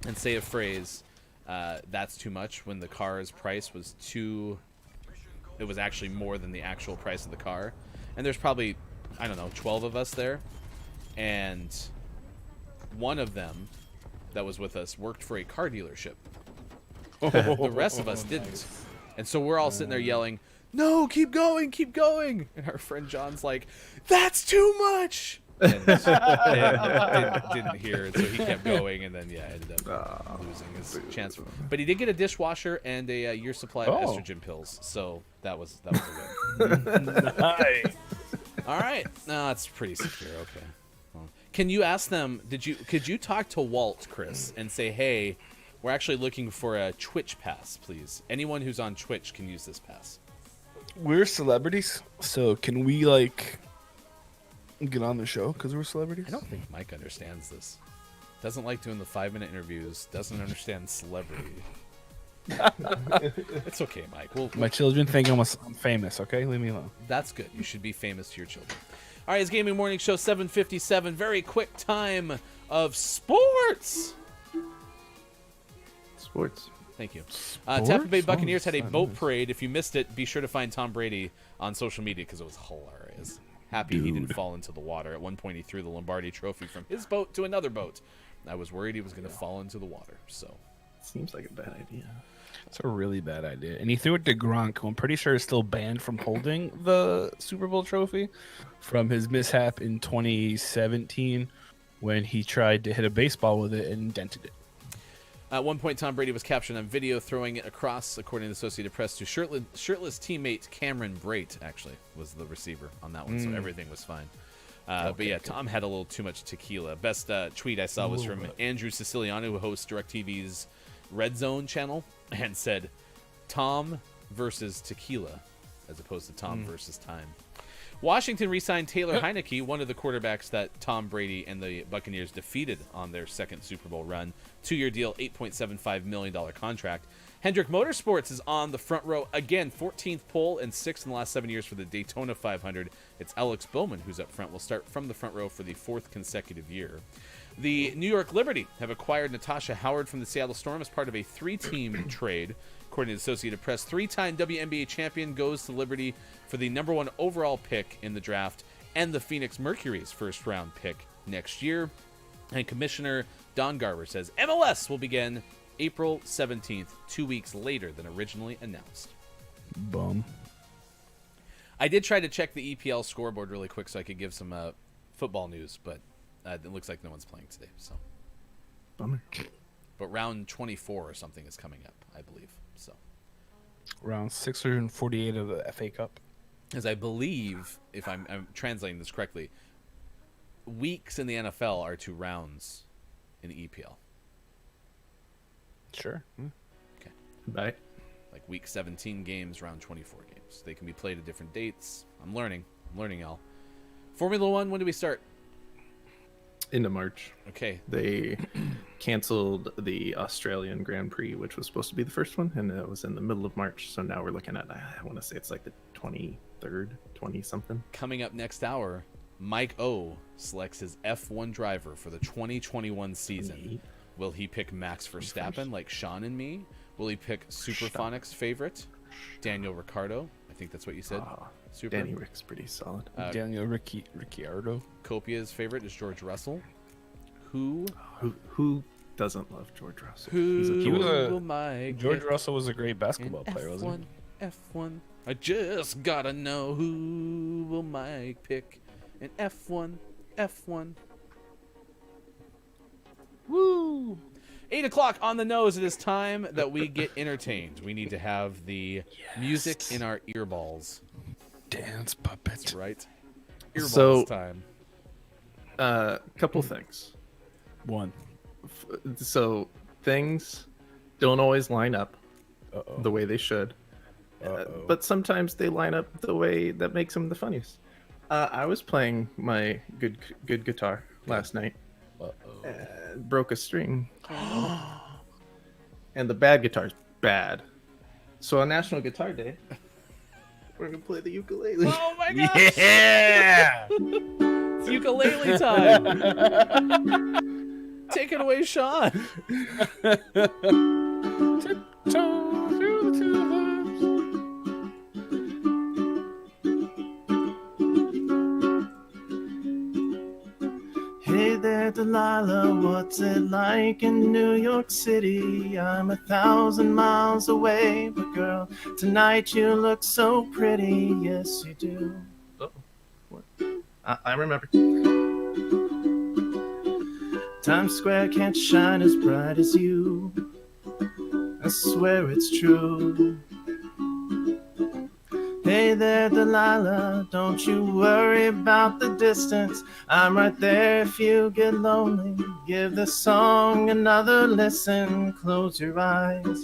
and say a phrase. That's too much when the car's price was too. It was actually more than the actual price of the car. And there's probably, I don't know, 12 of us there, and one of them that was with us worked for a car dealership. The rest of us didn't. Nice. And so we're all sitting there yelling, "No, keep going, keep going!" And our friend John's like, "That's too much!" And didn't hear it, so he kept going, and then ended up losing his chance. But he did get a dishwasher and a year's supply of estrogen pills, so that was a win. Nice. All right, no, that's pretty secure. Okay. Well, can you ask them? Could you talk to Walt, Chris, and say, "Hey, we're actually looking for a Twitch pass, please. Anyone who's on Twitch can use this pass." We're celebrities, so can we like get on the show because we're celebrities? I don't think Mike understands this. Doesn't like doing the 5-minute interviews. Doesn't understand celebrity. It's okay, Mike. My children think I'm famous. Okay, leave me alone. That's good. You should be famous to your children. All right, it's Gaming Morning Show 7:57. Very quick time of sports. Sports. Thank you. Tampa Bay Sports? Buccaneers had a Oh, boat nice. parade. If you missed it, be sure to find Tom Brady on social media because it was hilarious. Happy he didn't fall into the water. At one point, he threw the Lombardi Trophy from his boat to another boat. I was worried he was going to fall into the water. So Seems like a bad idea. It's a really bad idea. And he threw it to Gronk, who I'm pretty sure is still banned from holding the Super Bowl trophy from his mishap in 2017 when he tried to hit a baseball with it and dented it. At one point, Tom Brady was captured on video throwing it across, according to the Associated Press, to shirtless teammate Cameron Brate, actually, was the receiver on that one, so everything was fine. But yeah, Tom had a little too much tequila. Best tweet I saw was from Andrew Siciliano, who hosts DirecTV's Red Zone channel, and said, "Tom versus tequila," as opposed to Tom versus time. Washington re-signed Taylor Heineke, one of the quarterbacks that Tom Brady and the Buccaneers defeated on their second Super Bowl run. 2-year deal, $8.75 million contract. Hendrick Motorsports is on the front row again, 14th pole and 6th in the last 7 years for the Daytona 500. It's Alex Bowman who's up front. Will start from the front row for the 4th consecutive year. The New York Liberty have acquired Natasha Howard from the Seattle Storm as part of a 3-team trade. According to the Associated Press, 3-time WNBA champion goes to Liberty for the number 1 overall pick in the draft and the Phoenix Mercury's first-round pick next year. And Commissioner Don Garber says MLS will begin April 17th, 2 weeks later than originally announced. Bum. I did try to check the EPL scoreboard really quick so I could give some football news, but it looks like no one's playing today. So, Bummer. But round 24 or something is coming up, I believe. So, Round 648 of the FA Cup. as I believe, if I'm translating this correctly, weeks in the NFL are 2 rounds in the EPL. Sure. Okay. Bye. Like week 17 games, round 24 games. They can be played at different dates. I'm learning, y'all. Formula One, when do we start? Into March. Okay. They canceled the Australian Grand Prix, which was supposed to be the first one, and it was in the middle of March. So now we're looking at, I want to say it's like the 23rd, 20-something. Coming up next hour, Mike O selects his F1 driver for the 2021 season. Will he pick Max Verstappen like Sean and me? Will he pick Superphonic's favorite, Daniel Ricciardo? I think that's what you said. Super. Danny Rick's pretty solid. Daniel Ricciardo. Copia's favorite is George Russell. Who doesn't love George Russell? George Russell was a great basketball player, wasn't he? F1. I just gotta know who will Mike pick in F1. Woo! 8 o'clock on the nose. It is time that we get entertained. We need to have the music in our earballs. Dance puppet. That's right. Earballs So, time. Couple things. One. So things don't always line up the way they should, but sometimes they line up the way that makes them the funniest. I was playing my good guitar last night. Broke a string. And the bad guitar's bad. So on National Guitar Day, we're gonna play the ukulele. Oh my gosh! Yeah! It's ukulele time. Take it away, Sean. Hey there, Delilah, what's it like in New York City? I'm 1,000 miles away, but girl, tonight you look so pretty, yes you do. Oh, what? I remember. Times Square can't shine as bright as you. I swear it's true. Hey there, Delilah, don't you worry about the distance. I'm right there if you get lonely. Give the song another listen. Close your eyes.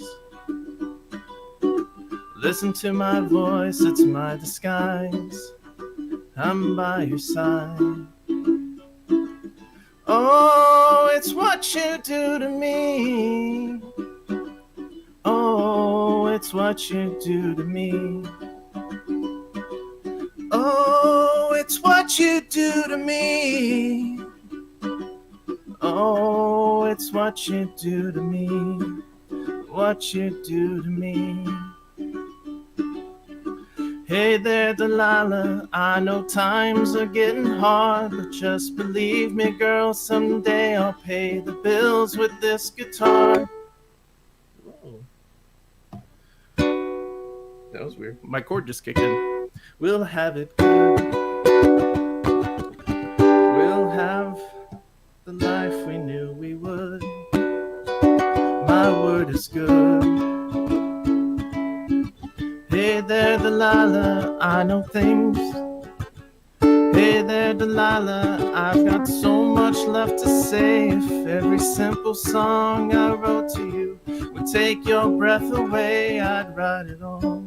Listen to my voice, it's my disguise. I'm by your side. Oh, it's what you do to me. Oh, it's what you do to me. Oh, it's what you do to me. Oh, it's what you do to me. What you do to me. Hey there, Delilah, I know times are getting hard, but just believe me, girl, someday I'll pay the bills with this guitar. That was weird. My chord just kicked in. We'll have it good. We'll have the life we knew we would. My word is good. Hey there, Delilah, I know things. Hey there, Delilah, I've got so much left to say. If every simple song I wrote to you would take your breath away, I'd write it all.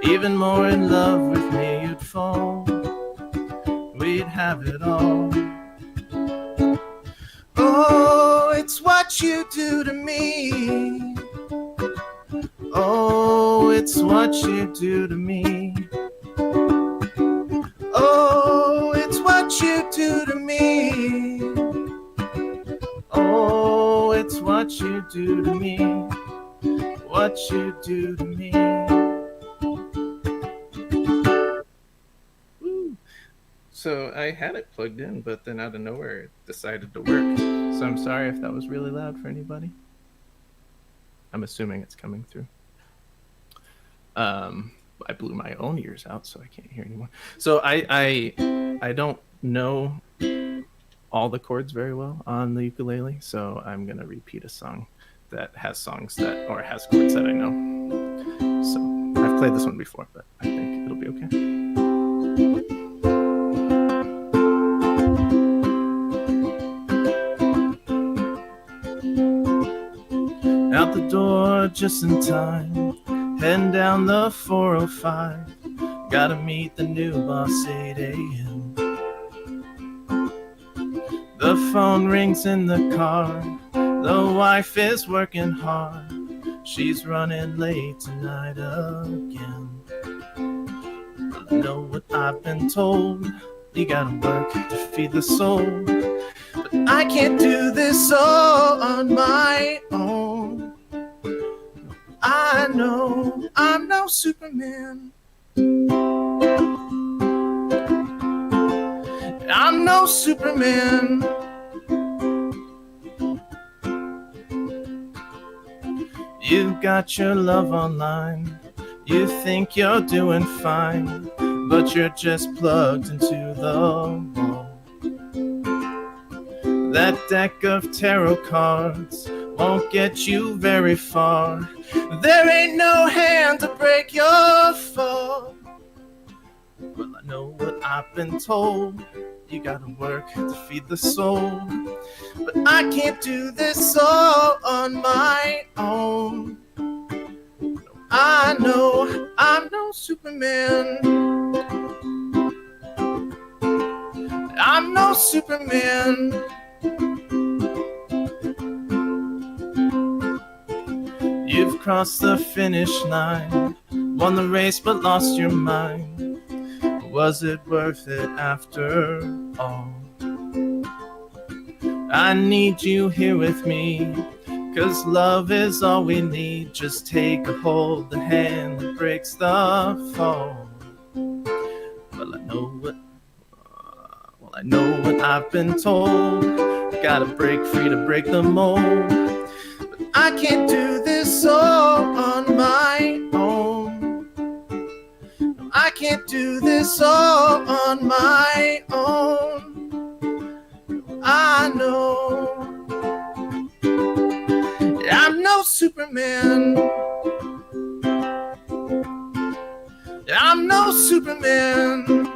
Even more in love with me you'd fall. We'd have it all. Oh, it's what you do to me. Oh, it's what you do to me. Oh, it's what you do to me. Oh, it's what you do to me. What you do to me. Woo. So I had it plugged in, but then out of nowhere it decided to work. So I'm sorry if that was really loud for anybody. I'm assuming it's coming through. I blew my own ears out, so I can't hear anymore. So I don't know all the chords very well on the ukulele, so I'm gonna repeat a song that has songs that, or has chords that I know. So I've played this one before, but I think it'll be okay. Out the door just in time, heading down the 405. Gotta meet the new boss 8 a.m. The phone rings in the car. The wife is working hard. She's running late tonight again. But I know what I've been told. You gotta work to feed the soul. But I can't do this all on my own. I know I'm no Superman. I'm no Superman. You've got your love online. You think you're doing fine, but you're just plugged into the wall. That deck of tarot cards won't get you very far. There ain't no hand to break your fall. Well, I know what I've been told. You gotta work to feed the soul. But I can't do this all on my own. I know I'm no Superman. I'm no Superman. You've crossed the finish line, won the race but lost your mind. Was it worth it after all? I need you here with me, 'cause love is all we need. Just take a hold, the hand that breaks the fall. Well, I know what I've been told. Gotta break free to break the mold. But I can't do this all on my own. No, I can't do this all on my own. No, I know I'm no Superman. I'm no Superman.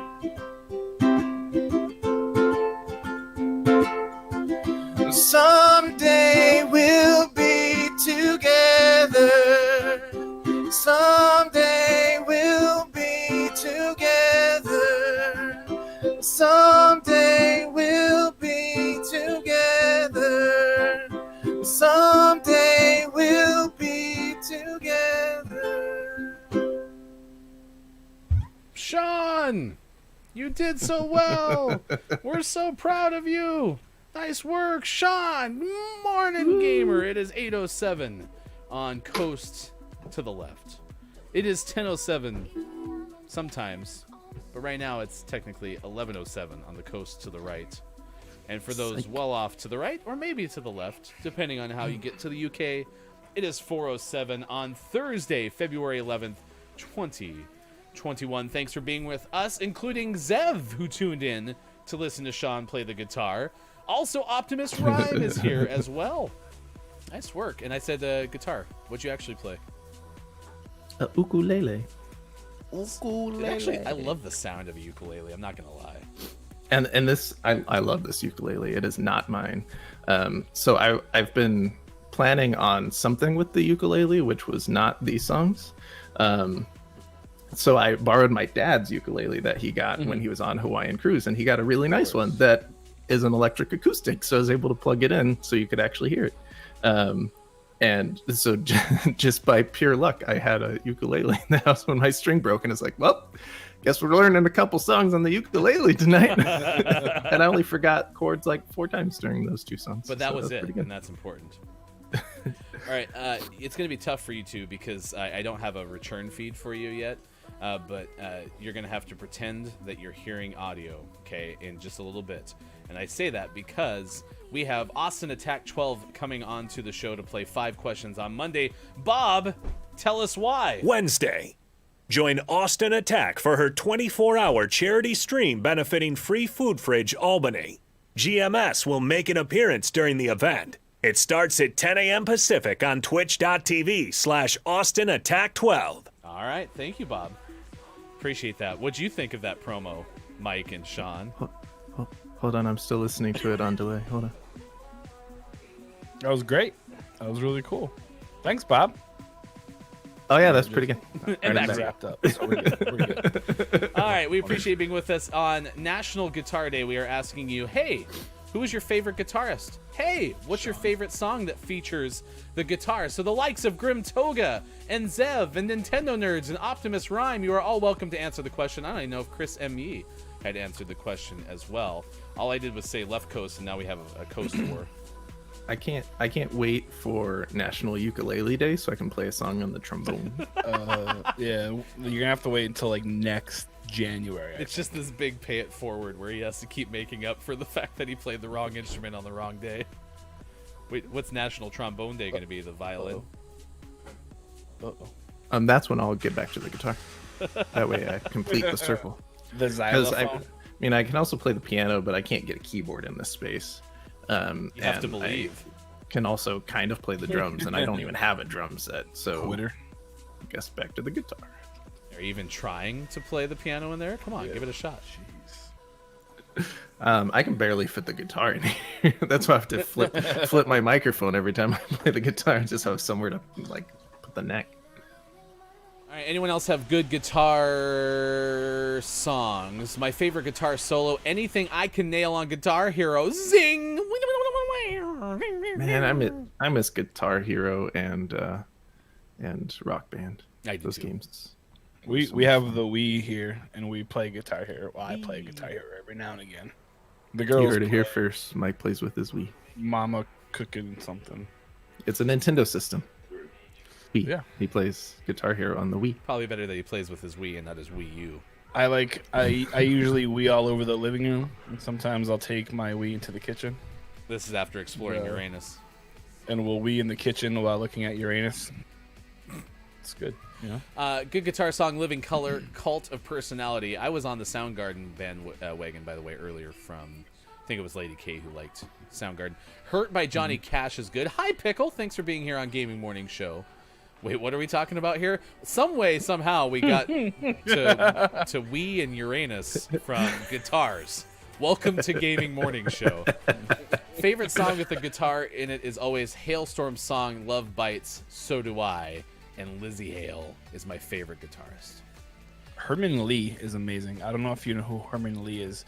Someday we'll be together. Someday we'll be together. Someday we'll be together. Someday we'll be together. Sean, you did so well. We're so proud of you. Nice work, Sean. Morning, gamer. It is 8:07 on Coast to the left. It is 10:07 sometimes, but right now it's technically 11:07 on the coast to the right. And for those well off to the right, or maybe to the left, depending on how you get to the UK, it is 4:07 on Thursday, February 11th, 2021. Thanks for being with us, including Zev, who tuned in to listen to Sean play the guitar. Also, Optimus Rhyme is here as well. Nice work. And I said guitar. What'd you actually play? Ukulele. Ukulele. Actually, I love the sound of a ukulele. I'm not going to lie. And this, I love this ukulele. It is not mine. So I've been planning on something with the ukulele, which was not these songs. so I borrowed my dad's ukulele that he got when he was on Hawaiian cruise, and he got a really nice one that is an electric acoustic, so I was able to plug it in so you could actually hear it. And so just by pure luck, I had a ukulele in the house when my string broke, and it's like, well, guess we're learning a couple songs on the ukulele tonight. And I only forgot chords like 4 times during those 2 songs. But that so was that's it, pretty good. and that's important. All right, it's going to be tough for you two because I don't have a return feed for you yet, but you're going to have to pretend that you're hearing audio, okay, in just a little bit. And I say that because we have Austin Attack 12 coming on to the show to play 5 questions on Monday. Bob, tell us why. Wednesday. Join Austin Attack for her 24-hour charity stream benefiting Free Food Fridge Albany. GMS will make an appearance during the event. It starts at 10 a.m. Pacific on twitch.tv/Austin Attack 12. All right, thank you, Bob. Appreciate that. What'd you think of that promo, Mike and Sean? Hold on, I'm still listening to it on delay. Hold on. That was great. That was really cool. Thanks, Bob. Oh yeah, that's pretty good. And back to you. Wrapped up. So we're good. We're good. All right, we appreciate being with us on National Guitar Day. We are asking you, hey, who is your favorite guitarist? Hey, what's your favorite song that features the guitar? So the likes of Grim Toga and Zev and Nintendo Nerds and Optimus Rhyme, you are all welcome to answer the question. I don't even know if Chris M.E. had answered the question as well. All I did was say left coast, and now we have a coast war. I can't wait for National Ukulele Day so I can play a song on the trombone. Yeah, you're gonna have to wait until like next January. It's just this big pay it forward where he has to keep making up for the fact that he played the wrong instrument on the wrong day. Wait, what's National Trombone Day going to be? The violin? That's when I'll get back to the guitar. That way I complete the circle. The 'Cause xylophone. I can also play the piano, but I can't get a keyboard in this space. You have to and believe. I can also kind of play the drums, and I don't even have a drum set. So Quitter. I guess back to the guitar. Are you even trying to play the piano in there? Come on, give it a shot. I can barely fit the guitar in here. That's why I have to flip my microphone every time I play the guitar. Just have somewhere to like put the neck. All right, anyone else have good guitar songs? My favorite guitar solo, anything I can nail on Guitar Hero. Zing! Man, I miss Guitar Hero and Rock Band. I do Those too. games. We have the Wii here, and we play Guitar Hero. Well, I play Guitar Hero every now and again. The girls You heard it here play first. Mike plays with his Wii. Mama cooking something. It's a Nintendo system. Wii. Yeah. He plays Guitar Hero on the Wii. Probably better that he plays with his Wii and not his Wii U. I usually Wii all over the living room, and sometimes I'll take my Wii into the kitchen, This is after exploring Yeah. Uranus. and we'll Wii in the kitchen while looking at Uranus. It's good, you know. Good guitar song, Living Color, Cult of Personality. I was on the Soundgarden bandwagon, by the way, earlier from, I think it was Lady K who liked Soundgarden. Hurt by Johnny Cash is good. Hi, Pickle. Thanks for being here on Gaming Morning Show. Wait, what are we talking about here? Some way, somehow, we got to Wii and Uranus from guitars. Welcome to Gaming Morning Show. Favorite song with the guitar in it is always Hailstorm song, Love Bites, So Do I. And Lizzie Hale is my favorite guitarist. Herman Lee is amazing. I don't know if you know who Herman Lee is.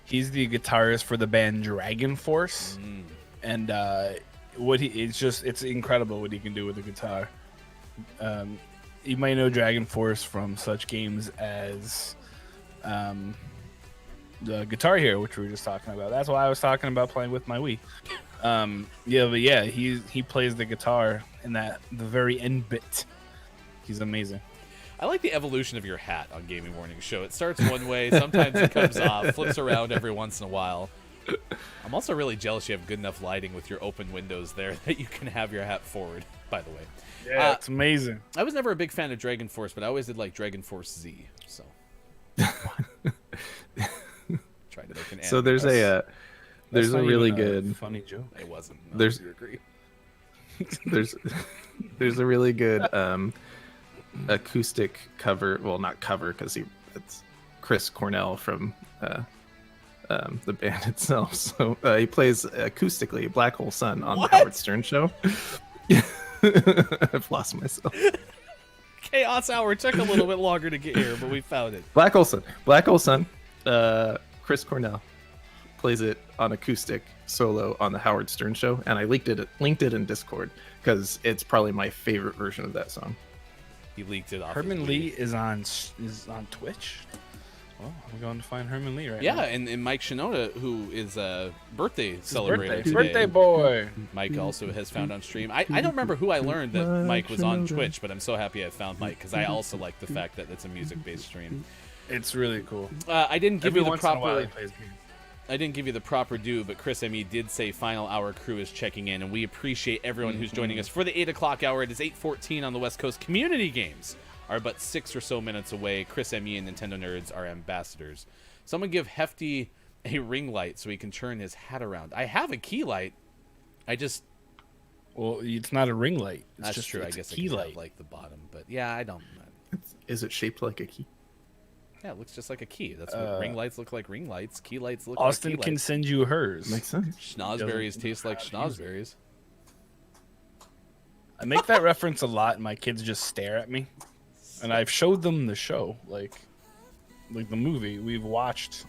He's the guitarist for the band Dragon Force, and it's incredible what he can do with the guitar. You might know Dragon Force from such games as the Guitar Hero, which we were just talking about. That's why I was talking about playing with my Wii. He plays the guitar in the very end bit. He's amazing. I like the evolution of your hat on Gaming Morning Show. It starts one way, sometimes it comes off, flips around every once in a while. I'm also really jealous you have good enough lighting with your open windows there that you can have your hat forward, by the way. Yeah, it's amazing. I was never a big fan of Dragon Force, but I always did like Dragon Force Z, so. Trying to make an So anime. there's a really good funny joke. It wasn't. No, There's- you agree. there's a really good acoustic cover. Well, not cover because it's Chris Cornell from the band itself. So he plays acoustically Black Hole Sun on What? the Howard Stern show. I've lost myself. Chaos Hour took a little bit longer to get here, but we found it. Black Olson. Black Olson. Chris Cornell plays it on acoustic solo on the Howard Stern show, and I linked it in Discord because it's probably my favorite version of that song. He leaked it off. Herman Lee is on Twitch. Oh, I'm going to find Herman Lee right now. Yeah, and Mike Shinoda, who is a birthday celebrator today. Birthday boy. Mike also has found on stream. I don't remember who I learned that Mike was on Twitch, but I'm so happy I found Mike because I also like the fact that it's a music-based stream. It's really cool. I didn't give Every you the once in a while proper. he plays games. I didn't give you the proper due, but Chris ME did say Final Hour crew is checking in, and we appreciate everyone who's joining us for the 8 o'clock hour. It is 8:14 on the West Coast. Community games are but 6 or so minutes away. Chris ME and Nintendo Nerds are ambassadors. Someone give Hefty a ring light so he can turn his hat around. I have a key light. Well, it's not a ring light. It's That's just true. I it's a guess I key could have, light. like the bottom, but yeah, I don't. Is it shaped like a key? Yeah, it looks just like a key. That's what ring lights look like. Ring lights. Key lights look Austin like key can lights. send you hers. Makes sense. Schnozberries taste like schnozberries. I make that reference a lot, and my kids just stare at me. And I've showed them the show, like the movie. We've watched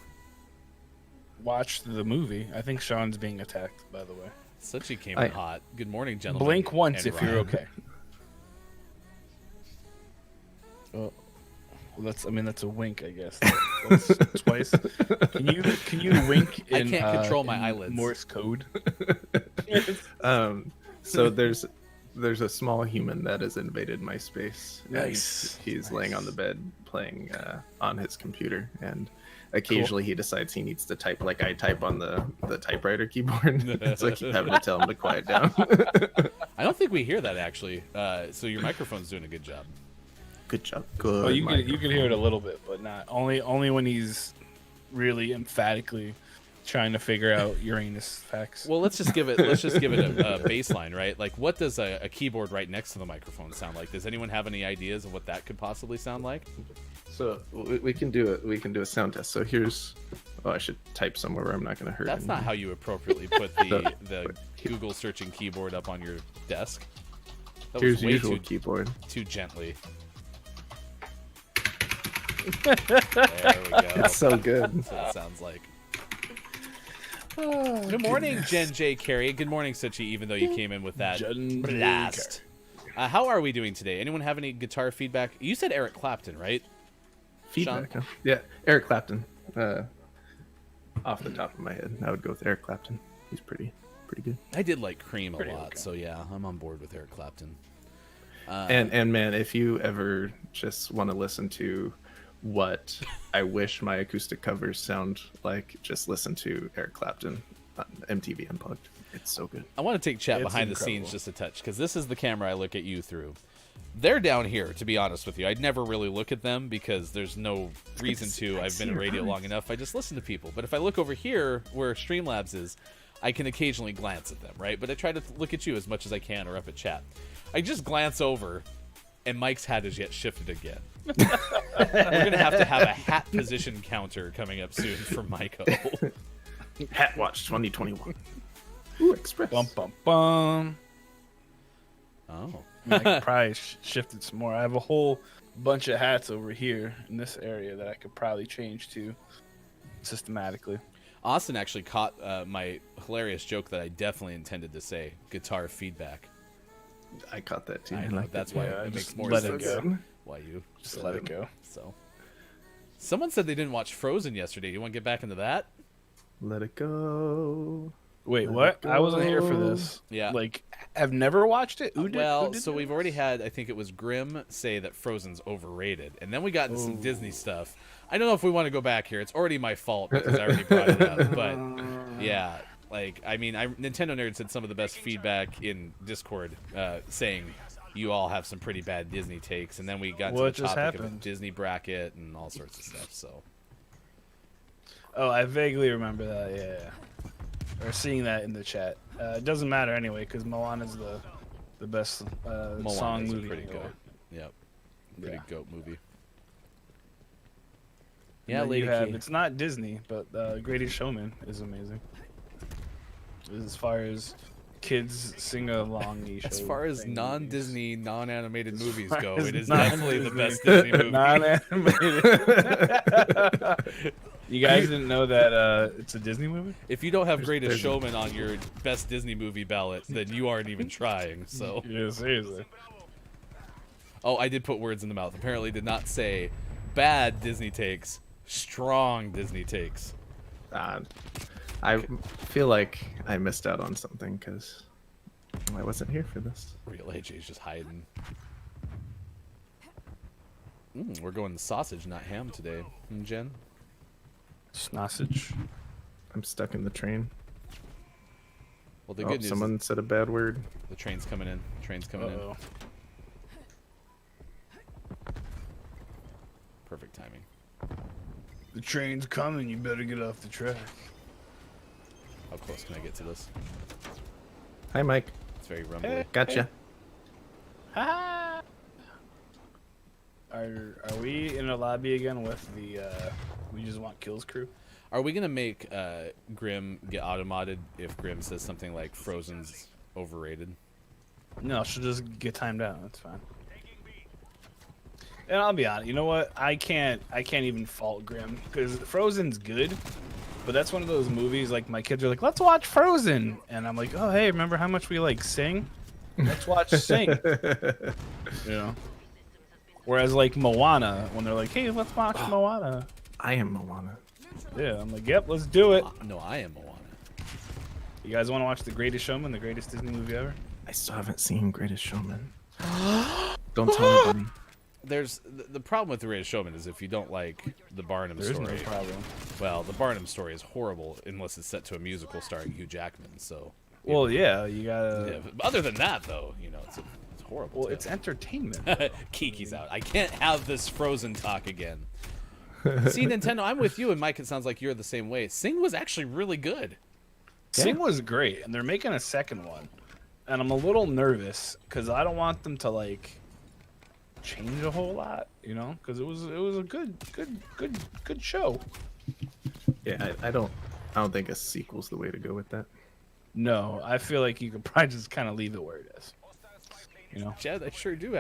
the movie. I think Sean's being attacked, by the way. Suchi came in hot. Good morning, gentlemen. Blink once and if you're Ryan. okay. Oh, well, that's a wink, I guess. That's twice. Can you wink I in can't control my in eyelids. Morse code? So there's a small human that has invaded my space. and Nice. He's laying on the bed playing on his computer, and occasionally he decides he needs to type like I type on the typewriter keyboard. So I keep having to tell him to quiet down. I don't think we hear that actually. So your microphone's doing a good job. Good job. Good. Oh, you Michael. can hear it a little bit, but not only when he's really emphatically trying to figure out Uranus facts. Well, let's just give it a baseline, right? Like, what does a keyboard right next to the microphone sound like? Does anyone have any ideas of what that could possibly sound like? So we can do it. We can do a sound test. So here's. Oh, I should type somewhere where I'm not going to hurt. That's not how you appropriately put the Google searching keyboard up on your desk. That Here's was way usual keyboard. too gently. There we go. It's so good. That's what it sounds like. Good morning, Jen J. Carey. Good morning, Suchi, even though you came in with that Jen J. blast. How are we doing today? Anyone have any guitar feedback? You said Eric Clapton, right? Feedback. Huh? Yeah, Eric Clapton. Off the top of my head, I would go with Eric Clapton. He's pretty good. I did like Cream a lot, okay. so yeah, I'm on board with Eric Clapton. And man, if you ever just want to listen to what I wish my acoustic covers sound like, just listen to Eric Clapton on MTV Unplugged. It's so good. I want to take chat It's behind the incredible. scenes just a touch, because this is the camera I look at you through. They're down here, to be honest with you. I'd never really look at them because there's no reason to. I've been in radio long enough. I just listen to people. But if I look over here where Streamlabs is, I can occasionally glance at them, right? But I try to look at you as much as I can or up at chat. I just glance over, and Mike's hat is yet shifted again. We're going to have a hat position counter coming up soon for Maiko. Hat Watch 2021. Ooh, Express. Bum bum bum. Oh. I mean, I could probably shift it some more. I have a whole bunch of hats over here in this area that I could probably change to systematically. Austin actually caught my hilarious joke that I definitely intended to say. Guitar feedback. I caught that too. I I know, like that's that. why Yeah, it makes just more let sense. it go. Why you Just let it go. So, someone said they didn't watch Frozen yesterday. You want to get back into that? Let it go. Wait, Let what? it I wasn't here for go. this. Yeah. Like, I've never watched it. Who did? Well, who did so this? we've already had, I think it was Grimm, say that Frozen's overrated, and then we got into some Disney stuff. I don't know if we want to go back here. It's already my fault because I already brought it up. But yeah, like I mean, Nintendo Nerds had some of the best feedback in Discord, saying you all have some pretty bad Disney takes, and then we got What to the just topic of happened? Disney bracket and all sorts of stuff. So Oh, I vaguely remember that. Yeah. Or seeing that in the chat. It doesn't matter anyway because Moana's the best Moana's song movie. pretty anyway. good. Yep, pretty Yeah. goat movie. And Yeah, then Lady you have, Key. it's not Disney, but Greatest Showman is amazing. As far as kids sing along. As far as non-Disney, non-animated movies far go, as it is definitely the non-Disney, best Disney movie. Non-animated. You guys didn't know that it's a Disney movie? If you don't have Greatest Showman on your best Disney movie ballot, then you aren't even trying. So. Yeah, seriously. Oh, I did put words in the mouth. Apparently, did not say bad Disney takes, strong Disney takes. I feel like I missed out on something because I wasn't here for this. Real AJ's just hiding. We're going sausage, not ham today, Jen. Sausage. I'm stuck in the train. Well, the good news someone said a bad word. the train's coming in. The train's coming in. Perfect timing. The train's coming. You better get off the track. How close can I get to this? Hi, Mike. It's very rumbly. Gotcha. Ha! Are we in a lobby again with the We Just Want Kills crew? Are we gonna make Grim get automodded if Grim says something like Frozen's overrated? No, she'll just get timed out. That's fine. And I'll be honest, you know what? I can't even fault Grim because Frozen's good, but that's one of those movies like my kids are like, let's watch Frozen, and I'm like, oh hey, remember how much we like Sing? Let's watch Sing. You know. Whereas like Moana, when they're like, hey, let's watch Moana. I am Moana. Yeah, I'm like, yep, let's do it. No, I am Moana. You guys want to watch The Greatest Showman, the greatest Disney movie ever? I still haven't seen Greatest Showman. Don't tell anybody. There's the problem with The Greatest Showman is if you don't like the Barnum There's story. no problem. Well, the Barnum story is horrible unless it's set to a musical starring Hugh Jackman. So. Well, yeah, you gotta. Yeah, but other than that, though, you know, it's horrible. Well, too. it's entertainment. Kiki's out. I can't have this Frozen talk again. See, Nintendo, I'm with you, and Mike, it sounds like you're the same way. Sing was actually really good. Sing was great, and they're making a second one, and I'm a little nervous because I don't want them to like change a whole lot, you know, because it was a good show. Yeah, I don't think a sequel's the way to go with that. No, I feel like you could probably just kind of leave it where it is. You know, Chad, I sure do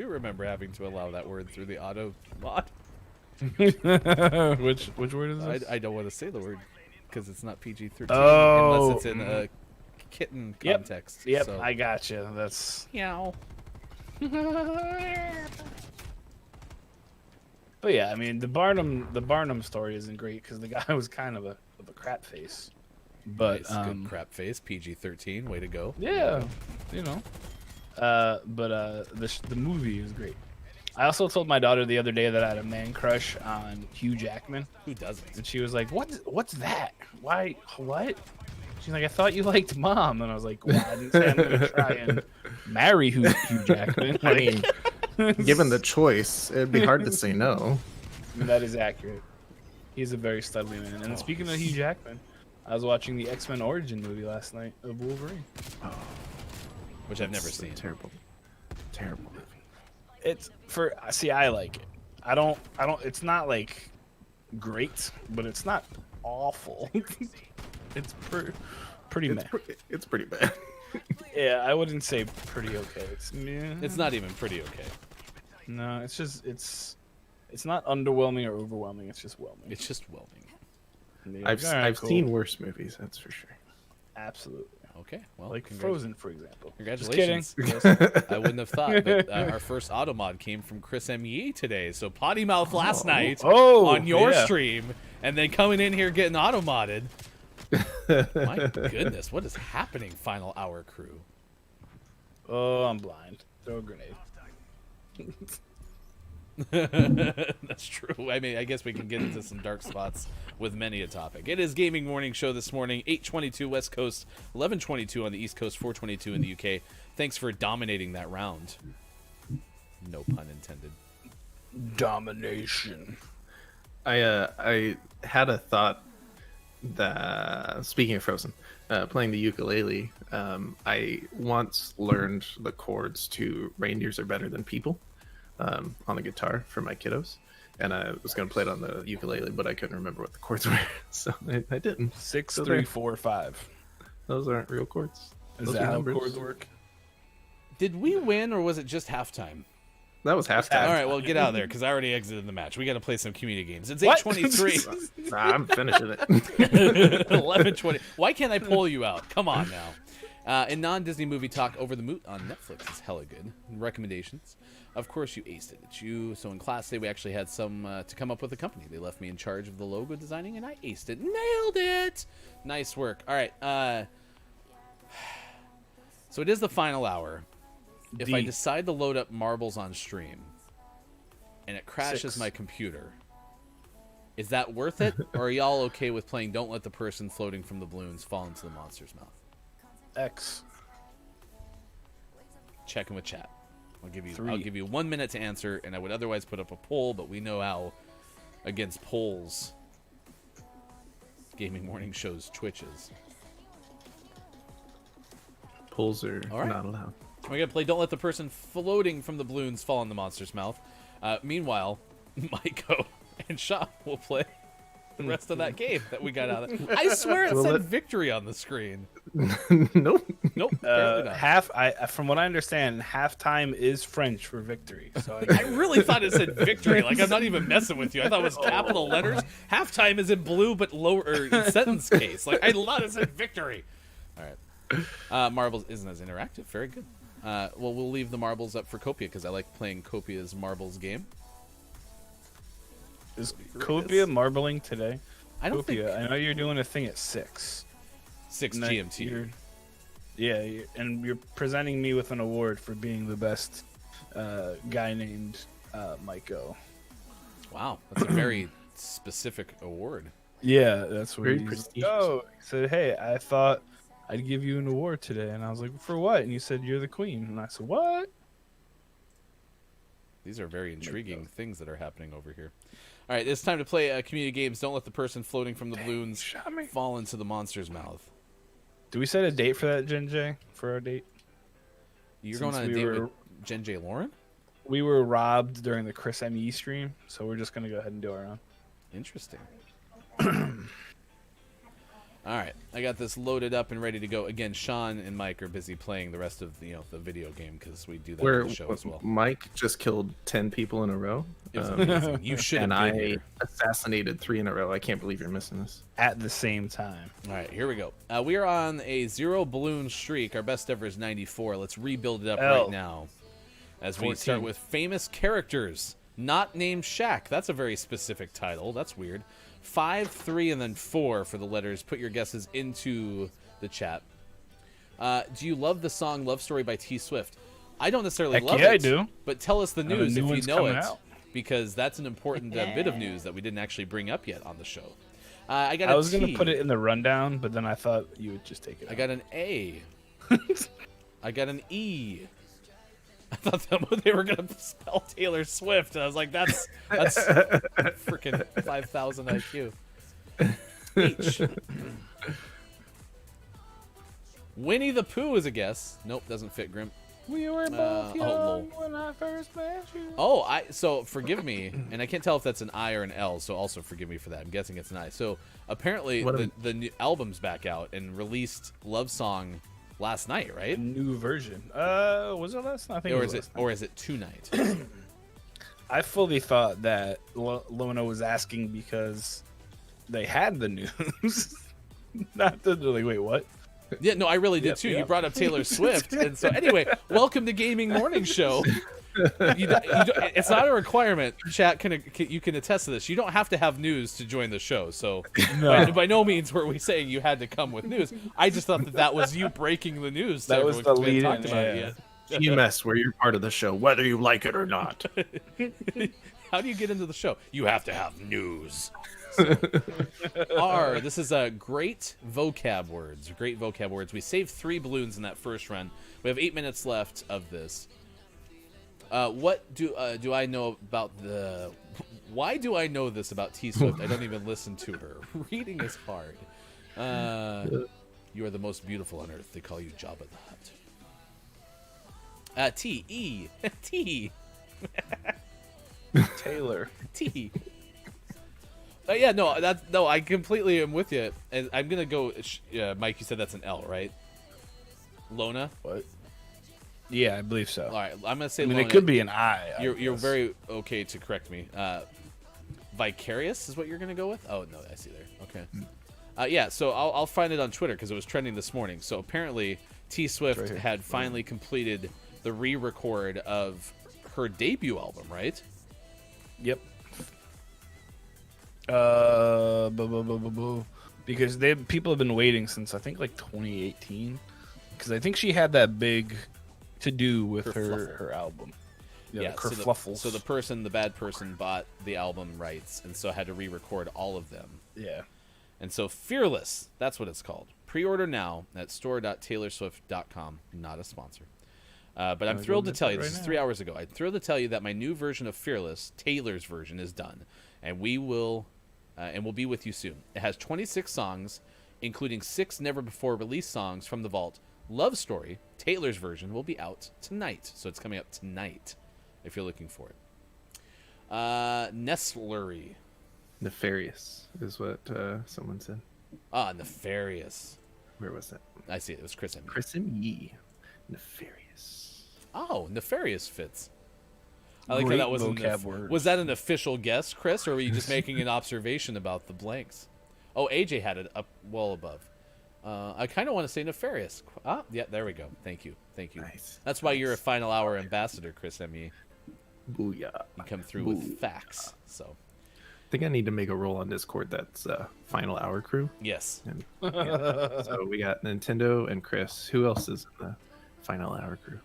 remember having to allow that word through the auto mod. which word is this? I don't want to say the word because it's not PG-13 Oh. unless it's in a kitten context. Yep, so. I gotcha. That's. Meow. But yeah, I mean the Barnum story isn't great because the guy was kind of a crap face. But Nice, good crap face. PG-13, way to go. Yeah, you know. The movie is great. I also told my daughter the other day that I had a man crush on Hugh Jackman. Who doesn't? And she was like, "What's that? Why? What?" She's like, "I thought you liked Mom." And I was like, "Well, I didn't say I'm gonna try and marry Hugh Jackman." I mean, given the choice, it'd be hard to say no. That is accurate. He's a very studly man. And speaking of Hugh Jackman, I was watching the X-Men Origin movie last night of Wolverine. Which I've never seen. Terrible movie. I like it. I don't it's not like great, but it's not awful. It's pretty meh. It's pretty bad. Yeah, I wouldn't say pretty okay. It's not even pretty okay. No, it's just it's not underwhelming or overwhelming. It's just whelming. It's just whelming. I've seen worse movies, that's for sure. Absolutely. Okay, well, like Frozen, for example. Congratulations. Just kidding. I wouldn't have thought, but our first automod came from Chris M.E. today. So potty mouth last night on your stream, and then coming in here getting automodded. My goodness, what is happening, Final Hour crew? Oh, I'm blind. Throw a grenade. That's true. I mean, I guess we can get into some dark spots with many a topic. It is Gaming Morning Show this morning, 8:22 West Coast, 11:22 on the East Coast, 4:22 in the UK. Thanks for dominating that round. No pun intended. Domination. I had a thought that, speaking of Frozen, playing the ukulele, I once learned the chords to "Reindeers Are Better Than People" on the guitar for my kiddos, and I was going to play it on the ukulele, but I couldn't remember what the chords were, so I didn't. 6, 3, 4, 5. Those aren't real chords. Is Those that are how numbers. chords work? Did we win or was it just halftime? That was halftime. All right, well, get out of there because I already exited the match. We got to play some community games. It's What? 8:23. Nah, I'm finishing it. 11:20. Why can't I pull you out? Come on now. In non-Disney movie talk, Over the Moot on Netflix is hella good. Recommendations. Of course, you aced it. It's you. So in class today, we actually had some to come up with a company. They left me in charge of the logo designing, and I aced it. Nailed it. Nice work. All right. So it is the final hour. If I D. decide to load up marbles on stream, and it crashes 6. my computer, is that worth it? Or are y'all okay with playing Don't Let the Person Floating from the Balloons Fall into the Monster's Mouth? X. Checking with chat. I'll give 3. you 1 minute to answer, and I would otherwise put up a poll, but we know how against polls Gaming Morning Show's twitches. Pulls are All right. not allowed. We're gonna play Don't Let the Person Floating from the Balloons Fall in the Monster's Mouth. Meanwhile, Maiko and Sean will play the rest of that game that we got out of it. I swear it said victory on the screen. Nope. Nope. Apparently not. From what I understand, halftime is French for victory. So I really thought it said victory. Like, I'm not even messing with you. I thought it was capital letters. Halftime is in blue, but lower in sentence case. Like, I thought it said victory. All right. Marbles isn't as interactive. Very good. Well, we'll leave the marbles up for Copia because I like playing Copia's marbles game. is Copia marbling today? I don't Copia, think I know you're doing a thing at 6. 6 And then GMT. And you're presenting me with an award for being the best guy named Maiko. Wow, that's a very specific award. Yeah, that's what Very he's prestigious. Oh, he said, hey, I thought I'd give you an award today. And I was like, for what? And you said, you're the queen. And I said, what? These are very intriguing things that are happening over here. All right, it's time to play community games. Don't let the person floating from the balloons shot me. fall into the monster's mouth. Do we set a date for that, Jen J? For our date? You're Since going on a we date were- with Jen J. Lauren? We were robbed during the Chris ME stream, so we're just going to go ahead and do our own. Interesting. All right, I got this loaded up and ready to go. Again, Sean and Mike are busy playing the rest of the video game because we do that on the show as well. Mike just killed 10 people in a row. It was amazing. You should have And been I here. assassinated 3 in a row. I can't believe you're missing this. At the same time. All right, here we go. We are on a 0 balloon streak. Our best ever is 94. Let's rebuild it up L. right now. As we 14. start with famous characters, not named Shaq. That's a very specific title. That's weird. 5, 3, and then 4 for the letters. Put your guesses into the chat. Do you love the song Love Story by T Swift? I don't necessarily Heck love yeah, it. I do. But tell us the And a news new if you one's know coming it. out. Because that's an important bit of news that we didn't actually bring up yet on the show. I got I a was going T. to put it in the rundown, but then I thought you would just take it. I got an A. I got an E. I thought they were gonna spell Taylor Swift. I was like, that's freaking 5,000 IQ. H. Winnie the Pooh is a guess. Nope, doesn't fit. Grim. We were both young when I first met you. Oh, so forgive me, and I can't tell if that's an I or an L. So also forgive me for that. I'm guessing it's an I. So apparently the new album's back out and released Love Song last night, right? New version. Was it last night? I think Or it was is it last night. or is it tonight? I fully thought that Lona was asking because they had the news. Not that they're like, wait, what? Yeah, no, I really did too. You brought up Taylor Swift, and so anyway, welcome to Gaming Morning Show. It's not a requirement. Chat you can attest to this. You don't have to have news to join the show. So by no means were we saying you had to come with news. I just thought that was you breaking the news. That was the lead. Talked about it yet. GMS, where you're part of the show, whether you like it or not. How do you get into the show? You have to have news. R. This is great vocab words. Great vocab words. We saved 3 balloons in that first run. We have 8 minutes left of this. What do I know about the? Why do I know this about T Swift? I don't even listen to her. Reading is hard. You are the most beautiful on earth. They call you Jabba the Hutt. T E T Taylor. T. Yeah, no, I completely am with you, and I'm gonna go. Mike, you said that's an L, right? Lona. What? Yeah, I believe so. All right, I'm gonna say. I mean, Lona. it could be an I. You're guess. very okay to correct me. Vicarious is what you're gonna go with? Oh no, I see there. Okay. Yeah, so I'll find it on Twitter because it was trending this morning. So apparently, T Swift right here. had finally completed the re-record of her debut album, right? Yep. Because people have been waiting since I think like 2018. Because I think she had that big to do with her album. Yeah, the so kerfluffles. the bad person bought the album rights and so had to re-record all of them. Yeah. And so Fearless, that's what it's called. Pre-order now at store.taylorswift.com. Not a sponsor. But I'm thrilled to tell you, this is 3 hours ago, I'm thrilled to tell you that my new version of Fearless, Taylor's version, is done. And we'll be with you soon. It has 26 songs, including 6 never-before-released songs from the vault. Love Story, Taylor's version, will be out tonight. So it's coming up tonight, if you're looking for it. Nestlery. Nefarious is what someone said. Ah, Nefarious. Where was that? I see it. It was Chris M. Chris and Yee. Nefarious. Oh, Nefarious fits. I like how Great that was vocab words. Was that an official guess, Chris, or were you just making an observation about the blanks? Oh, AJ had it up well above. I kind of want to say Nefarious. Ah, yeah, there we go. Thank you. Nice. That's why you're a Final Hour ambassador, Chris M.E. Booyah. You come through with facts. So, I think I need to make a roll on Discord that's Final Hour crew. yes. And, yeah. So we got Nintendo and Chris. Who else is in the Final Hour crew?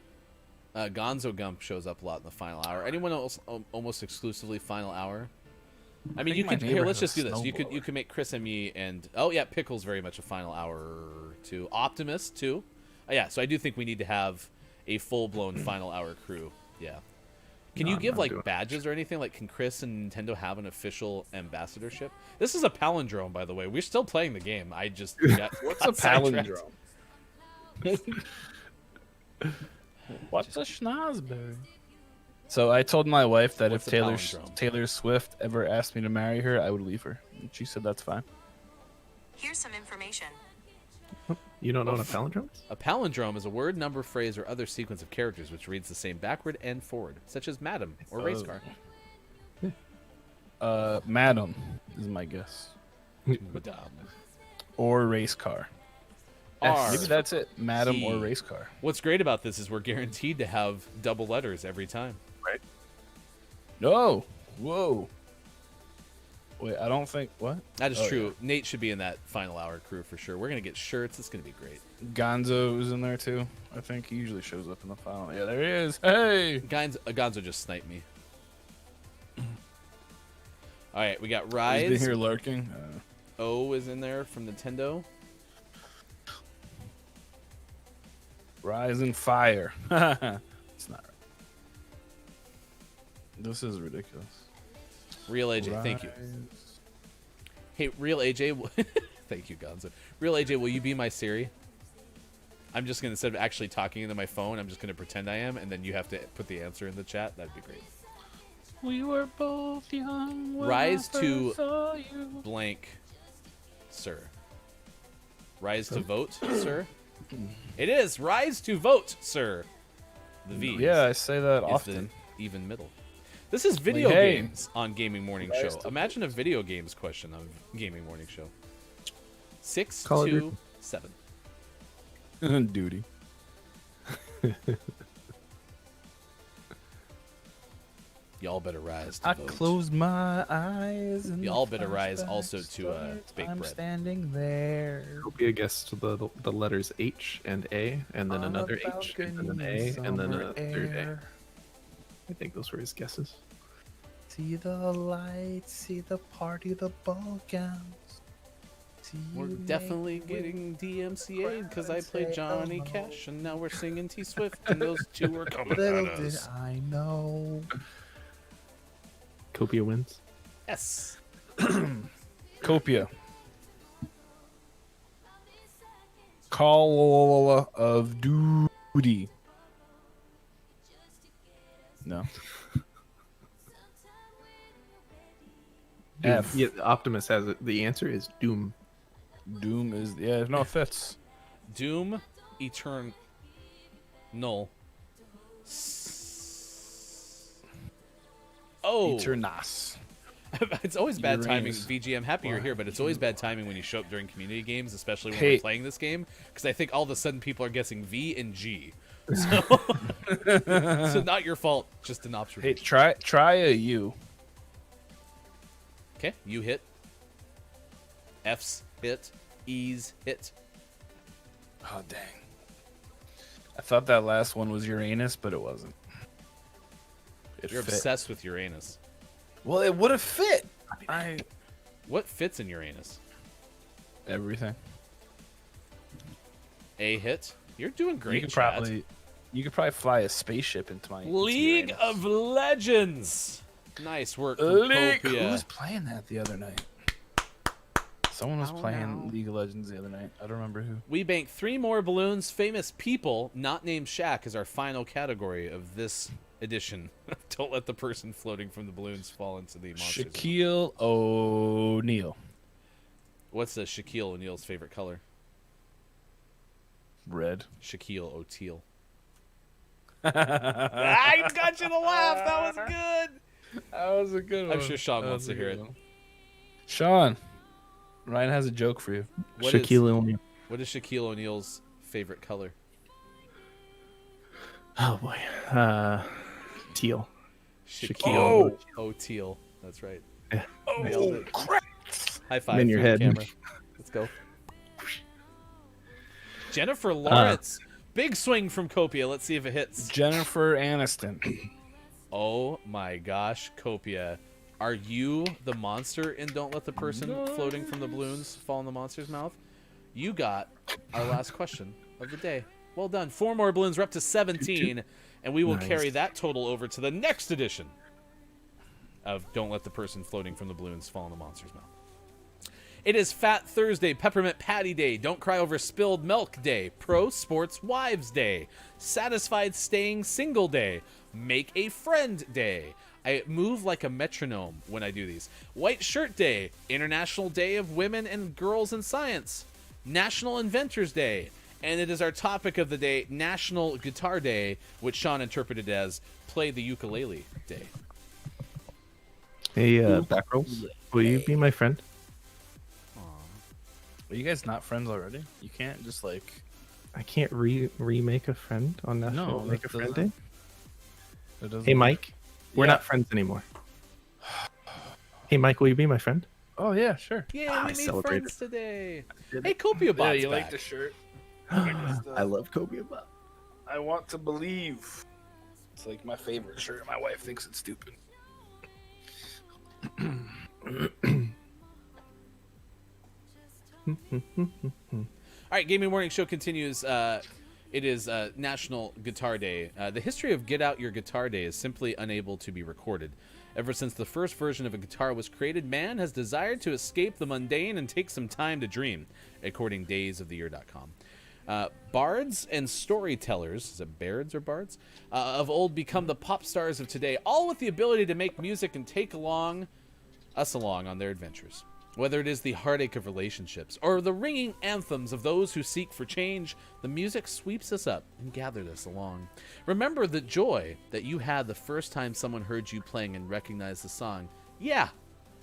Gonzo Gump shows up a lot in the Final Hour. Anyone else almost exclusively Final Hour? I mean, you my could neighbor here. Let's has just a do this. You could make Chris and me and Pickle's very much a Final Hour too. Optimus too. Yeah, so I do think we need to have a full blown Final Hour crew. Yeah. Can you give like badges or anything? Like, can Chris and Nintendo have an official ambassadorship? This is a palindrome, by the way. We're still playing the game. I just What's a palindrome? What's a schnozberry? So I told my wife that What's if a palindrome? Taylor Swift ever asked me to marry her, I would leave her. And she said that's fine. Here's some information. You don't know what a palindrome is? A palindrome is a word, number, phrase, or other sequence of characters which reads the same backward and forward, such as madam or race car. Madam is my guess. Madame. Or race car. R. Maybe that's it. Madam T. or race car. What's great about this is we're guaranteed to have double letters every time. Right. No. Whoa. Wait, I don't think what? That is Oh, true. Nate should be in that Final Hour crew for sure. We're gonna get shirts. It's gonna be great. Gonzo is in there too. I think he usually shows up in the final. Yeah, there he is. Hey. Gonzo just sniped me. All right, we got He's Rise. been here lurking. O is in there from Nintendo. Rise and fire. It's not right. This is ridiculous. Real AJ, thank you. Rise. Hey, Real AJ, thank you, Gonzo. Real AJ, will you be my Siri? I'm just gonna, instead of actually talking into my phone, I'm just gonna pretend I am, and then you have to put the answer in the chat. That'd be great. We were both young. when Rise I to first saw you. blank, sir. Rise to vote, sir. It is rise to vote, sir. The V. Yeah, I say that is often. the even middle. This is video hey. games on Gaming Morning Rise Show. to Imagine a video games question on Gaming Morning Show. 6 Call of 2 Duty. 7. Duty. Y'all better rise to I vote. close my eyes and Y'all better rise flashback also to starts. Baked I'm Bread. standing there. It'll be a guess to the letters H and A, and then on a another H, and then an balcony A, in and then a summer third A. air. I think those were his guesses. See the lights, see the party, the ball gowns. See We're you definitely make getting DMCA'd because I crowds played say Johnny hello. Cash, and now we're singing T Swift, and those two are coming Little at did us. I know. Copia wins. Yes. Copia. Call of Duty. No. Doom. F. Yeah, Optimus has it. The answer is Doom. Doom is no it fits. Doom, Null. Oh, Eternas. it's always bad timing. Uranus. VG, I'm happy you're here, but it's always bad timing when you show up during community games, especially when Hey. we're playing this game, because I think all of a sudden people are guessing V and G. So, so not your fault, just an Hey, observation. try a U. Okay, you hit. F's hit. E's hit. Oh dang! I thought that last one was Uranus, but it wasn't. It You're fit. obsessed with Uranus. Well, it would have fit. What fits in Uranus? Everything. A hit. You're doing great, You could Chad. probably fly a spaceship into my into League Uranus. of Legends. Nice work, from League. Copia. Who was playing that the other night? Someone was I don't playing know. League of Legends the other night. I don't remember who. We banked 3 more balloons. Famous people, not named Shaq, is our final category of this edition. Don't let the person floating from the balloons fall into the monsters. Shaquille O'Neal. What's the Shaquille O'Neal's favorite color? Red. Shaquille O'Teal. I got you to laugh. That was good. That was a good one. I'm sure Sean That wants was to a hear good it. one. Sean, Ryan has a joke for you. What is- Shaquille O'Neal. What is Shaquille O'Neal's favorite color? Oh boy. Teal. Shaquille O'Teal. That's right. Yeah. Nailed it. High five in your for the head. camera. Let's go. Jennifer Lawrence. Big swing from Copia. Let's see if it hits. Jennifer Aniston. Oh my gosh, Copia. Are you the monster in Don't Let the Person Floating from the Balloons Fall in the Monster's Mouth? You got our last question of the day. Well done. 4 more balloons. We're up to 17, and we will Nice. carry that total over to the next edition of Don't Let the Person Floating from the Balloons Fall in the Monster's Mouth. It is Fat Thursday, Peppermint Patty Day, Don't Cry Over Spilled Milk Day, Pro Sports Wives Day, Satisfied Staying Single Day, Make a Friend Day. I move like a metronome when I do these. White Shirt Day, International Day of Women and Girls in Science, National Inventors Day, and it is our topic of the day, National Guitar Day, which Sean interpreted as Play the Ukulele Day. Hey, Backrolls, will you be my friend? Are you guys not friends already? You can't just like. I can't remake a friend on National No, Make a that Friend doesn't- Day. It doesn't Hey, Mike, we're Yeah. not friends anymore. Hey, Mike, will you be my friend? Oh yeah, sure. Yeah, I we made celebrate friends today. did. Hey, Copia Bot's Yeah, you back. like the shirt? I love Kobe Bot. I want to believe. It's like my favorite shirt. My wife thinks it's stupid. All right, Gaming Morning Show continues. It is National Guitar Day. The history of Get Out Your Guitar Day is simply unable to be recorded. Ever since the first version of a guitar was created, man has desired to escape the mundane and take some time to dream, according daysoftheyear.com. Bards and storytellers, is it bards or bards, of old become the pop stars of today, all with the ability to make music and take us along on their adventures. Whether it is the heartache of relationships or the ringing anthems of those who seek for change, the music sweeps us up and gathers us along. Remember the joy that you had the first time someone heard you playing and recognized the song. Yeah,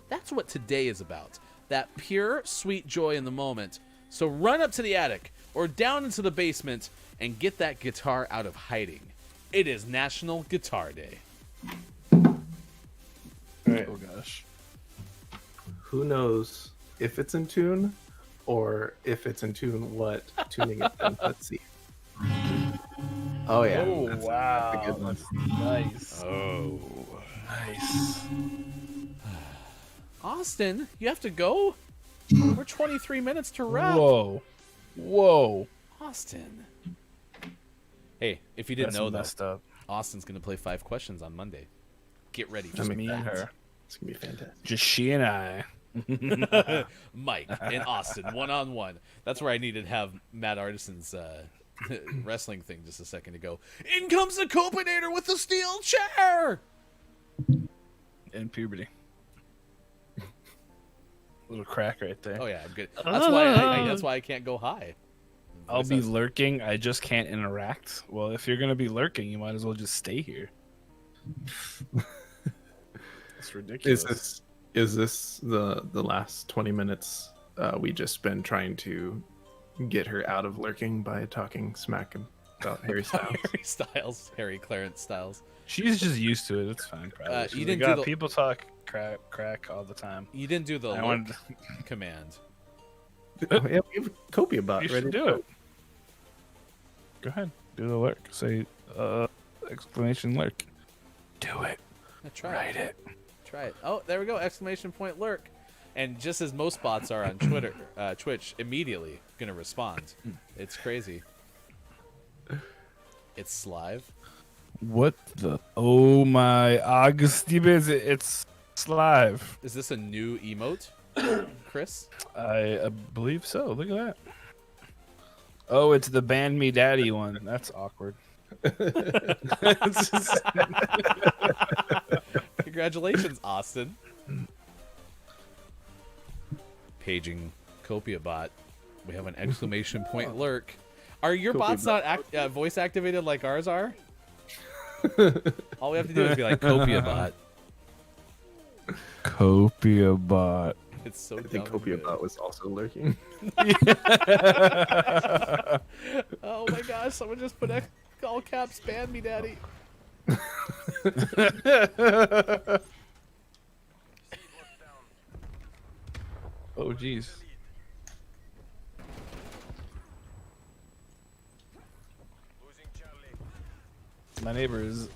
that's what today is about. That pure, sweet joy in the moment. So run up to the attic or down into the basement and get that guitar out of hiding. It is National Guitar Day. Right. Oh gosh. Who knows if it's in tune, or if it's in tune, what tuning it's in? Let's see. Oh yeah. Oh that's wow. a good one. Nice. Oh. Nice. Austin, you have to go? We're 23 minutes to wrap. Whoa. Whoa. Austin. Hey, if you didn't That's know, though, messed up. Austin's going to play 5 questions on Monday. Get ready for Just I'm me and excited. her. It's gonna be fantastic. Just she and I. Mike and Austin, one-on-one. That's where I needed to have Matt Artison's wrestling thing just a second ago. In comes the Copinator with the steel chair! In puberty. Little crack right there. Oh, yeah, I'm good. That's why I can't go high. I'll be lurking. I just can't interact. Well, if you're gonna be lurking, you might as well just stay here. It's ridiculous. Is this the last 20 minutes we just been trying to get her out of lurking by talking smack about Harry Styles? Harry Styles, Harry Clarence Styles. She's just used to it. It's fine. Probably. You didn't like, do the- people talk crack all the time. You didn't do the I lurk wanted command. Oh, yeah, we have a Copia bot You ready should to do go. it. Go ahead. Do the lurk. Say exclamation lurk. Do it. Try Write it. Try it. Oh, there we go! Exclamation point lurk. And just as most bots are on Twitter, Twitch, immediately gonna respond. It's crazy. It's Slive. What the? Oh my Augustibus! It's Slive. Is this a new emote, Chris? I believe so. Look at that. Oh, it's the Band Me Daddy one. That's awkward. Congratulations, Austin. Paging Copia bot. We have an exclamation point lurk. Are your Copia bots not voice activated like ours are? All we have to do is be like Copia bot. Copia bot. It's so I think dumb. Copia bot was also lurking. Oh my gosh! Someone just put all caps. Ban me, daddy. Oh jeez. My neighbor is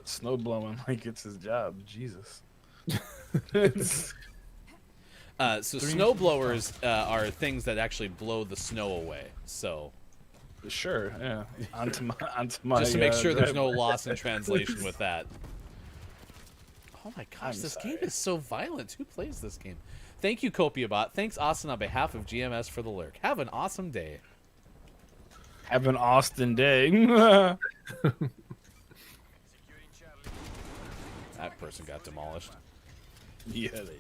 snow blowing like it's his job. Jesus. So snow blowers are things that actually blow the snow away. So Sure, yeah. Onto my just to make sure there's no driveway. loss in translation with that. Oh my gosh, I'm this sorry. game is so violent. Who plays this game? Thank you, CopiaBot. Thanks, Austin, on behalf of GMS for the lurk. Have an awesome day. Have an Austin day. That person got demolished. Yeah, they did.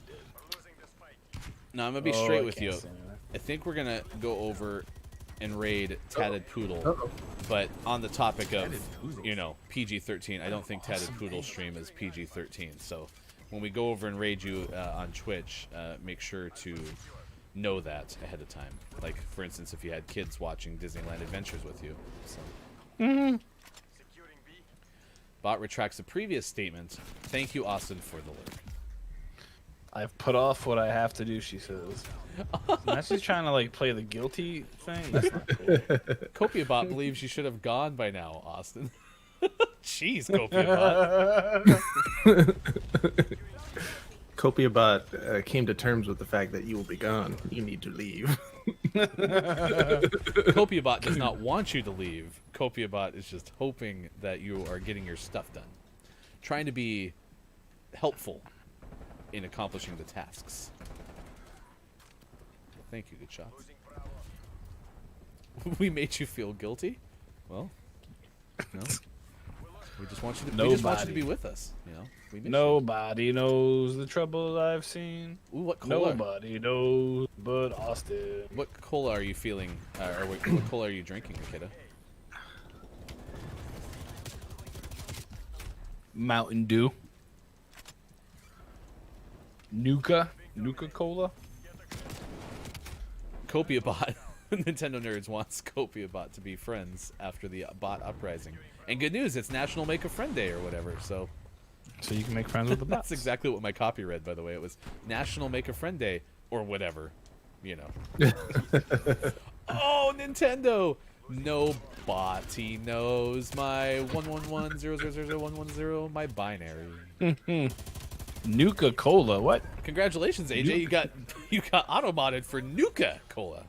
No, I'm gonna be Oh, straight I with can't you. say that. I think we're gonna go over and raid Tatted Poodle. Uh-oh. But on the topic of, PG-13, I don't think Tatted Poodle stream is PG-13. So when we go over and raid you on Twitch, make sure to know that ahead of time. Like, for instance, if you had kids watching Disneyland Adventures with you. So. Bot retracts a previous statement. Thank you, Austin, for the lurk. I've put off what I have to do, she says. Now she's trying to like play the guilty thing. That's not cool. CopiaBot believes you should have gone by now, Austin. Jeez, CopiaBot. CopiaBot came to terms with the fact that you will be gone. You need to leave. CopiaBot does not want you to leave. CopiaBot is just hoping that you are getting your stuff done. Trying to be helpful in accomplishing the tasks. Thank you, good shots. We made you feel guilty? Well, no. We just want you to, we just want you to be with us, you know? We miss you. Nobody knows the trouble I've seen. Ooh, what cola? Nobody knows but Austin. What cola are you feeling, or what cola are you drinking, Nikita? Mountain Dew. Nuka Cola. CopiaBot. Nintendo Nerds wants CopiaBot to be friends after the bot uprising. And good news, it's National Make a Friend Day or whatever, so... So you can make friends with the bots. That's exactly what my copy read, by the way. It was National Make a Friend Day, or whatever, you know. Oh, Nintendo! Nobody knows my 111000110, my binary. Nuka Cola. What? Congratulations, AJ! You got auto-modded for Nuka Cola.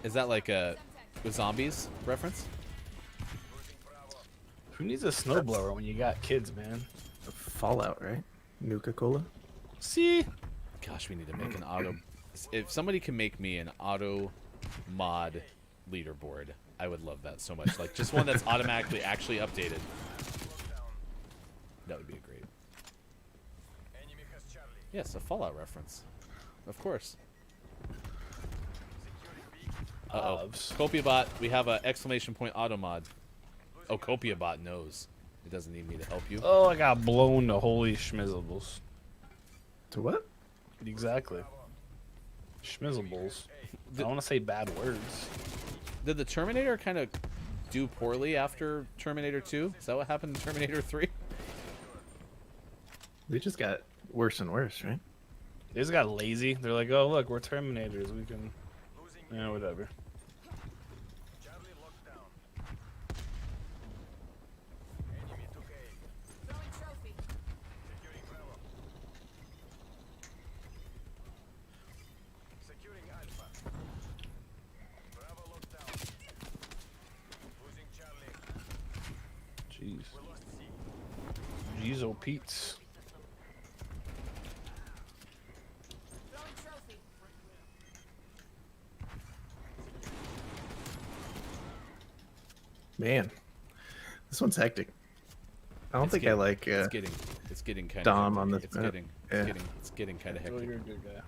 Is that like a zombies reference? Who needs a snowblower when you got kids, man? Fallout, right? Nuka Cola. See? Gosh, we need to make an auto. If somebody can make me an auto mod leaderboard, I would love that so much. Like just one that's automatically actually updated. That would be great. Yes, a Fallout reference. of course. Uh-oh. Copiabot, we have a exclamation point auto mod. Oh, Copiabot knows. It doesn't need me to help you. Oh, I got blown to holy schmizzles. To what? Exactly. Schmizzles. I don't want to say bad words. Did the Terminator kind of do poorly after Terminator 2? Is that what happened in Terminator 3? They just got worse and worse, right? They just got lazy. They're like, oh, look, we're Terminators. We can... Yeah, whatever. Throwing trophy. Jeez. Jeez, oh Pete's. Throwing trophy. Man, this one's hectic. I don't think I like it's getting kind Dom of on this it's map. it's getting kind of Oh, hectic. you're a good guy.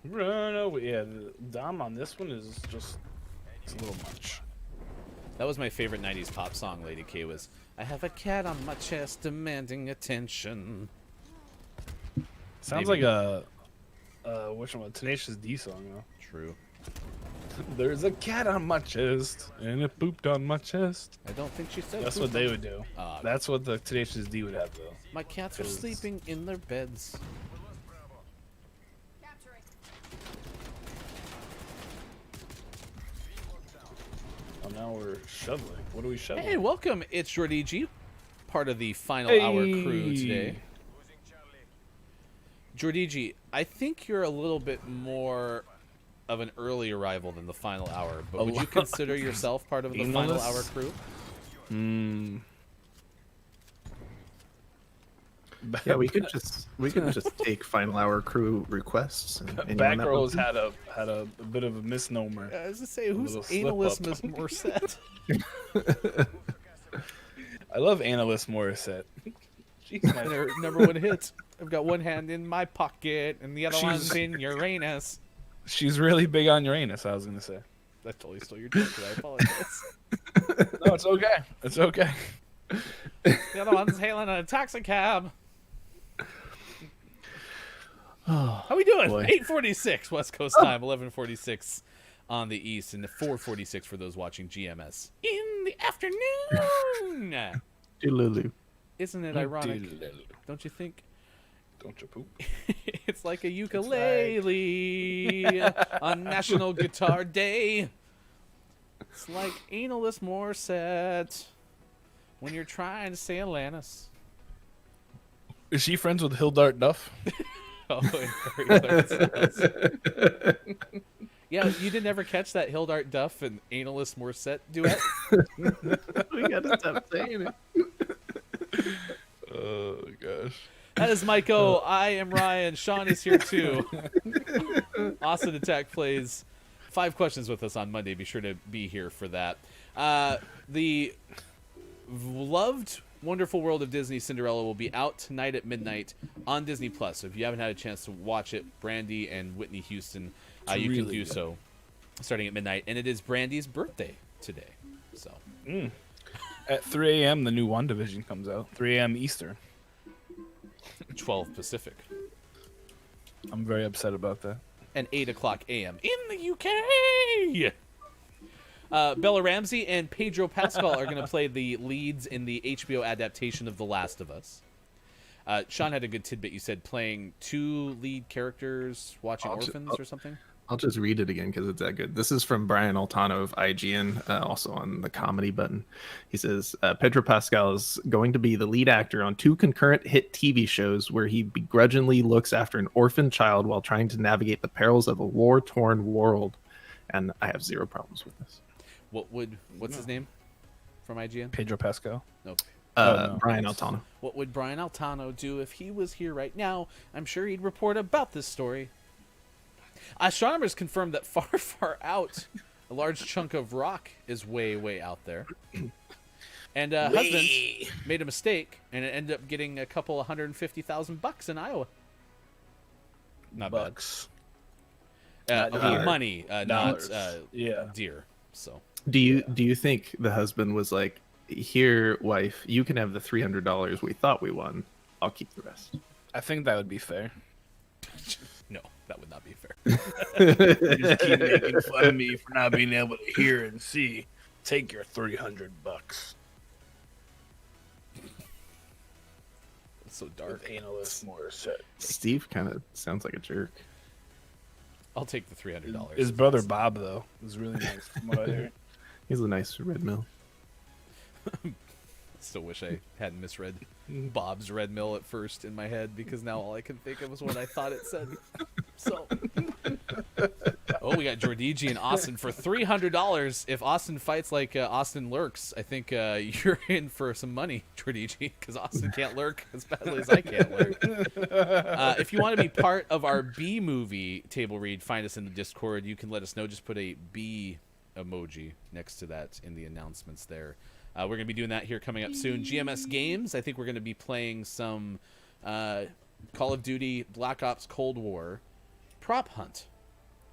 Run away. Yeah, the Dom on this one is just... It's a little much. That was my favorite 90s pop song, Lady K, was I have a cat on my chest demanding attention. Sounds Maybe. like which one? A Tenacious D song, though. True. There's a cat on my chest, and it pooped on my chest. I don't think she said That's poop what they on- would do. Ah. That's what the Tenacious D would have, though. My cats are 'Cause- sleeping in their beds. Capturing. Oh, now we're shoveling. What are we shoveling? Hey, welcome. It's Jordigi, part of the final hour crew today. Jordigi, I think you're a little bit more of an early arrival than the final hour, but would you consider yourself part of the final hour crew? Yeah, we could just take final hour crew requests. And anyone that Backrows wants had a bit of a misnomer. I was to say, who's little slip analist up. Miss Morissette? I love Analyst Morissette. She's my Her number one hit. I've got one hand in my pocket and the other one's in Uranus. She's really big on Uranus, I was gonna say. I totally stole your joke, but I apologize. No, it's okay. It's okay. The other one's hailing a taxi cab. How we doing? boy. 8:46 West Coast time, 11:46 on the East, and 4:46 for those watching GMS in the afternoon. Lulu. Isn't it ironic? Don't you think? Don't you poop? It's like a ukulele on National Guitar Day. It's like analist Morissette when you're trying to say Atlantis. Is she friends with Hildart Duff? Oh, it very clear sounds. Yeah, you didn't ever catch that Hildart Duff and analist Morissette duet? We gotta stop saying it. Oh gosh. That is Mike O. I am Ryan. Sean is here too. Austin Attack plays 5 questions with us on Monday. Be sure to be here for that. The loved Wonderful World of Disney Cinderella will be out tonight at midnight on Disney Plus. So if you haven't had a chance to watch it, Brandy and Whitney Houston, you can really do good. so starting at midnight. And it is Brandy's birthday today. So At 3 a.m., the new WandaVision comes out. 3 a.m. Eastern. 12 Pacific. I'm very upset about that. And 8 o'clock a.m. in the UK. Bella Ramsey and Pedro Pascal are going to play the leads in the HBO adaptation of The Last of Us. Sean had a good tidbit. You said playing 2 lead characters, watching Orphans or something? I'll just read it again because it's that good. This is from Brian Altano of IGN, also on the comedy button. He says, Pedro Pascal is going to be the lead actor on 2 concurrent hit TV shows where he begrudgingly looks after an orphan child while trying to navigate the perils of a war-torn world. And I have 0 problems with this. What's his name from IGN? Pedro Pascal. Nope. no. Brian Altano. What would Brian Altano do if he was here right now? I'm sure he'd report about this story. Astronomers confirmed that far, far out, a large chunk of rock is way, way out there. And husband made a mistake, and it ended up getting a couple $150,000 in Iowa. Not bucks. bad. Okay, Deer. money, not Dollars. Yeah. deer. So Do you think the husband was like, "Here, wife, you can have the $300 we thought we won. I'll keep the rest." I think that would be fair. no, that would not be fair. You just keep making fun of me for not being able to hear and see. Take your $300. It's so dark. With analyst Morissette. Steve kind of sounds like a jerk. I'll take the $300. His brother Bob though is really nice from what I hear. He's a nice red mill. Still wish I hadn't misread Bob's Red Mill at first in my head, because now all I can think of is what I thought it said. So, we got Jordigi and Austin for $300. If Austin fights like Austin lurks, I think you're in for some money, Jordigi, because Austin can't lurk as badly as I can't lurk. If you want to be part of our B movie table read, find us in the Discord. You can let us know. Just put a B emoji next to that in the announcements there. We're going to be doing that here coming up soon. GMS Games, I think we're going to be playing some Call of Duty Black Ops Cold War prop hunt.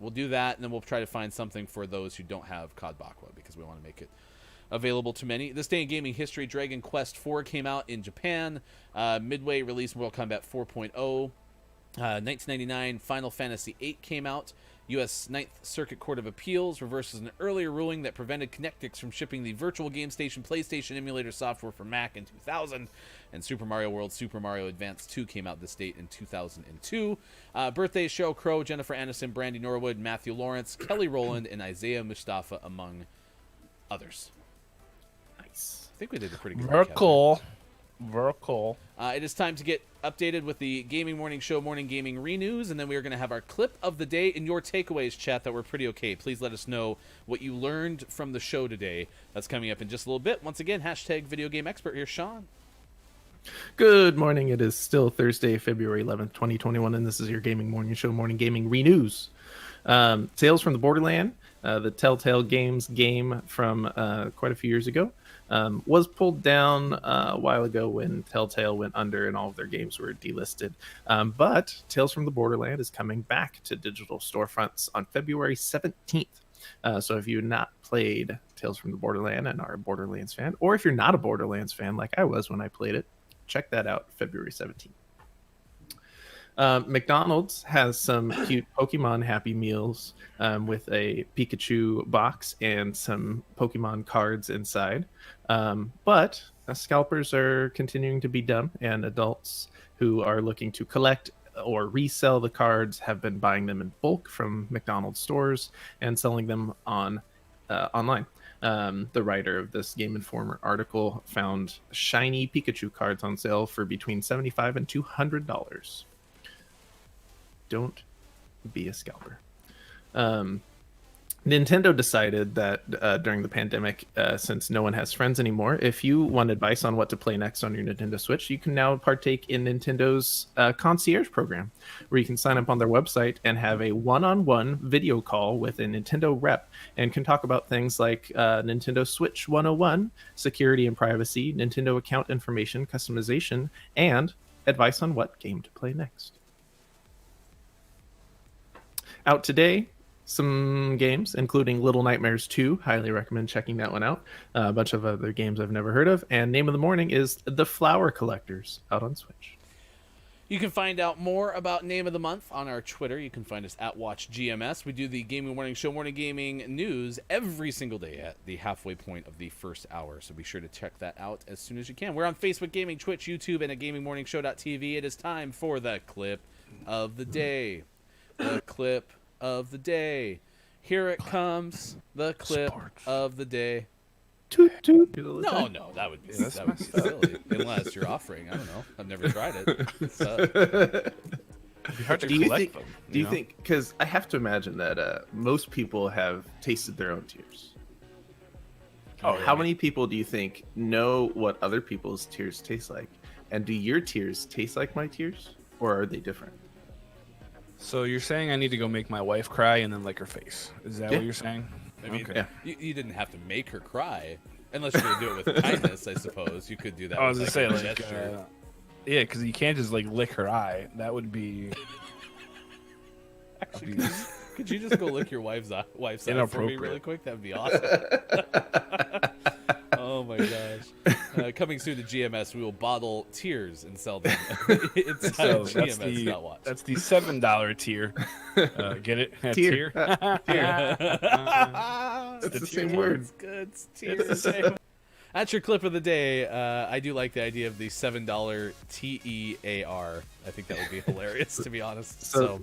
We'll do that, and then we'll try to find something for those who don't have COD Bakwa, because we want to make it available to many. This day in gaming history, Dragon Quest IV came out in Japan. Midway released Mortal Kombat 4.0. 1999, Final Fantasy VIII came out. U.S. Ninth Circuit Court of Appeals reverses an earlier ruling that prevented Connectix from shipping the Virtual Game Station PlayStation emulator software for Mac in 2000. And Super Mario World Super Mario Advance 2 came out this date in 2002. Birthdays: Sheryl Crow, Jennifer Aniston, Brandy Norwood, Matthew Lawrence, Kelly Rowland, and Isaiah Mustafa, among others. Nice. I think we did a pretty good Very recap there. cool. Very cool. It is time to get updated with the Gaming Morning Show Morning Gaming Renews, and then we are going to have our clip of the day and your takeaways, chat, that were pretty okay. Please let us know what you learned from the show today. That's coming up in just a little bit. Once again, hashtag Video Game Expert. Here's Sean. Good morning. It is still Thursday, February 11th, 2021, and this is your Gaming Morning Show Morning Gaming Renews. Tales from the Borderland, the Telltale Games game from quite a few years ago, was pulled down a while ago when Telltale went under and all of their games were delisted. But Tales from the Borderland is coming back to digital storefronts on February 17th. So if you've not played Tales from the Borderland and are a Borderlands fan, or if you're not a Borderlands fan like I was when I played it, check that out, February 17th. McDonald's has some cute Pokemon Happy Meals with a Pikachu box and some Pokemon cards inside. But scalpers are continuing to be dumb, and adults who are looking to collect or resell the cards have been buying them in bulk from McDonald's stores and selling them on online. The writer of this Game Informer article found shiny Pikachu cards on sale for between $75 and $200. Don't be a scalper. Nintendo decided that during the pandemic, since no one has friends anymore, if you want advice on what to play next on your Nintendo Switch, you can now partake in Nintendo's concierge program, where you can sign up on their website and have a one-on-one video call with a Nintendo rep and can talk about things like Nintendo Switch 101, security and privacy, Nintendo account information, customization, and advice on what game to play next. Out today, some games, including Little Nightmares 2. Highly recommend checking that one out. A bunch of other games I've never heard of. And Name of the Morning is The Flower Collectors, out on Switch. You can find out more about Name of the Month on our Twitter. You can find us at WatchGMS. We do the Gaming Morning Show Morning Gaming News every single day at the halfway point of the first hour. So be sure to check that out as soon as you can. We're on Facebook Gaming, Twitch, YouTube, and at GamingMorningShow.tv. It is time for the clip of the day. The clip of the day. Here it comes. The clip of the day. Toot, toot. No, that would be silly. Unless you're offering. I don't know. I've never tried it. It'd be hard to collect them. Do you think, because I have to imagine that most people have tasted their own tears. How many people do you think know what other people's tears taste like? And do your tears taste like my tears? Or are they different? So you're saying I need to go make my wife cry and then lick her face? Is that what you're saying? I mean, okay. you didn't have to make her cry, unless you're gonna do it with kindness. I suppose you could do that. I was with, gonna like, say, a like, gesture. yeah, because you can't just like lick her eye. That would be Could you just go lick your wife's eye for me Inappropriate. really quick? That'd be awesome. Oh my gosh! Coming soon to GMS, we will bottle tears and sell them inside So of that's GMS. Not watch. the $7 tier. Get it? Tier. Tier. That's the same word. It's good. It's tears. That's your clip of the day. I do like the idea of the $7 TEAR. I think that would be hilarious, to be honest. So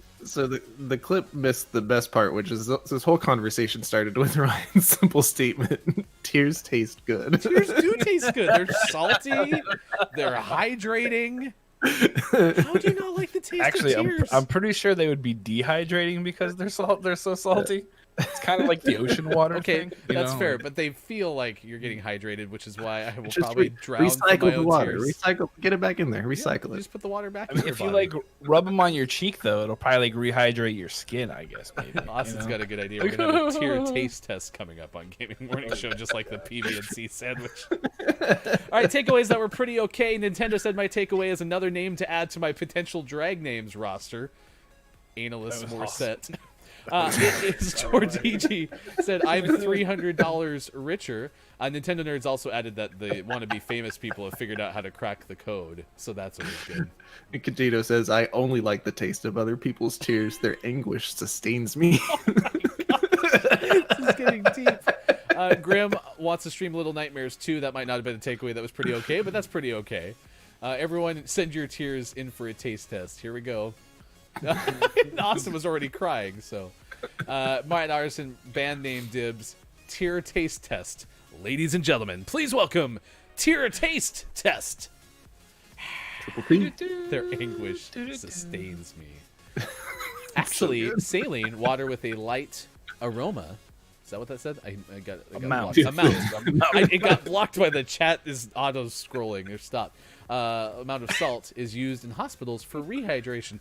the clip missed the best part, which is this whole conversation started with Ryan's simple statement: "Tears taste good." Tears do taste good. They're salty. They're hydrating. How do you not like the taste Actually, of tears? I'm pretty sure they would be dehydrating because they're so salty. It's kind of like the ocean water. Okay, thing, that's know? fair, but they feel like you're getting hydrated, which is why I will Just probably drown from recycle my the own water. tears. Recycle. Get it back in there. Recycle You it. just put the water back I in mean, your if you body. like rub them on your cheek, though, it'll probably like rehydrate your skin. I guess. Maybe. Austin's got a good idea. We're gonna have a tier taste test coming up on Gaming Morning Show, just like the PB&C sandwich. All right, takeaways that were pretty okay. Nintendo said my takeaway is another name to add to my potential drag names roster. Analyst That was Morissette. It is Tortigi said I'm $300 richer. Nintendo nerds also added that the wannabe famous people have figured out how to crack the code, so that's always good. And Kajito says, "I only like the taste of other people's tears. Their anguish sustains me." This is getting deep. Grim wants to stream Little Nightmares 2. That might not have been a takeaway. That was pretty okay, but that's pretty okay. Everyone, send your tears in for a taste test. Here we go. Austin was already crying, so. Martin Arson, band name dibs, Tear Taste Test. Ladies and gentlemen, please welcome Tear Taste Test. Triple T. Their anguish sustains me. Actually, saline, water with a light aroma. Is that what that said? I got Amount. blocked. Amount. It got blocked by the chat is auto scrolling. Or stop. Amount of salt is used in hospitals for rehydration.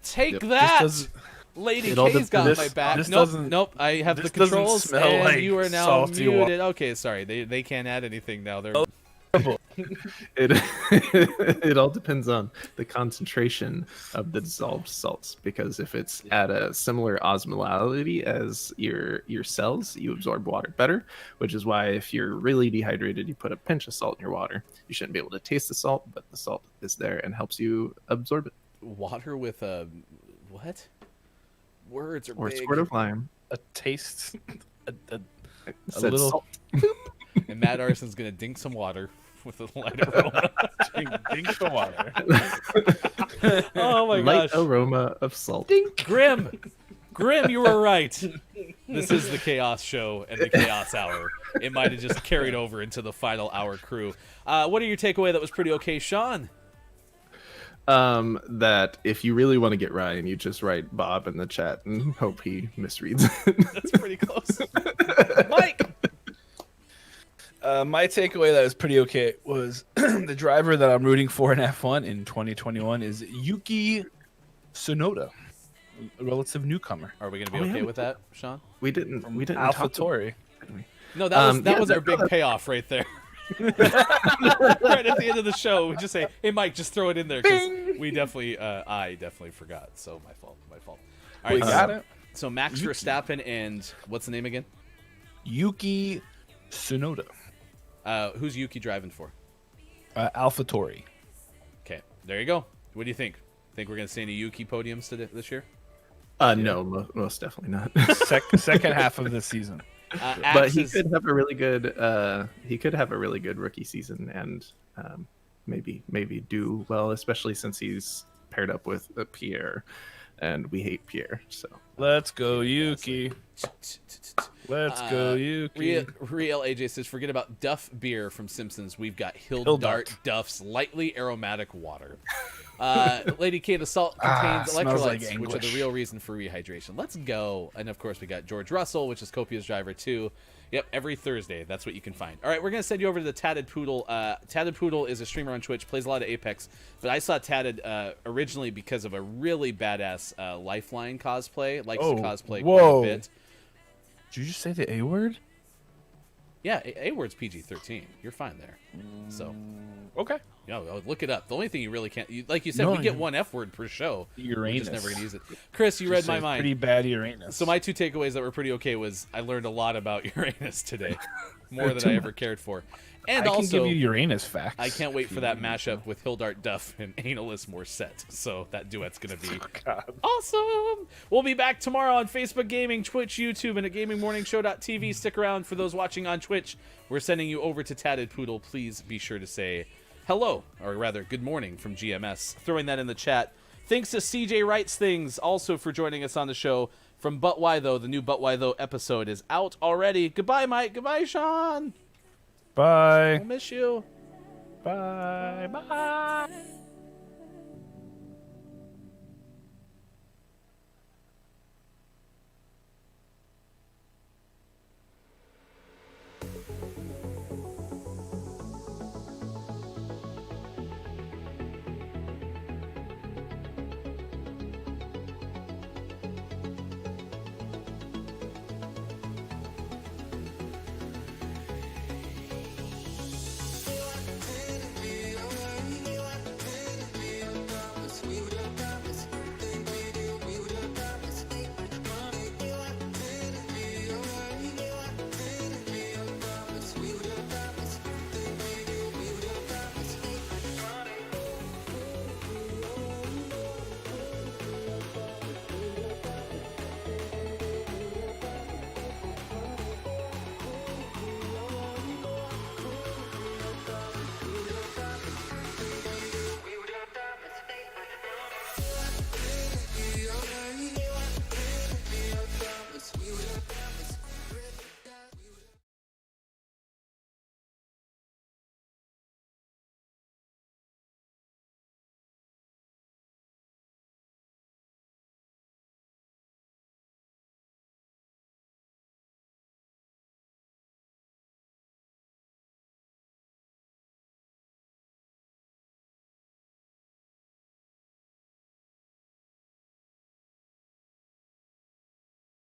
Take that, Lady it all K's got this- my back. this Nope, doesn't- nope. I have the this doesn't controls, smell and like you are now salty muted. water. Okay, sorry. They can't add anything now. They're It it all depends on the concentration of the dissolved salts, because if it's at a similar osmolality as your cells, you absorb water better, which is why if you're really dehydrated, you put a pinch of salt in your water. You shouldn't be able to taste the salt, but the salt is there and helps you absorb it. water with a what? Words are Or a big. squirt of lime. A taste. A It a said little. salt. And Matt Arson's gonna dink some water with a light aroma. Dink the water. Oh my Light gosh. aroma of salt. Grim, you were right. This is the Chaos Show and the Chaos Hour. It might have just carried over into the final hour crew. What are your takeaway that was pretty okay, Sean? That if you really want to get Ryan, you just write Bob in the chat and hope he misreads it. That's pretty close. Mike! My takeaway that was pretty okay was the driver that I'm rooting for in F1 in 2021 is Yuki Tsunoda, a relative newcomer. Are we going to be okay with that, Sean? We didn't talk AlphaTauri. No, that was yeah, our big payoff right there. Right at the end of the show, we just say, "Hey, Mike, just throw it in there," because we definitely, I definitely forgot. So my fault. All right, We got it. So Max Verstappen and what's the name again? Yuki Tsunoda. Who's Yuki driving for? AlphaTauri. Okay, there you go. What do you think? Think we're gonna see any Yuki podiums this year? No, most definitely not. Second half of the season. But he could have a really good rookie season and maybe do well, especially since he's paired up with Pierre, and we hate Pierre. So Let's go, Yuki. Let's go, Yuki. Real AJ says, forget about Duff beer from Simpsons. We've got Hildart Duff's lightly aromatic water. Lady K, the salt contains smells like electrolytes, which are the anguish. real reason for rehydration. Let's go. And of course, we got George Russell, which is Copia's driver too. Yep, every Thursday. That's what you can find. All right, we're going to send you over to the Tatted Poodle. Tatted Poodle is a streamer on Twitch, plays a lot of Apex. But I saw Tatted originally because of a really badass Lifeline cosplay. Likes to cosplay quite a bit. Did you just say the A word? Yeah, A word's PG-13. You're fine there. So, Okay. look it up. The only thing you really can't, like you said, No, we get one F word per show. We're just never gonna use it. Chris, you read my mind. Pretty bad Uranus. So my 2 takeaways that were pretty okay was I learned a lot about Uranus today, more than I ever cared for, and I can also give you Uranus facts. I can't wait for that mashup with Hildart Duff and Analist Morissette. So that duet's gonna be awesome. We'll be back tomorrow on Facebook Gaming, Twitch, YouTube, and at GamingMorningShow.tv. Stick around for those watching on Twitch. We're sending you over to Tatted Poodle. Please be sure to say hello, or rather, good morning from GMS. Throwing that in the chat. Thanks to CJ Writes Things also for joining us on the show. From But Why Though, the new But Why Though episode is out already. Goodbye, Mike. Goodbye, Sean. Bye. I'll miss you. Bye. Bye.